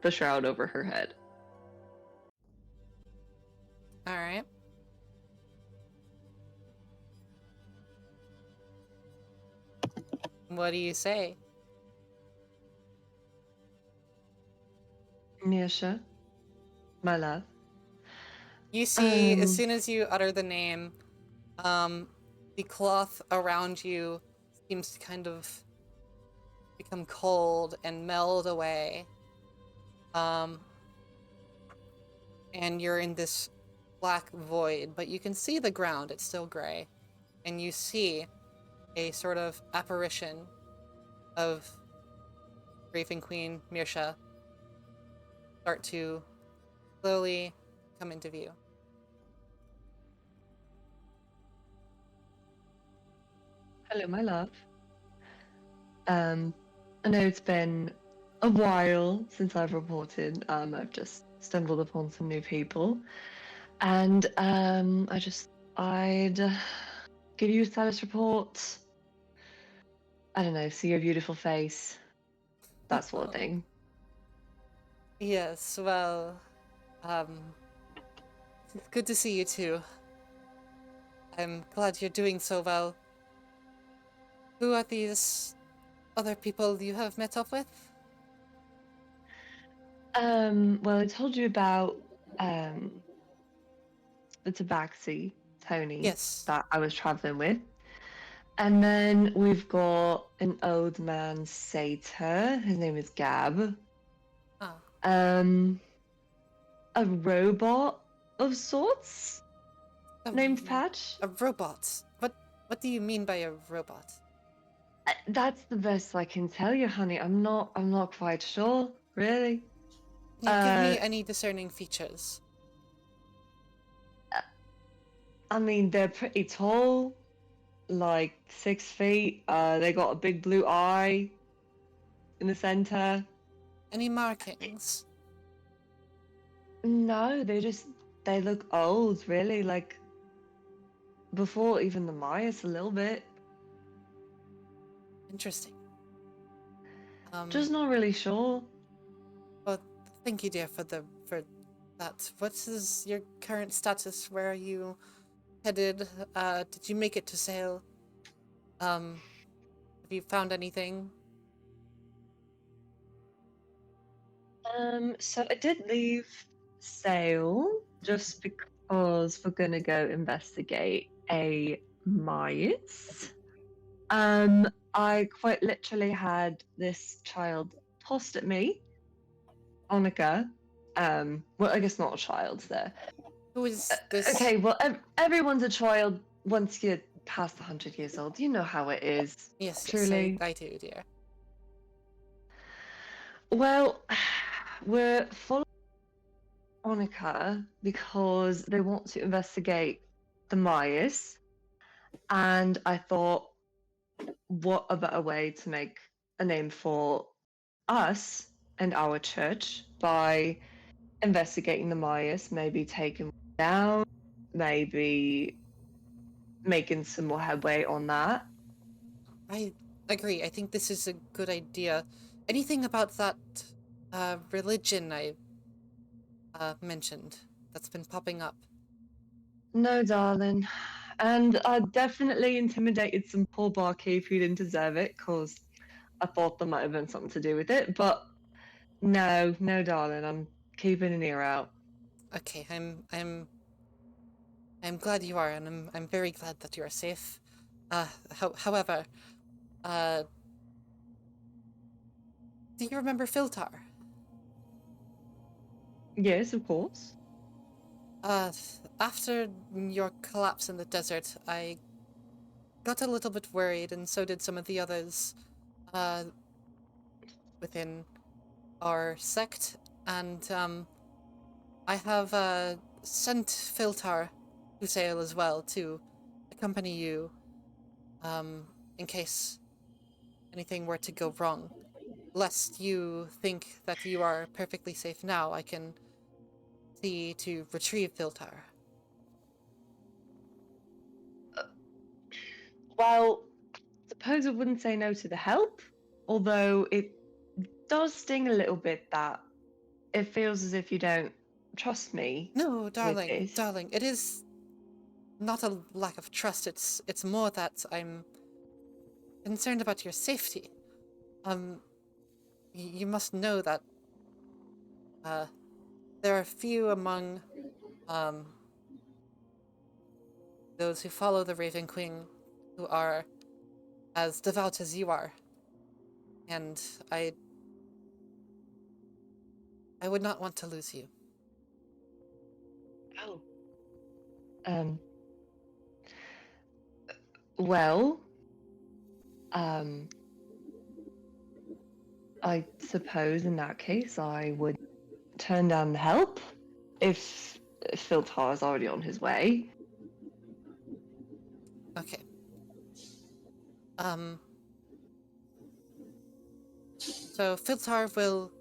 the shroud over her head. All right. What do you say? Nisha, my love. You see, as soon as you utter the name, the cloth around you seems to kind of become cold and meld away. And you're in this black void, but you can see the ground, it's still gray. And you see a sort of apparition of Raven Queen Mirsha start to slowly come into view. Hello, my love. I know it's been a while since I've reported. I've just stumbled upon some new people, and I'd give you a status report. I don't know, see your beautiful face, that sort of thing. Yes, well, it's good to see you too. I'm glad you're doing so well. Who are these other people you have met up with? Well, I told you about the Tabaxi, Tony, Yes. that I was traveling with. And then we've got an old man, Satyr. His name is Gab. Ah, A robot of sorts named Patch. a robot. What do you mean by a robot? That's the best I can tell you, honey. I'm not quite sure, really. Can you give me any discerning features? I mean, they're pretty tall, like 6 feet. They got a big blue eye in the center. Any markings? No, they look old, really, like before even the Mayas a little bit. Interesting. Just not really sure. Well, thank you, dear, for that. What is your current status? Where are you headed? Did you make it to sail? Have you found anything? So I did leave Sale just because we're gonna go investigate a Myers. I quite literally had this child tossed at me, Onika. Well, I guess not a child there. Who is this? Okay, well, everyone's a child once you're past 100 years old. You know how it is. Yes, Truly. I do, dear. Well, we're following Onika because they want to investigate the Myers, and I thought, what a better way to make a name for us and our church by investigating the Myers, maybe taking them down, maybe making some more headway on that. I agree. I think this is a good idea. anything about that religion I mentioned that's been popping up? No, darling. And I definitely intimidated some poor barkeep who didn't deserve it, because I thought there might have been something to do with it. But no, no, darling. I'm keeping an ear out. Okay, I'm glad you are, and I'm very glad that you are safe. However, uh, do you remember Filtar? Yes, of course. After your collapse in the desert, I got a little bit worried, and so did some of the others, uh, within our sect, and, I have, sent Filtar to sail as well to accompany you, in case anything were to go wrong. Lest you think that you are perfectly safe now, I can see to retrieve Filtar. Well, suppose I wouldn't say no to the help, although it does sting a little bit that it feels as if you don't trust me No, with darling, this. darling, it is not a lack of trust, it's more that I'm concerned about your safety. You must know that, there are few among, um, those who follow the Raven Queen who are as devout as you are. And I would not want to lose you. Oh. Um. Well. Um. I suppose in that case I would turn down the help if Filtar is already on his way. Okay. So Filtar will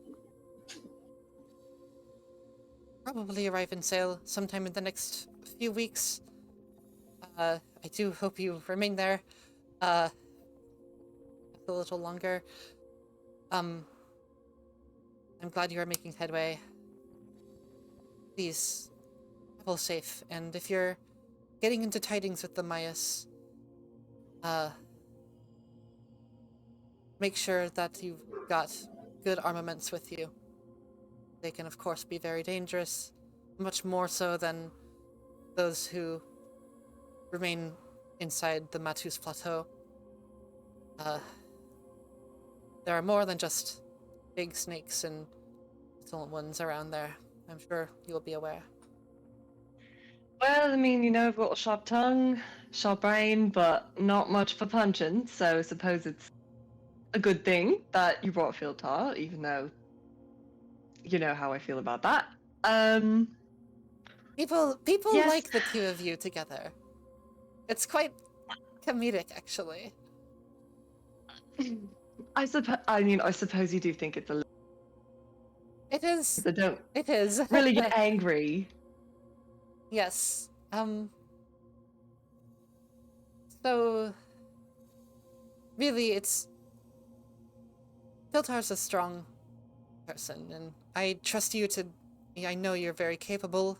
probably arrive in Sale sometime in the next few weeks. I do hope you remain there, a little longer. I'm glad you are making headway. Please, travel safe, and if you're getting into tidings with the Mayas, make sure that you've got good armaments with you. They can, of course, be very dangerous, much more so than those who remain inside the Matus Plateau. There are more than just big snakes and little ones around there. I'm sure you'll be aware. Well, I mean, I've got a sharp tongue, sharp brain, but not much for punching, so I suppose it's a good thing that you brought Filtar, even though you know how I feel about that. People Yes. like the two of you together. It's quite comedic, actually. I suppose you do think it's a little. It is. I don't It is. really get angry. Yes. So, really, Filtar's a strong person, and I trust you to. I know you're very capable,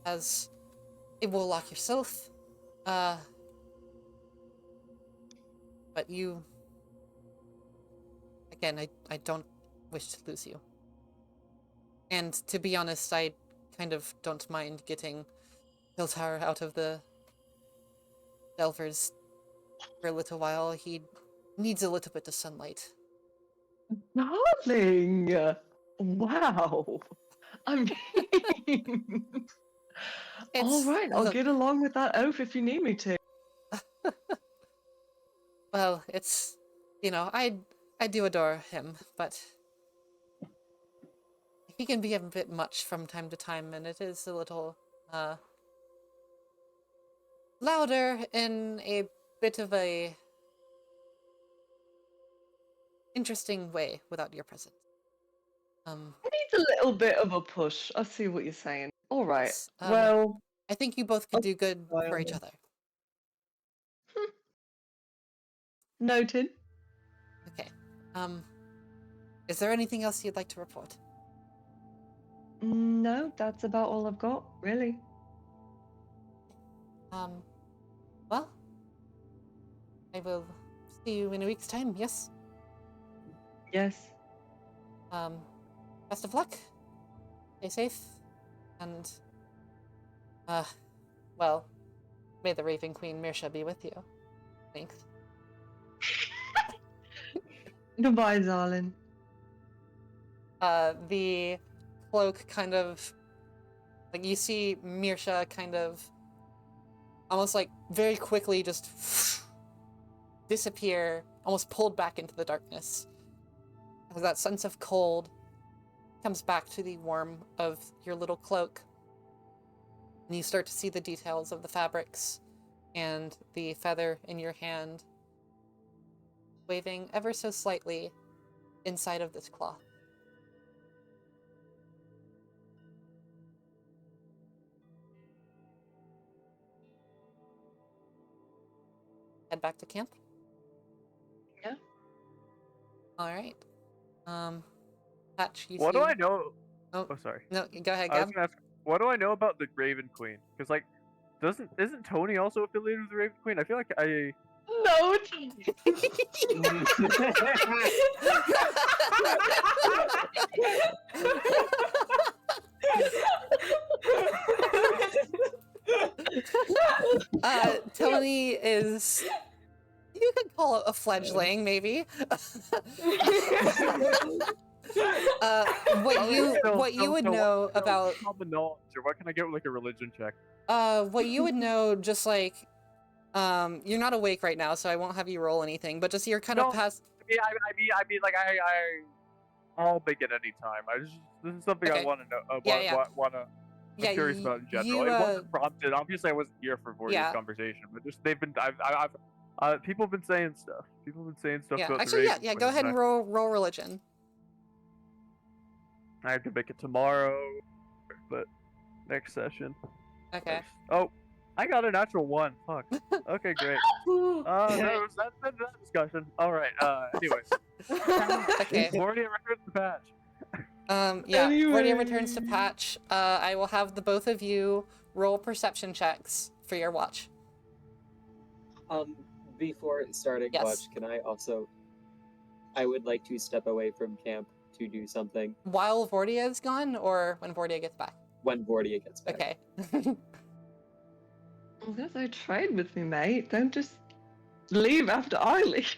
as a warlock yourself. But you. Again, I don't wish to lose you. And to be honest, I kind of don't mind getting Filtar out of the Delvers for a little while. He needs a little bit of sunlight. Darling! Wow. I mean, all right, I'll Look, get along with that oath if you need me to. well, it's, I do adore him, but he can be a bit much from time to time, and it is a little, louder in a bit of a interesting way without your presence. It needs a little bit of a push. I see what you're saying. All right. Yes, Well, I think you both could do good by for all each means. other. Noted. Okay. Is there anything else you'd like to report? No, that's about all I've got, really. Well, I will see you in a week's time, yes? Yes. Best of luck. Stay safe. And, well, may the Raven Queen Mirsha be with you. Thanks. Goodbye, darling. The cloak kind of, like, you see Mirsha kind of almost like very quickly just disappear, almost pulled back into the darkness. As that sense of cold comes back to the warmth of your little cloak. And you start to see the details of the fabrics and the feather in your hand waving ever so slightly inside of this cloth. Head back to camp? Yeah. All right. Patch, you What see... do I know? Oh, Oh, sorry. no, go ahead, I was Gab. gonna ask, what do I know about the Raven Queen? Because like, isn't Tony also affiliated with the Raven Queen? I feel like I. No, Tony is... You could call it a fledgling, maybe. What you would know about... Common knowledge, or what can I get with like a religion check? What you would know, just like... you're not awake right now, so I won't have you roll anything, but just you're kind of past... I mean, like I'll make it any time. This is something Okay. I want to know. Yeah. I'm curious about in general. It wasn't prompted. Obviously, I wasn't here for Vorti's conversation, but just they've been. People have been saying stuff. People have been saying stuff Yeah, about actually, the Raven yeah. Queen, Go ahead and roll religion. I have to make it tomorrow, but next session. Okay. Oh, I got a natural 1. Fuck. Okay, great. That's that discussion. All right. Anyways. Okay. Vorti returns to patch. Yeah. Vortia Anyway. returns to patch. I will have the both of you roll perception checks for your watch. Before starting Yes. watch, can I also... I would like to step away from camp to do something While Vortia is gone, or when Vortia gets back? when Vortia gets back. Okay. That's I trade with me, mate. Don't just leave after I leave.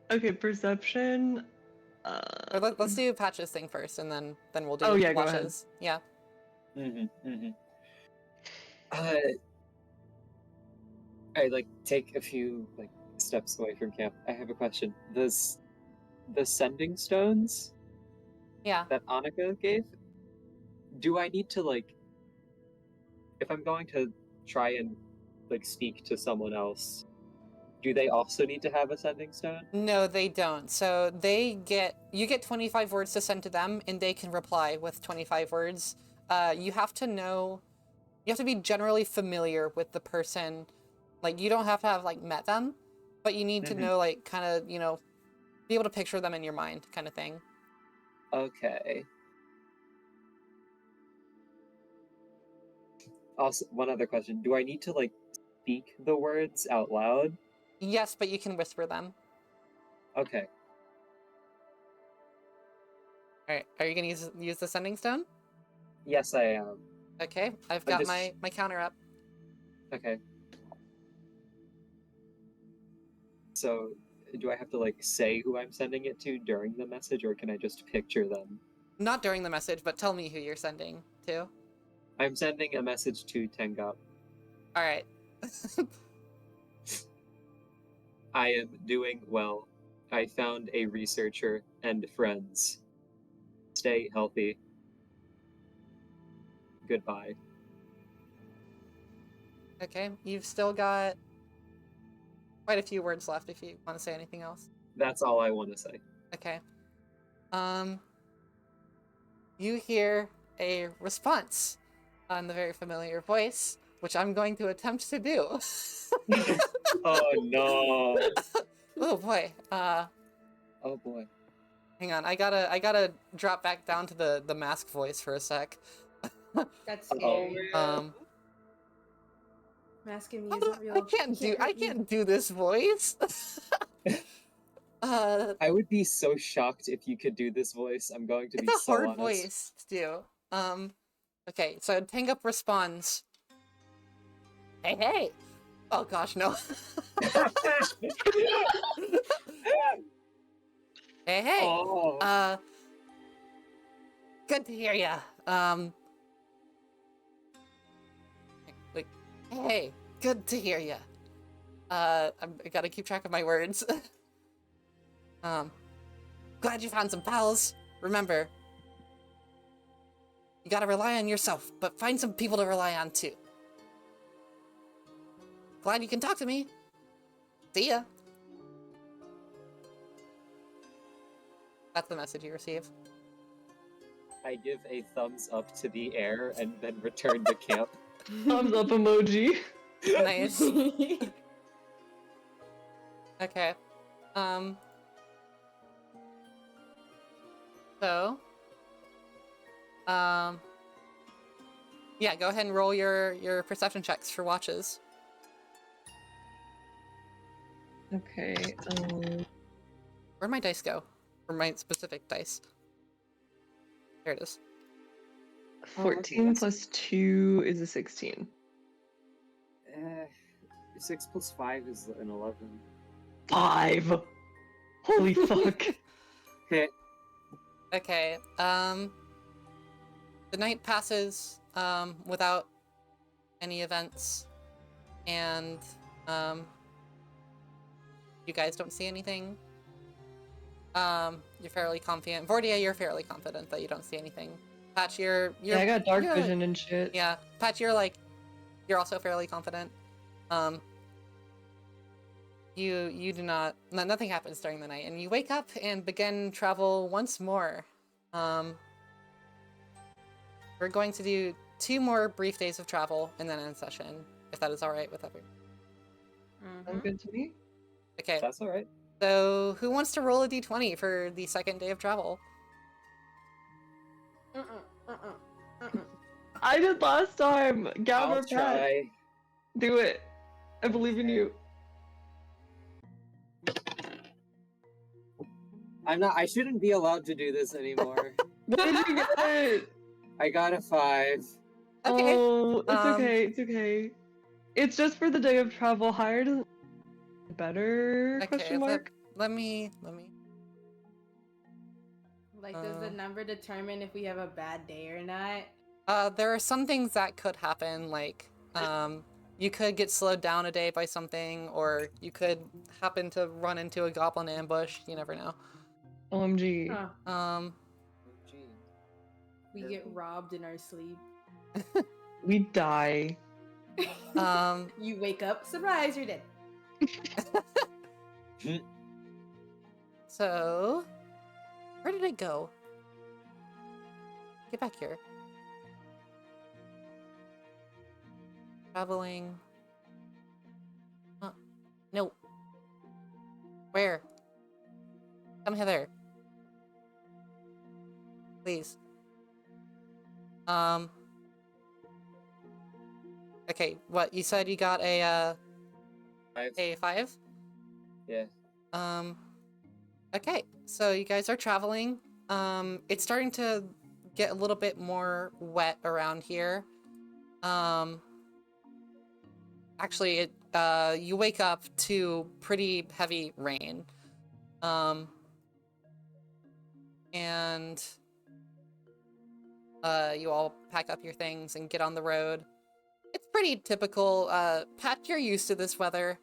Okay, perception. Or let's do Patch's thing first, and then we'll do Oh, yeah, go ahead. watches. Yeah. I like take a few like steps away from camp. I have a question. The sending stones Yeah. that Annika gave, do I need to like, if I'm going to try and like speak to someone else, do they also need to have a sending stone? No, they don't. So you get 25 words to send to them, and they can reply with 25 words. You have to be generally familiar with the person. Like, you don't have to have like met them, but you need to know, like, kind of, be able to picture them in your mind, kind of thing. Okay. Also, one other question. Do I need to like speak the words out loud? Yes, but you can whisper them. Okay. All right. Are you gonna use the sending stone? Yes, I am. Okay. I've I'm got just- my counter up. Okay. So, do I have to like say who I'm sending it to during the message, or can I just picture them? Not during the message, but tell me who you're sending to. I'm sending a message to Tengop. All right. I am doing well. I found a researcher and friends. Stay healthy. Goodbye. Okay. You've still got quite a few words left if you want to say anything else. That's all I want to say. Okay. You hear a response on the very familiar voice, which I'm going to attempt to do. Oh no. Oh boy. Oh boy. Hang on. I gotta drop back down to the mask voice for a sec. That's Oh, scary. Masking me isn't real. I can't do this voice. I would be so shocked if you could do this voice. I'm going to be It's a so hard honest. voice to do. Okay, so Tangup responds. Hey, hey! Oh gosh, no. Hey, hey! Oh. Good to hear ya. Wait, hey, good to hear ya. I gotta keep track of my words. Glad you found some pals. Remember, you gotta rely on yourself, but find some people to rely on too. Glad you can talk to me. See ya. That's the message you receive. I give a thumbs up to the air and then return to camp. Thumbs up emoji. Nice. Okay. So. Yeah, go ahead and roll your perception checks for watches. Okay. Where'd my dice go? Or my specific dice? There it is. 14 plus 2 is a 16. 6 plus 5 is an 11. 5. Holy fuck. Okay. Okay, the night passes, without any events, and, you guys don't see anything. You're fairly confident. Vordia, you're fairly confident that you don't see anything. Patch, you're Yeah, I got dark you're- vision and shit. Yeah, Patch, you're also fairly confident. You do not, nothing happens during the night, and you wake up and begin travel once more. We're going to do 2 more brief days of travel and then end session, if that is all right with everyone. Sounds good to me. Okay, That's alright. so who wants to roll a d20 for the second day of travel? I did last time. Gab I'll or Pat. try. Do it. I believe in you. I shouldn't be allowed to do this anymore. What did you get? I got a 5. Okay. Oh, it's um, okay. It's okay. It's just for the day of travel. Higher doesn't better? Okay, Question mark. let me. Like, does the number determine if we have a bad day or not? There are some things that could happen, like, you could get slowed down a day by something, or you could happen to run into a goblin ambush. You never know. OMG. Huh. Gee. We get robbed in our sleep. We die. You wake up, surprise, you're dead. So, where did it go? Get back here. Traveling. No. Where? Come hither. Please. Okay, what? You said you got a 5. a 5? Yeah. Okay, so you guys are traveling. It's starting to get a little bit more wet around here. Actually, you wake up to pretty heavy rain. And you all pack up your things and get on the road. It's pretty typical. Pat, you're used to this weather.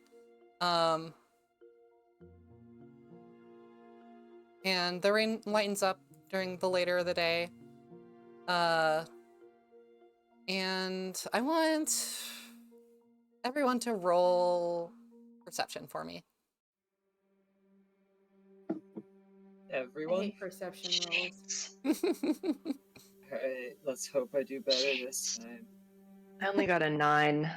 And the rain lightens up during the later of the day. And I want everyone to roll perception for me. I Everyone? hate perception rolls. Alright, let's hope I do better this time. I only got a 9.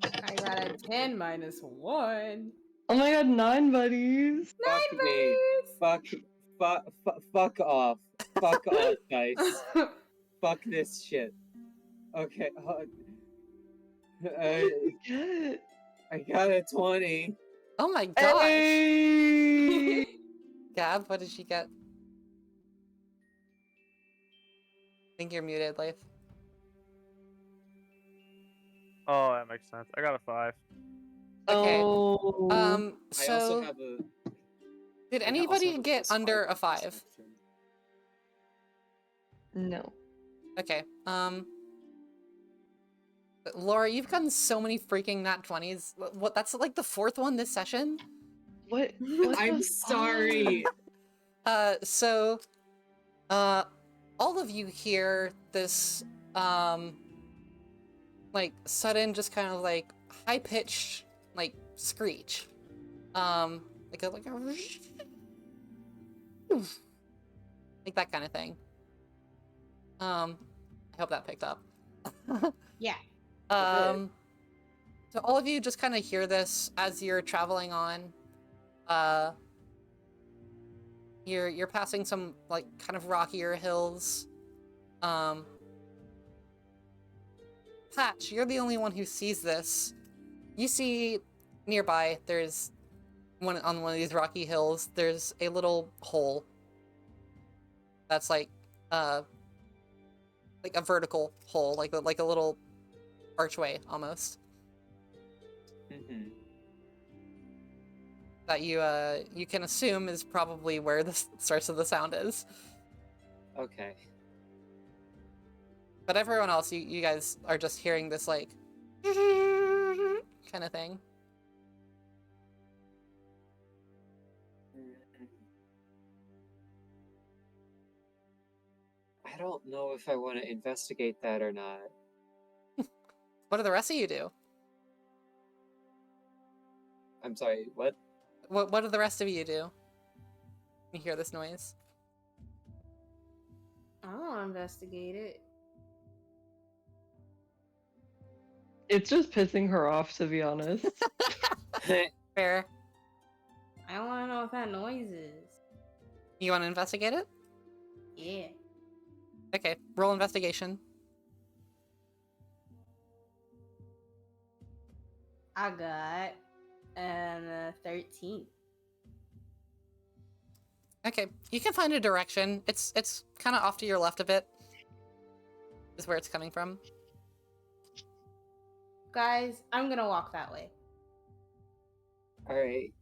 I got a 10 minus 1. Oh my god, 9 buddies. Fuck me. Fuck off. Fuck off, dice. Fuck this shit. Okay. Get. I got a 20. Oh my gosh. Hey! Gab, what did she get? I think you're muted, Life. Oh, that makes sense. I got a 5. Okay. Oh. I also So have a. did I also anybody have a get +5 under a on 5? perception. No. Okay. Laura, you've gotten so many freaking nat 20s. What? That's like the 4th one this session. What? I'm the sorry. So, all of you hear this, like sudden, just kind of like high pitched, like screech, like a like that kind of thing. I hope that picked up. Yeah. So all of you just kind of hear this as you're traveling on. You're passing some like kind of rockier hills. Patch, you're the only one who sees this. You see nearby there's on one of these rocky hills, there's a little hole that's like a vertical hole, like a little archway almost. Mm-hmm. That you can assume is probably where the source of the sound is. Okay. But everyone else, you guys are just hearing this like kind of thing. I don't know if I want to investigate that or not. What do the rest of you do? I'm sorry, what? What do the rest of you do? You hear this noise? I don't want to investigate it. It's just pissing her off, to be honest. Fair. I want to know what that noise is. You want to investigate it? Yeah. Okay, roll investigation. I got an 13. Okay, you can find a direction. It's kind of off to your left a bit. Is where it's coming from. Guys, I'm gonna walk that way. Alright.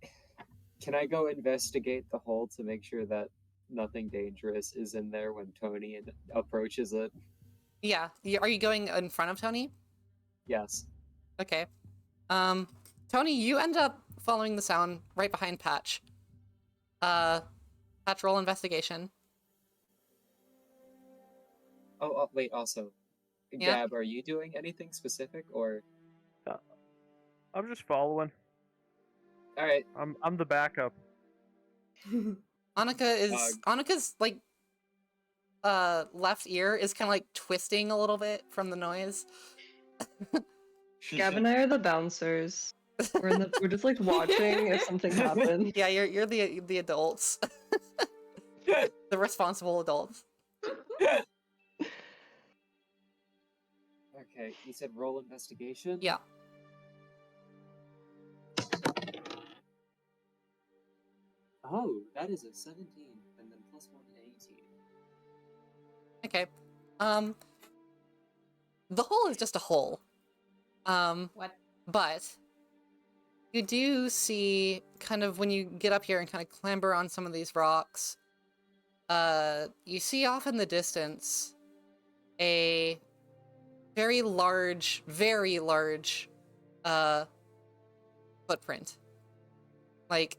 Can I go investigate the hole to make sure that nothing dangerous is in there when Tony approaches it? Yeah. Are you going in front of Tony? Yes. Okay. Tony, you end up following the sound right behind Patch. Patch, roll investigation. Oh, wait, also. Yeah? Gab, are you doing anything specific or? I'm just following. Alright. I'm the backup. Annika's like left ear is kind of like twisting a little bit from the noise. Gab and I are the bouncers. We're just like watching if something happens. Yeah, you're the adults. The responsible adults. Okay, you said roll investigation? Yeah. Oh, that is a 17, and then plus 1 to 18. Okay. The hole is just a hole. What? But you do see kind of when you get up here and kind of clamber on some of these rocks, you see off in the distance a very large footprint. Like,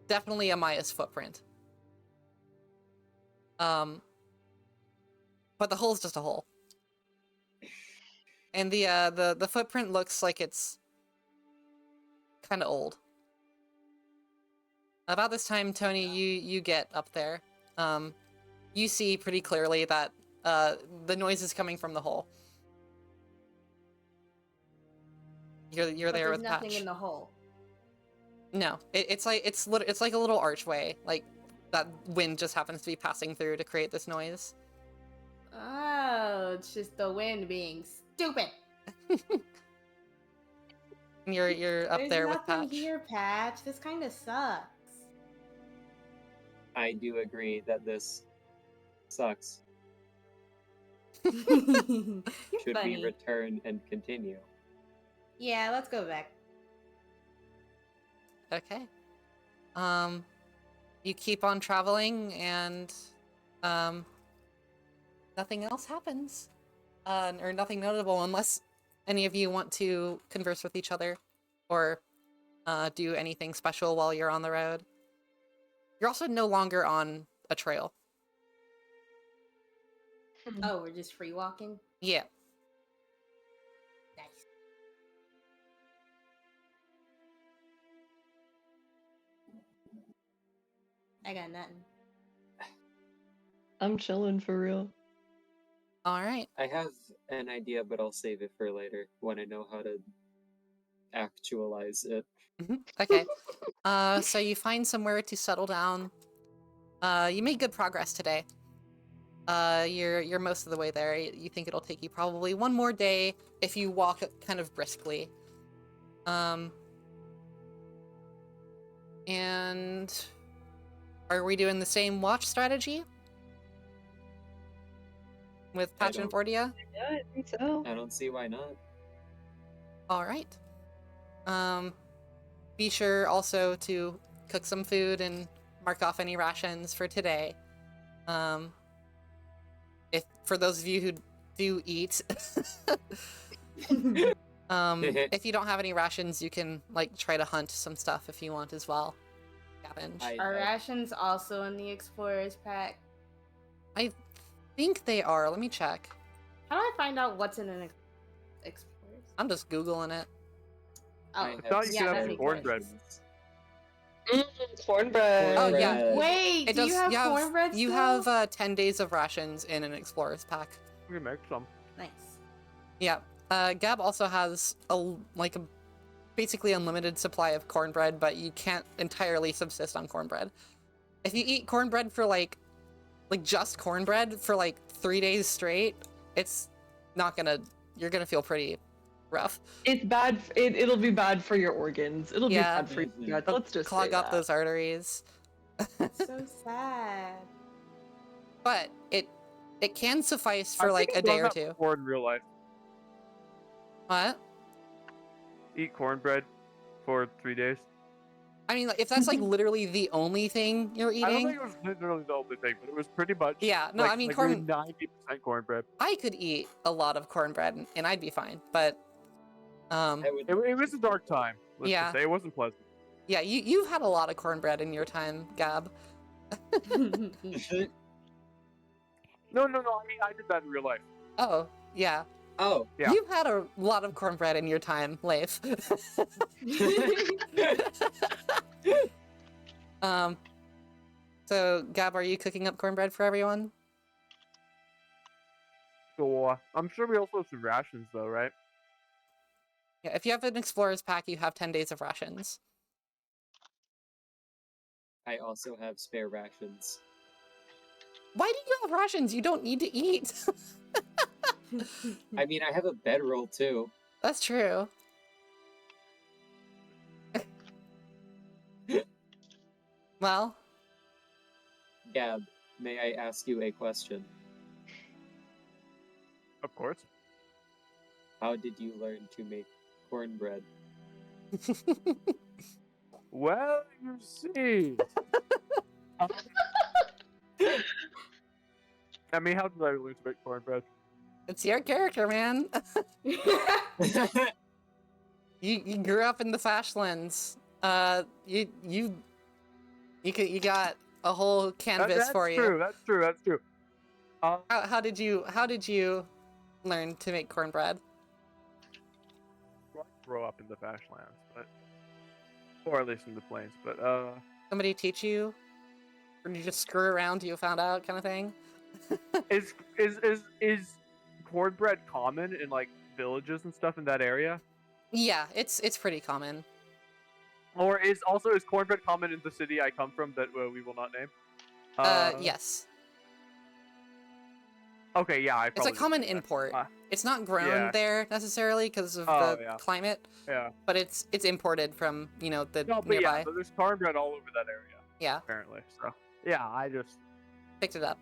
definitely a Maya's footprint. But the hole's just a hole. And the footprint looks like it's kind of old. About this time, Tony, you get up there. You see pretty clearly that the noise is coming from the hole. You're But there there's with nothing Patch. in the hole. No, it's like it's like a little archway, like that wind just happens to be passing through to create this noise. Oh, it's just the wind being stupid. And you're up There's there with nothing Patch. here, Patch. This kind of sucks. I do agree that this sucks. Should Funny. we return and continue? Yeah, let's go back. Okay. You keep on traveling and nothing else happens. Or nothing notable unless any of you want to converse with each other or do anything special while you're on the road. You're also no longer on a trail. Oh, we're just free walking? Yeah. Nice. I got nothing. I'm chilling for real. All right. I have an idea, but I'll save it for later when I know how to actualize it. Okay. So you find somewhere to settle down. You made good progress today. You're most of the way there. You think it'll take you probably one more day if you walk kind of briskly. And are we doing the same watch strategy with Patch and don't- Fordia? Yeah, I think so. I don't see why not. All right. Be sure also to cook some food and mark off any rations for today. If for those of you who do eat, if you don't have any rations, you can like try to hunt some stuff if you want as well. Scavenge. Are rations also in the Explorer's Pack? I think they are. Let me check. How do I find out what's in an Explorer's? I'm just Googling it. Oh, I thought you yeah, could have that some makes cornbread. sense. Cornbread. Oh, yeah. Cornbread. Wait, It do does. you have cornbread You still? have 10 days of rations in an explorer's pack. We can make some. Nice. Yeah. Gab also has a basically unlimited supply of cornbread, but you can't entirely subsist on cornbread. If you eat cornbread for like just cornbread for like 3 days straight, it's not gonna. You're gonna feel pretty rough. It's bad. It'll be bad for your organs. It'll be Yeah. bad for Mhm. you. Let's just Clog say up that. those arteries. So sad. But it can suffice for I like think a I've day done or that two. before in real life. What? Eat cornbread for 3 days. I mean, like, if that's like literally the only thing you're I don't eating, think it was literally the only thing, but it was pretty much. yeah. No, I mean, like 90% cornbread. I could eat a lot of cornbread and I'd be fine. But, I would. It was a dark time. Let's Yeah. just say it wasn't pleasant. yeah, you've had a lot of cornbread in your time, Gab. No. I mean, I did that in real life. Oh, yeah. Oh. Yeah. You've had a lot of cornbread in your time, Leif. So, Gab, are you cooking up cornbread for everyone? So I'm sure we also have some rations, though, right? Yeah, if you have an explorer's pack, you have 10 days of rations. I also have spare rations. Why do you have rations? You don't need to eat. I mean, I have a bedroll too. That's true. Well, Gab, may I ask you a question? Of course. How did you learn to make cornbread? Well, you see. I mean, how did I learn to make cornbread? it's your character, man. You grew up in the Fashlands. You got a whole canvas That's for you. true. That's true. How did you learn to make cornbread? I grow up in the Fashlands, but or at least in the plains. But Somebody teach you, or did you just screw around till you found out, kind of thing? is cornbread common in like villages and stuff in that area? Yeah, it's pretty common. Or is cornbread common in the city I come from that we will not name? Yes. Okay, yeah, I It's a probably just common knew that. import. It's not grown yeah. there necessarily because of Oh, the yeah. climate, Yeah. but it's imported from, the No, but nearby. yeah, there's cornbread all over that area, Yeah, apparently. So, yeah, I just, picked it up.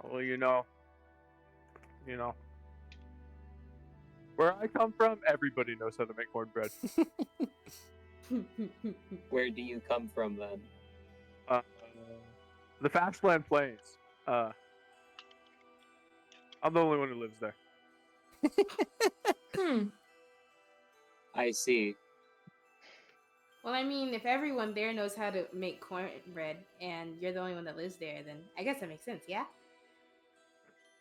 well, where I come from, everybody knows how to make cornbread. Where do you come from then? The Fastland Plains. I'm the only one who lives there. I see. Well, I mean, if everyone there knows how to make cornbread and you're the only one that lives there, then I guess that makes sense, yeah?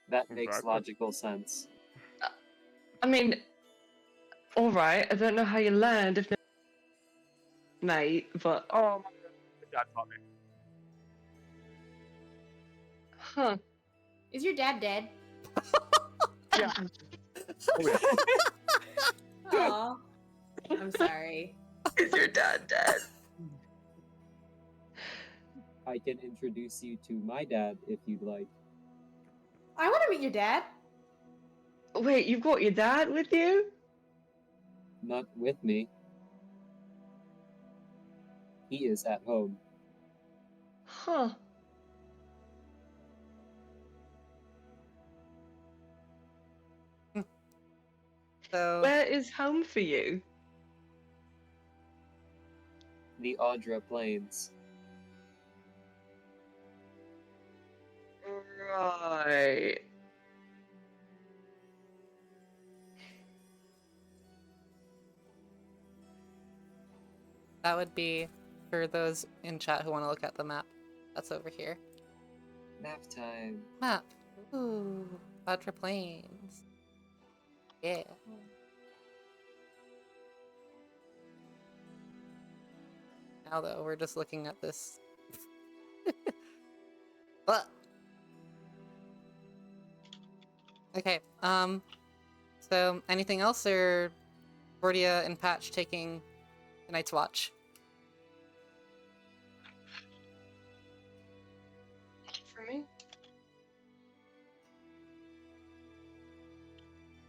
That makes Exactly. logical sense. I mean, all right. I don't know how you learned, if no, mate, but Oh, my dad taught me. huh? Is your dad dead? Yeah. Oh, yeah. Aw. I'm sorry. Is your dad dead? I can introduce you to my dad if you'd like. I want to meet your dad. Wait, you've got your dad with you? Not with me. He is at home. Huh? So Where is home for you? The Audra Plains. Right. that would be for those in chat who want to look at the map. That's over here. Nap time. Map. Ooh, Ultra Plains. Yeah. Now though, we're just looking at this. But okay. So anything else, or Vordia and Patch taking the Night's Watch? For me?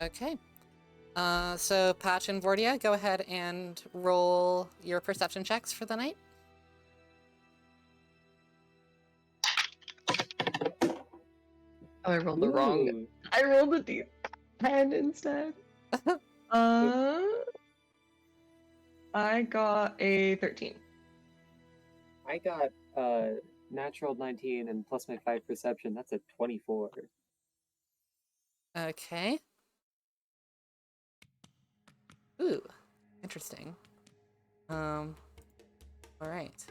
Okay. So Patch and Vordia, go ahead and roll your perception checks for the night. Oh, I rolled the wrong. Ooh, I rolled a D10 instead. I got a 13. I got natural 19 and plus my 5 perception. That's a 24. Okay. Ooh, interesting. All right.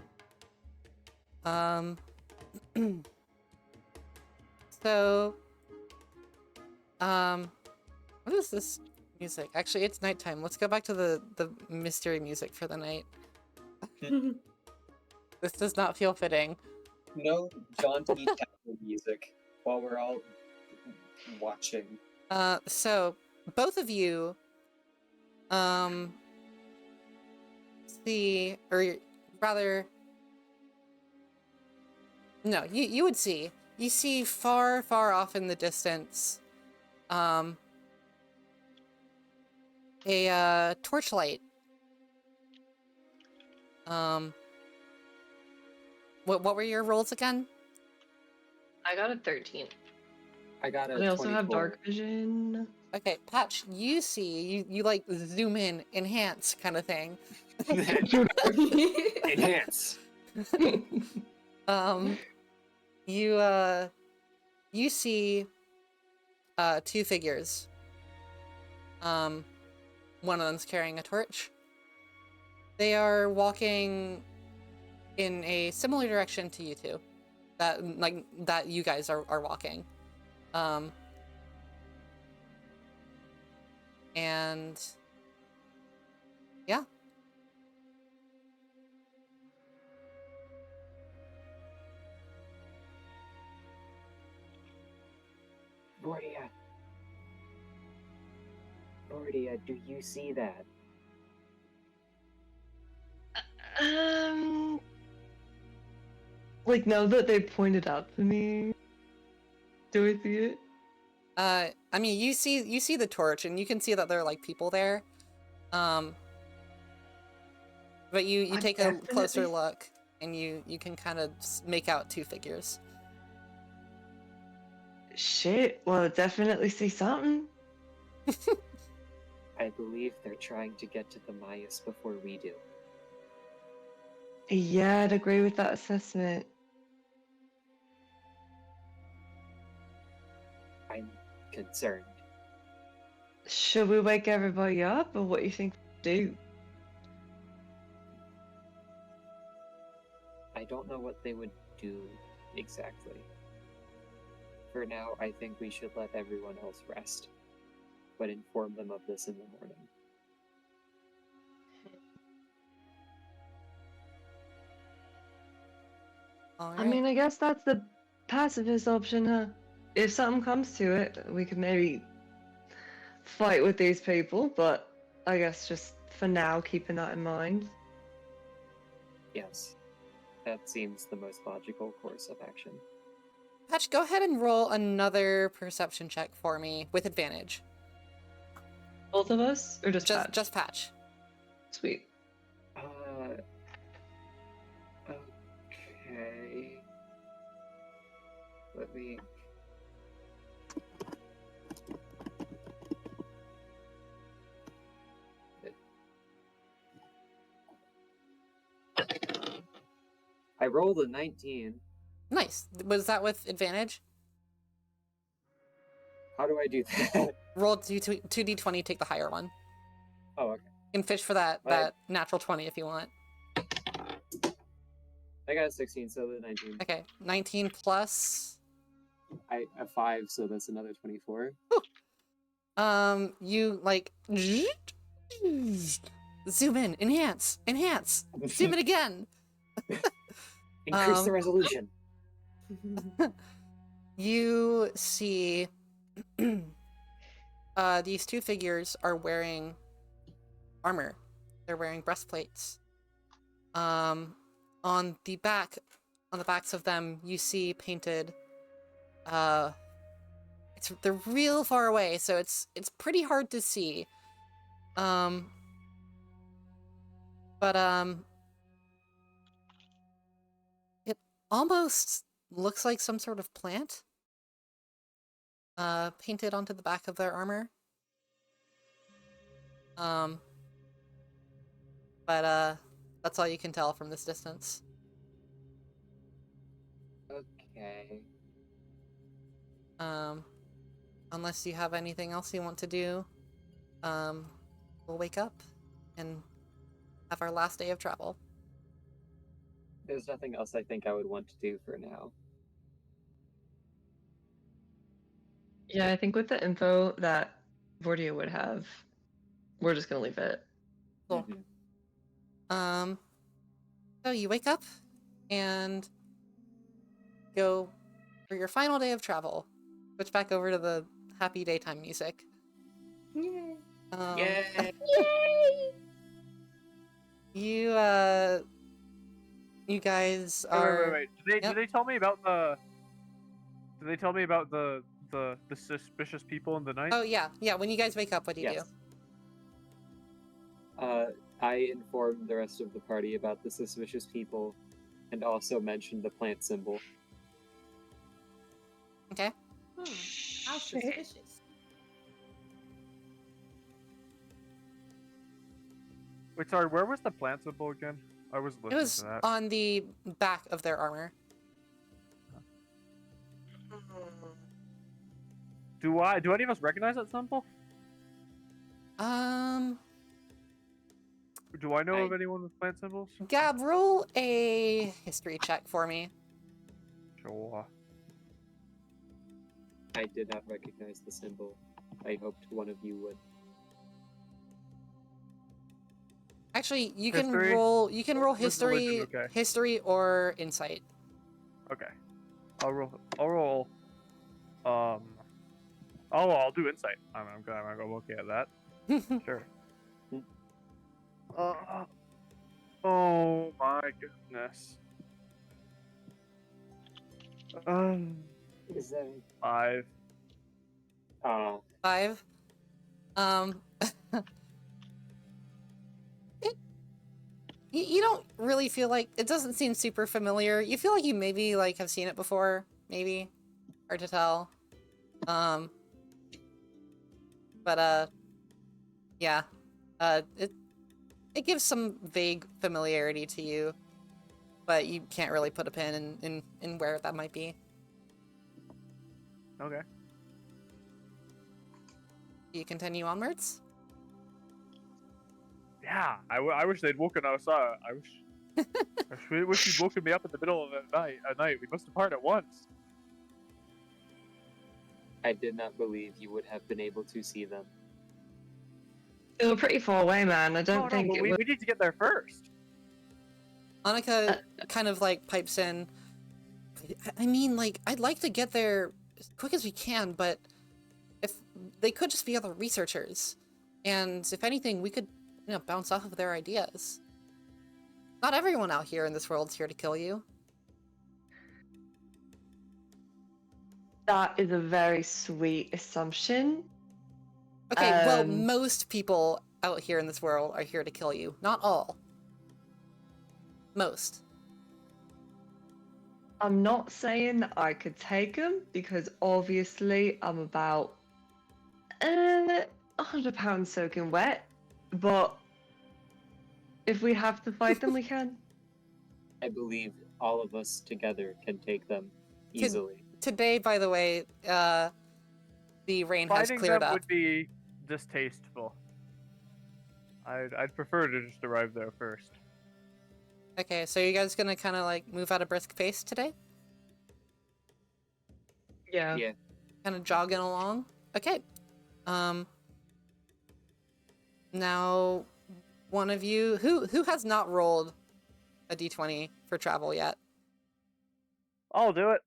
So, what is this music? Actually, it's nighttime. Let's go back to the mystery music for the night. This does not feel fitting. No jaunty techno music while we're all watching. So both of you, see, or rather, no, you would see. You see far, far off in the distance, a torchlight. What were your rolls again? I got a 13. I got a But I also 24. have dark vision. Okay, Patch, you see, you like zoom in, enhance kind of thing. Enhance. You see two figures. One of them's carrying a torch. They are walking in a similar direction to you two. That you guys are walking. And yeah. Vordia. Bordia, do you see that? Um, like now that they pointed out to me, do I see it? I mean, you see the torch, and you can see that there are like people there. But you I take a closer definitely- look, and you can kind of make out two figures. Shit. Well, I definitely see something. I believe they're trying to get to the Mayas before we do. Yeah, I'd agree with that assessment. I'm concerned. Should we wake everybody up, or what do you think we do? I don't know what they would do exactly. For now, I think we should let everyone else rest, but inform them of this in the morning. All I right. mean, I guess that's the pacifist option, huh? If something comes to it, we could maybe fight with these people, but I guess just for now, keeping that in mind. Yes, that seems the most logical course of action. Patch, go ahead and roll another perception check for me with advantage. Both of us, or just Patch? Just Patch. Sweet. Okay. Let me. I rolled a 19. Nice. Was that with advantage? How do I do that? Roll 2d20, take the higher one. Oh, okay. You can fish for that Right. that natural 20 if you want. I got a 16, so the 19. Okay, 19 plus. I a 5, so that's another 24. You like zoom in, enhance, zoom in again. Increase the resolution. You see these two figures are wearing armor. They're wearing breastplates. On the backs of them, you see painted. They're real far away, so it's pretty hard to see. But it almost looks like some sort of plant. Painted onto the back of their armor. But that's all you can tell from this distance. Okay. Unless you have anything else you want to do, we'll wake up and have our last day of travel. There's nothing else I think I would want to do for now. Yeah, I think with the info that Vordia would have, we're just gonna leave it. Cool. So you wake up and go for your final day of travel. Switch back over to the happy daytime music. Yay. Yay! You guys are. Wait. Do they tell me about the? Do they tell me about the suspicious people in the night? Oh yeah. When you guys wake up, what do you Yes. I informed the rest of the party about the suspicious people, and also mentioned the plant symbol. do? Okay. How suspicious. Wait, sorry. Where was the plant symbol again? I was It listening was to that. on the back of their armor. Do any of us recognize that symbol? Do I know of anyone with plant symbols? Gab, roll a history check for me. Sure. I did not recognize the symbol. I hoped one of you would. Actually, you History? can roll Or just religion, history, okay. history or insight. Okay. I'll roll. I'll do insight. I'm gonna go okay at that. Sure. Oh my goodness. Is that 5. 5. You don't really feel like it doesn't seem super familiar. You feel like you maybe like have seen it before, maybe. Hard to tell. But yeah. It gives some vague familiarity to you, but you can't really put a pin in where that might be. Okay. Do you continue onwards? Yeah, I wish they'd woken us up. I wish you'd woken me up in the middle of the night. We must depart at once. I did not believe you would have been able to see them. They were pretty far away, man. I Oh, don't think but it we was. need to get there first. Annika kind of like pipes in. I mean, like, I'd like to get there as quick as we can, but if they could just be other researchers, and if anything, we could, bounce off of their ideas. Not everyone out here in this world's here to kill you. That is a very sweet assumption. Okay, well, most people out here in this world are here to kill you. Not all. Most. I'm not saying that I could take them because obviously I'm about 100 pounds soaking wet, but if we have to fight them, we can. I believe all of us together can take them easily. Today, by the way, the rain has Fighting cleared them up. would be distasteful. I'd prefer to just arrive there first. Okay, so you guys gonna kind of like move at a brisk pace today? Yeah. Yeah. Kind of jogging along? Okay. Now, one of you, who has not rolled a d20 for travel yet? I'll do it.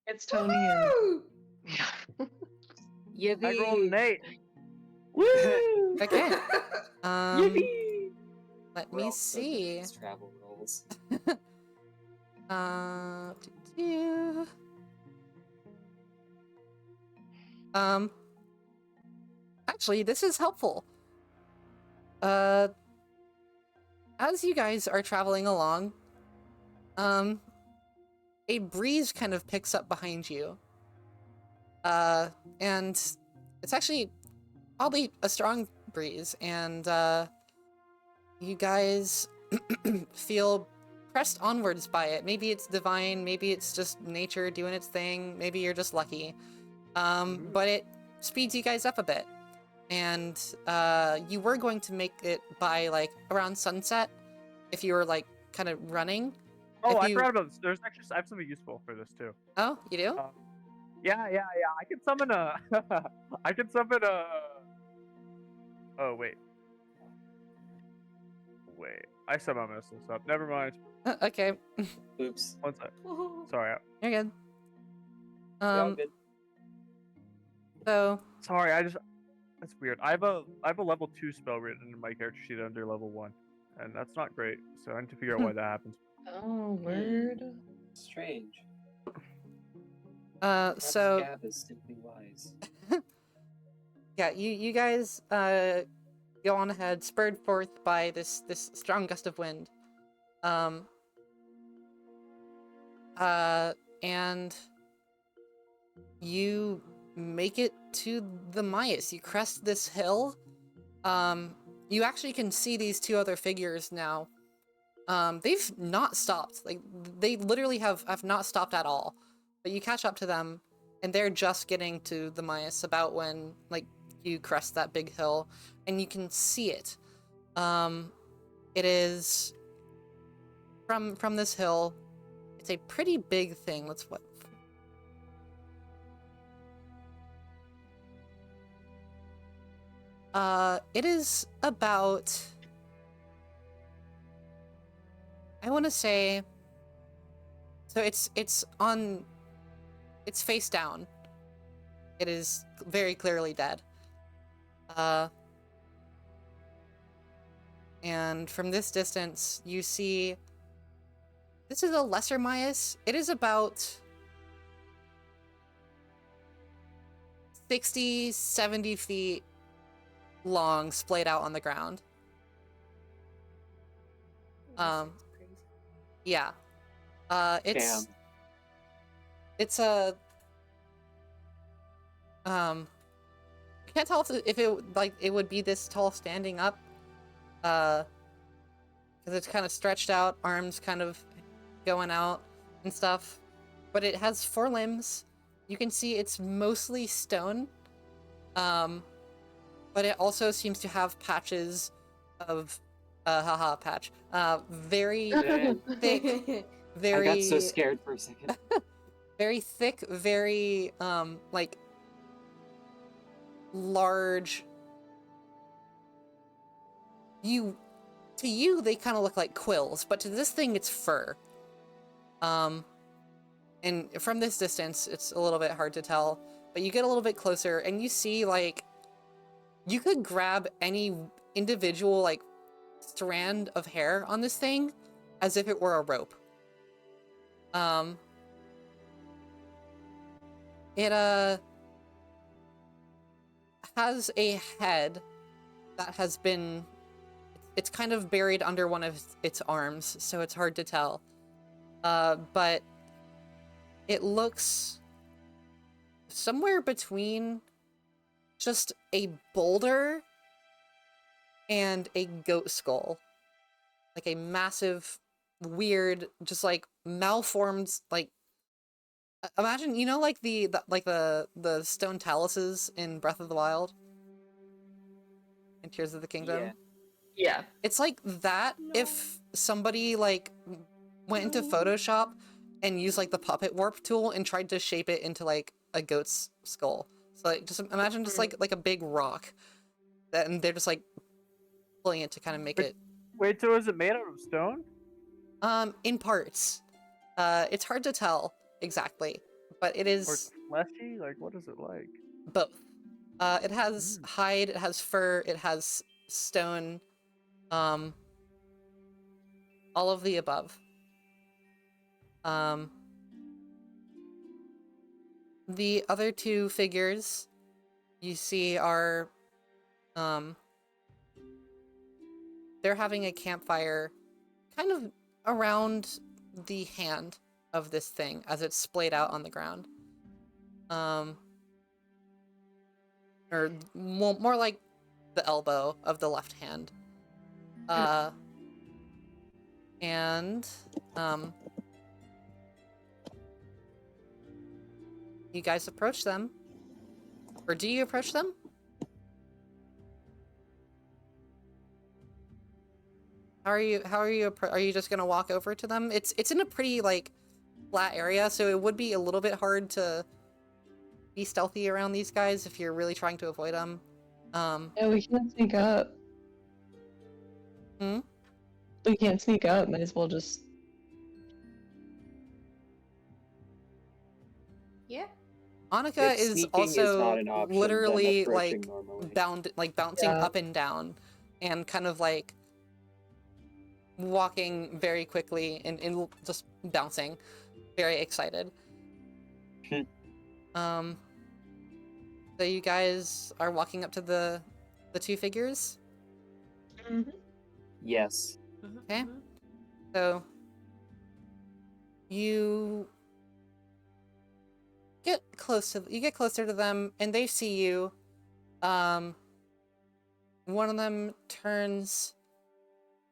It's Tony and. Woo! Yeah. I rolled an 8. Woo! Okay. Yippee! Let We're me all so good at see. these travel rolls. Do-do. Actually, this is helpful. As you guys are traveling along, a breeze kind of picks up behind you. And it's actually probably a strong breeze, and, you guys feel pressed onwards by it. Maybe it's divine, maybe it's just nature doing its thing, maybe you're just lucky. But it speeds you guys up a bit. And you were going to make it by like around sunset if you were like kind of running. Oh, If I you- forgot about this. I have something useful for this too. Oh, you do? Yeah. I can summon a. I can summon a. Oh wait. I somehow messed this up. Never mind. Okay, Oops. One sec. Sorry. you're good. They're all good. So Sorry. That's weird. I have a level 2 spell written in my character sheet under level 1, and that's not great. So I need to figure out why that happens. Oh, word. Strange. Perhaps so Gab is simply wise. yeah, you guys go on ahead, spurred forth by this strong gust of wind. And you make it to the Mias. You crest this hill. You actually can see these two other figures now. They've not stopped. Like, they literally have not stopped at all. But you catch up to them, and they're just getting to the Mias about when, like, you crest that big hill, and you can see it. It is from this hill. It's a pretty big thing. Let's what? It is about, I want to say, so it's face down. It is very clearly dead. And from this distance, you see this is a lesser Maius. It is about 60, 70 feet long, splayed out on the ground. Yeah. It's Damn. it's a I can't tell if it like it would be this tall standing up, because it's kind of stretched out, arms kind of going out and stuff, but it has 4 limbs. You can see it's mostly stone, but it also seems to have patches of haha patch, very Damn. thick, I very got so scared for a second. very thick, very like large. To you they kind of look like quills, but to this thing it's fur. And from this distance it's a little bit hard to tell, but you get a little bit closer and you see like you could grab any individual like strand of hair on this thing as if it were a rope. It has a head that has been, it's kind of buried under one of its arms, so it's hard to tell. But it looks somewhere between just a boulder and a goat skull. Like a massive, weird, just like malformed, like imagine, you know, like the stone taluses in Breath of the Wild and Tears of the Kingdom. Yeah. Yeah. It's like that if somebody like went into Photoshop and used like the puppet warp tool and tried to shape it into like a goat's skull. So like just imagine just like a big rock that, and they're just like pulling it to kind of make it Wait, so is it made out of stone? in parts. It's hard to tell exactly, but it Or is fleshy? Like, what is it like? both. It has hide, it has fur, it has stone, all of the above. The other 2 figures you see are, they're having a campfire kind of around the hand of this thing as it's splayed out on the ground. Or more like the elbow of the left hand. And you guys approach them, or do you approach them? Are you just gonna walk over to them? It's in a pretty like flat area, so it would be a little bit hard to be stealthy around these guys if you're really trying to avoid them. Yeah, we can't sneak up. Hmm? We can't sneak up. Might as well just. Yeah. Annika If is sneaking is also not an option, then literally approaching like normally. bouncing Yeah. up and down, and kind of like walking very quickly and just bouncing, very excited. So you guys are walking up to the 2 figures. Yes. Okay. So you get closer to them and they see you. One of them turns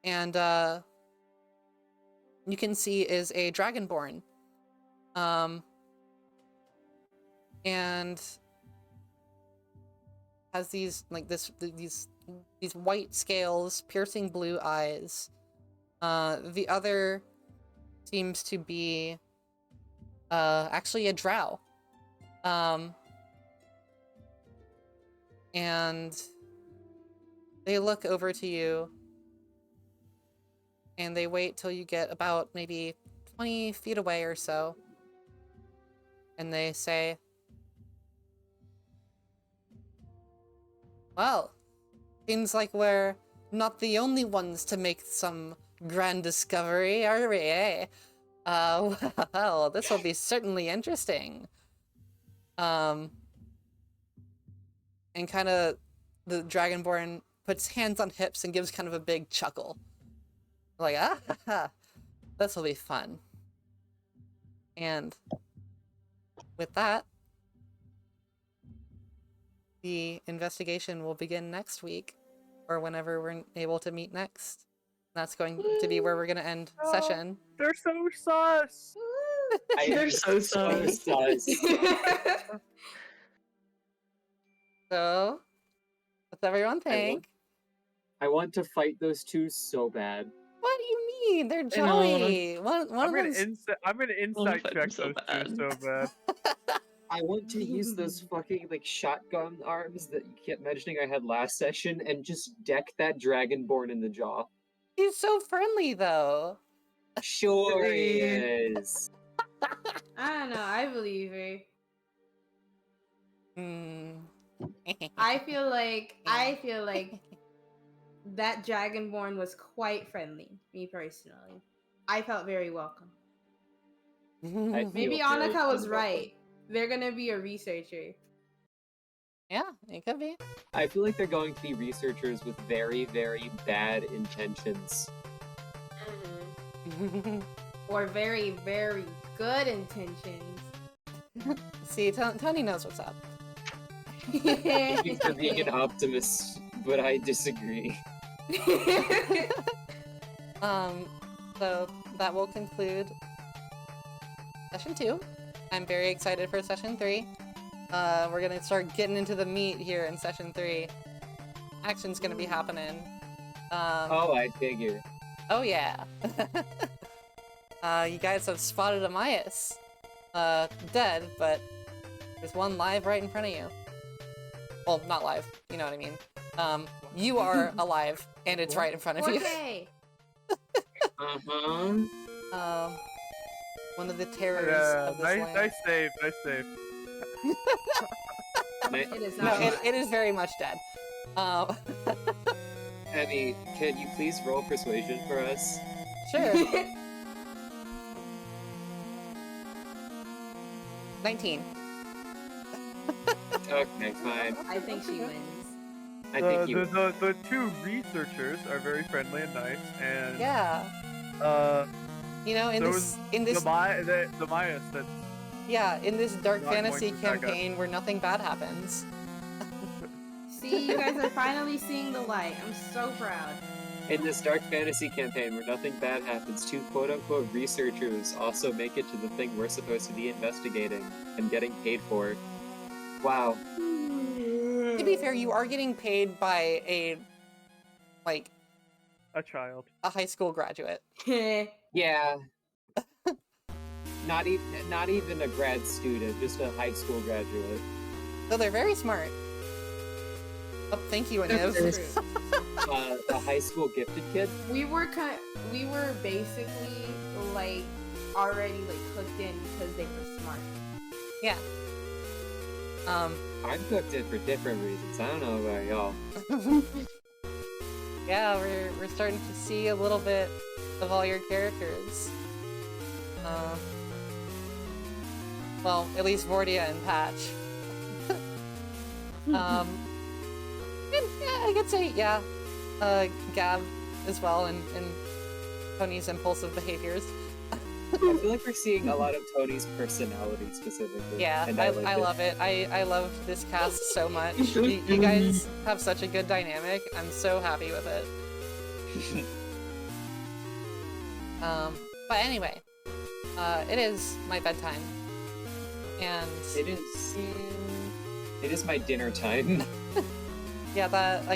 and you can see is a dragonborn. And has these like these white scales, piercing blue eyes. The other seems to be actually a drow. And they look over to you and they wait till you get about maybe 20 feet away or so. And they say, well, seems like we're not the only ones to make some grand discovery, are we? Eh? Well, this will be certainly interesting. And kind of the Dragonborn puts hands on hips and gives kind of a big chuckle. Like, this will be fun. And with that, the investigation will begin next week, or whenever we're able to meet next. That's going to be where we're going to end session. They're so sus. They're so sus. So, what's everyone think? I want to fight those two so bad. What do you mean? They're I know. jolly. One I'm of gonna them's... insight fight check them so those two so bad. I want to use those fucking like shotgun arms that you kept mentioning I had last session and just deck that Dragonborn in the jaw. He's so friendly, though. Sure he is. I don't know. I believe her. I feel like that Dragonborn was quite friendly. Me personally, I felt very welcome. I Maybe feel very Annika was unwelcome. right. They're gonna be a researcher. Yeah, it could be. I feel like they're going to be researchers with very, very bad intentions. Or very, very good intentions. See, Tony knows what's up. He's for being an optimist, but I disagree. So that will conclude session 2. I'm very excited for session 3. We're gonna start getting into the meat here in session 3. Action's gonna be happening. Oh, I figure. Oh yeah. You guys have spotted Amias. Dead, but there's one live right in front of you. Well, not live, you know what I mean. You are alive, and it's right in front of you. Okay. One of the terrors of this land. Nice save. It is No, not. it is very much dead. Emmy, can you please roll persuasion for us? Sure. 19. Okay, fine. I think she wins. I think you. The two researchers are very friendly and nice, and Yeah. in the Mayas that in this dark Not going fantasy to attack us. campaign where nothing bad happens. See, you guys are finally seeing the light. I'm so proud. In this dark fantasy campaign where nothing bad happens, two quote-unquote researchers also make it to the thing we're supposed to be investigating and getting paid for. Wow. To be fair, you are getting paid by a child. high school graduate. Yeah. Not even a grad student, just a high school graduate. So they're very smart. Oh, thank you, That's Aniv. true. A high school gifted kid? we were basically like already like hooked in because they were smart. Yeah. I'm hooked in for different reasons. I don't know about y'all. Yeah, we're starting to see a little bit of all your characters. Well, at least Vordia and Patch. And yeah, I could say, yeah, Gab as well, and Tony's impulsive behaviors. I feel like we're seeing a lot of Tony's personality specifically. Yeah, and I like love it. I love this cast so much. You guys have such a good dynamic. I'm so happy with it. But anyway, it is my bedtime, and It is my dinner time. yeah, that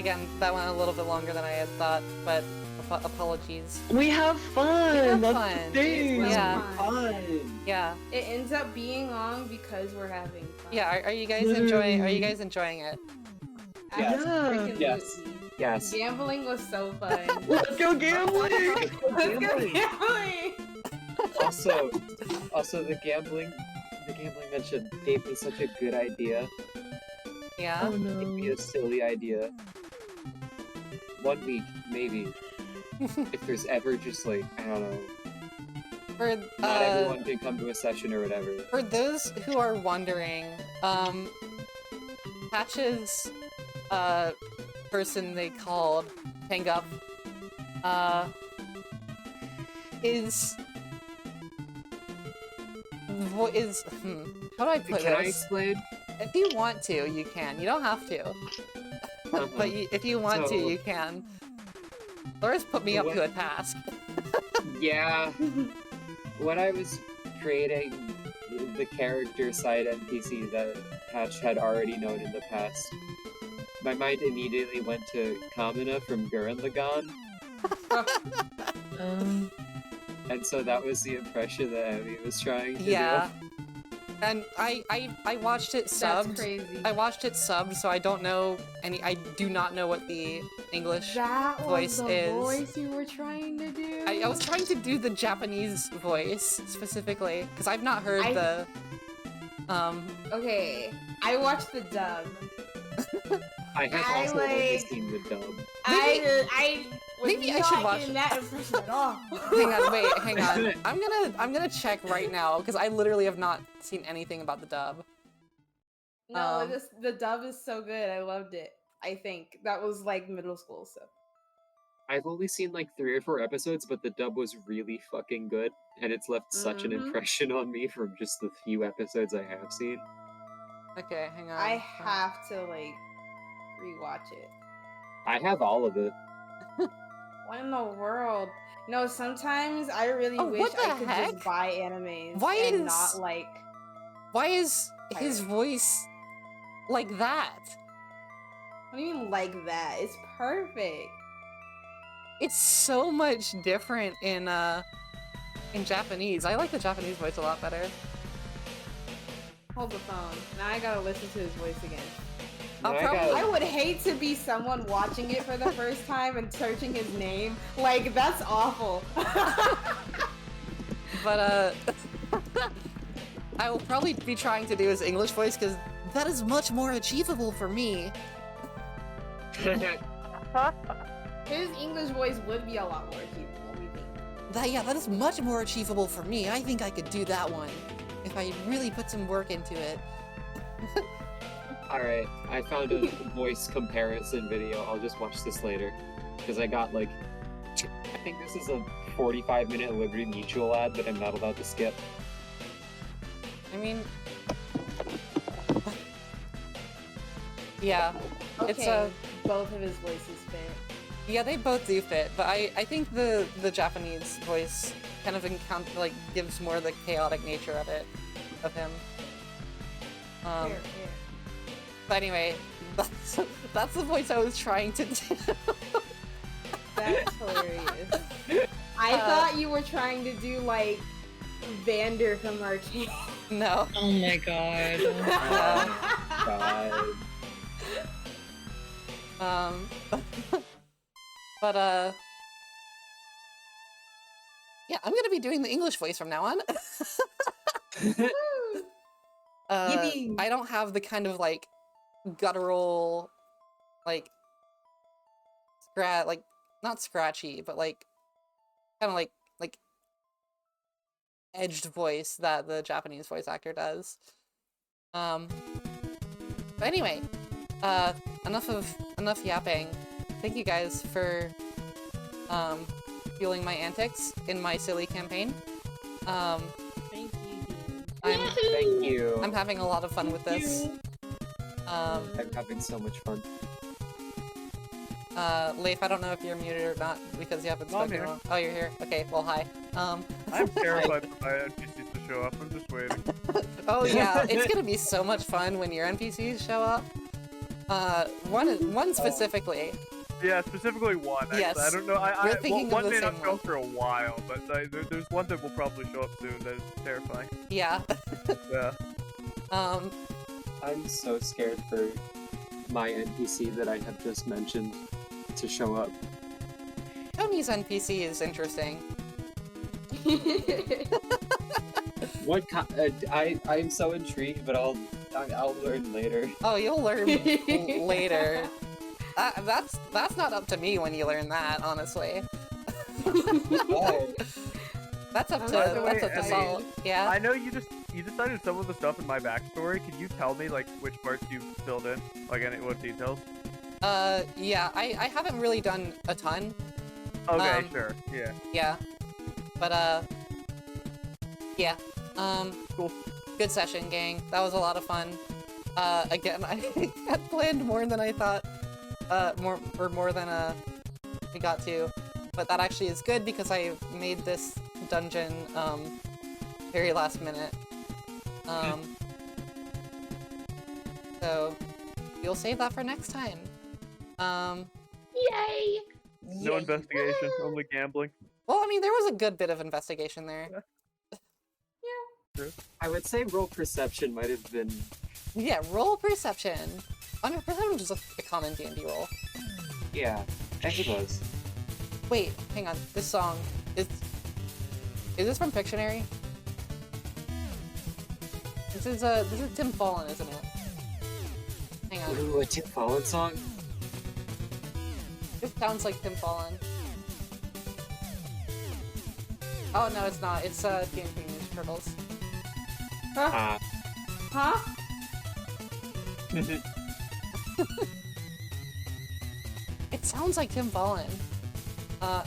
went a little bit longer than I had thought, but apologies. We have fun. We have That's fun. the thing. Yeah. Fun. Yeah, It ends up being long because we're having fun. yeah. Are you guys enjoying? Are you guys enjoying it? Yes. Absolutely. Yes. Yes. Gambling was so fun. Let's go gambling. Let's go gambling. Also, the gambling mention gave me such a good idea. Yeah. Oh It'd be no. a silly idea. 1 week, maybe. If there's ever just like, I don't know, For, not everyone can come to a session or whatever. For those who are wondering, Patch's, person they called Hang Up, how do I put Can I this? explain? If you want to, you can. You don't have to. But if you want to, So- you can. Laura's put me up What- to a task. Yeah. When I was creating the character side NPC that Patch had already known in the past, my mind immediately went to Kamina from Gurren Lagann, and so that was the impression that Emmy was trying to Yeah. And I watched it That's subbed. crazy. I watched it subbed, so I don't know I do not know what the English That voice was the is. voice you were trying to do? I was trying to do the Japanese voice specifically because I've not heard the Okay, I watched the dub. do. I have I also only like- seen the dub. I was maybe I not should watch getting it. that impression at all. Hang on, wait, hang on. I'm gonna check right now because I literally have not seen anything about the dub. No, the dub is so good. I loved it. I think that was like middle school, so. I've only seen like 3 or 4 episodes, but the dub was really fucking good, and it's left such an Mhm. impression on me from just the few episodes I have seen. Okay, hang on. I have to like rewatch it. I have all of it. What in the world? No, sometimes I really Oh, wish what I the could heck? just buy animes Why and is- not like. Why is his Pirate. voice like that? What do you mean like that? It's perfect. It's so much different in Japanese. I like the Japanese voice a lot better. Hold the phone. Now I gotta listen to his voice again. I'll Now I probably- got- I would hate to be someone watching it for the first time and searching his name. Like, that's awful. But I will probably be trying to do his English voice because that is much more achievable for me. His English voice would be a lot more achievable, we think. That is much more achievable for me. I think I could do that one if I really put some work into it. Alright, I found a voice comparison video. I'll just watch this later. Because I got like... I think this is a 45-minute Liberty Mutual ad that I'm not allowed to skip. I mean, yeah, Okay, it's a both of his voices fit. yeah, they both do fit, but I think the Japanese voice kind of gives more the chaotic nature of him. Fair, fair. But anyway, that's the voice I was trying to do. That's hilarious. I thought you were trying to do like Vander from Arcane. No. Oh my god. God. But yeah, I'm gonna be doing the English voice from now on. Yippee. I don't have the kind of like guttural, like not scratchy, but like kind of like edged voice that the Japanese voice actor does. But anyway, enough yapping. Thank you guys for fueling my antics in my silly campaign. Thank you. Thank you. I'm having a lot of fun with this. I'm having so much fun. Leif, I don't know if you're muted or not because you haven't No, I'm spoken. here. Oh, you're here. Okay, well, hi. I'm terrified for my NPCs to show up. I'm just waiting. Oh yeah, it's gonna be so much fun when your NPCs show up. One specifically. Yeah, specifically one. Actually. Yes. I don't know. We're thinking of one the may not same show one. up for a while, but there's one that will probably show up soon. That is terrifying. Yeah. Yeah. I'm so scared for my NPC that I have just mentioned to show up. Tony's NPC is interesting. What I'm so intrigued, but I'll learn later. Oh, you'll learn later. That's not up to me when you learn that, honestly. Why? That's up to By the way, that's up to Ellie, Salt. Yeah. I know you decided some of the stuff in my backstory. Can you tell me like which parts you filled in? Like what details? Yeah, I haven't really done a ton. Okay, sure. Yeah. Yeah. But yeah. Cool. Good session, gang. That was a lot of fun. Again, I had planned more than I thought. More than we got to. But that actually is good because I made this dungeon very last minute. So we'll save that for next time. Yay! No investigation, only gambling. Well, I mean, there was a good bit of investigation there. I would say roll perception might have been. Yeah, roll perception. I mean, perception is a common D&D roll. Yeah, I suppose. Wait, hang on. This song is this from Pictionary? This is Tim Fallon, isn't it? Hang on. Ooh, a Tim Fallon song? It sounds like Tim Fallon. Oh no, it's not. It's Teenage Mutant Ninja Turtles. Huh? Huh? It sounds like Tim Fallon.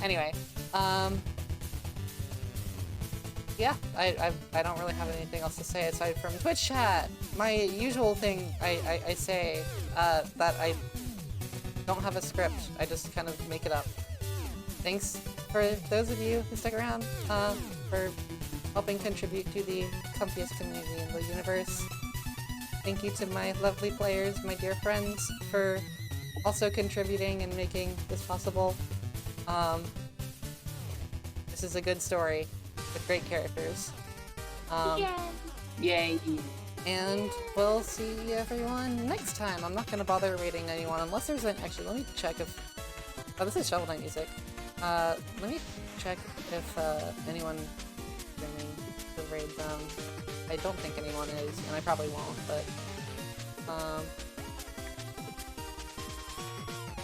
Anyway, yeah, I don't really have anything else to say aside from Twitch chat. My usual thing I say that I don't have a script. I just kind of make it up. Thanks for those of you who stick around for helping contribute to the comfiest community in the universe. Thank you to my lovely players, my dear friends, for also contributing and making this possible. This is a good story with great characters. Yay! And we'll see everyone next time. I'm not gonna bother rating anyone unless there's an. Actually, let me check if. Oh, this is Shovel Knight music. Let me check if anyone streaming the raid them. I don't think anyone is, and I probably won't, but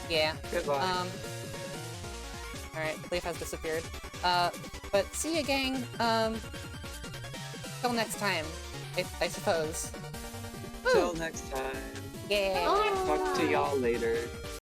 yeah. Goodbye. Alright, Leaf has disappeared. But see ya, gang. Till next time, I suppose. Till next time. Yeah. Talk to y'all later.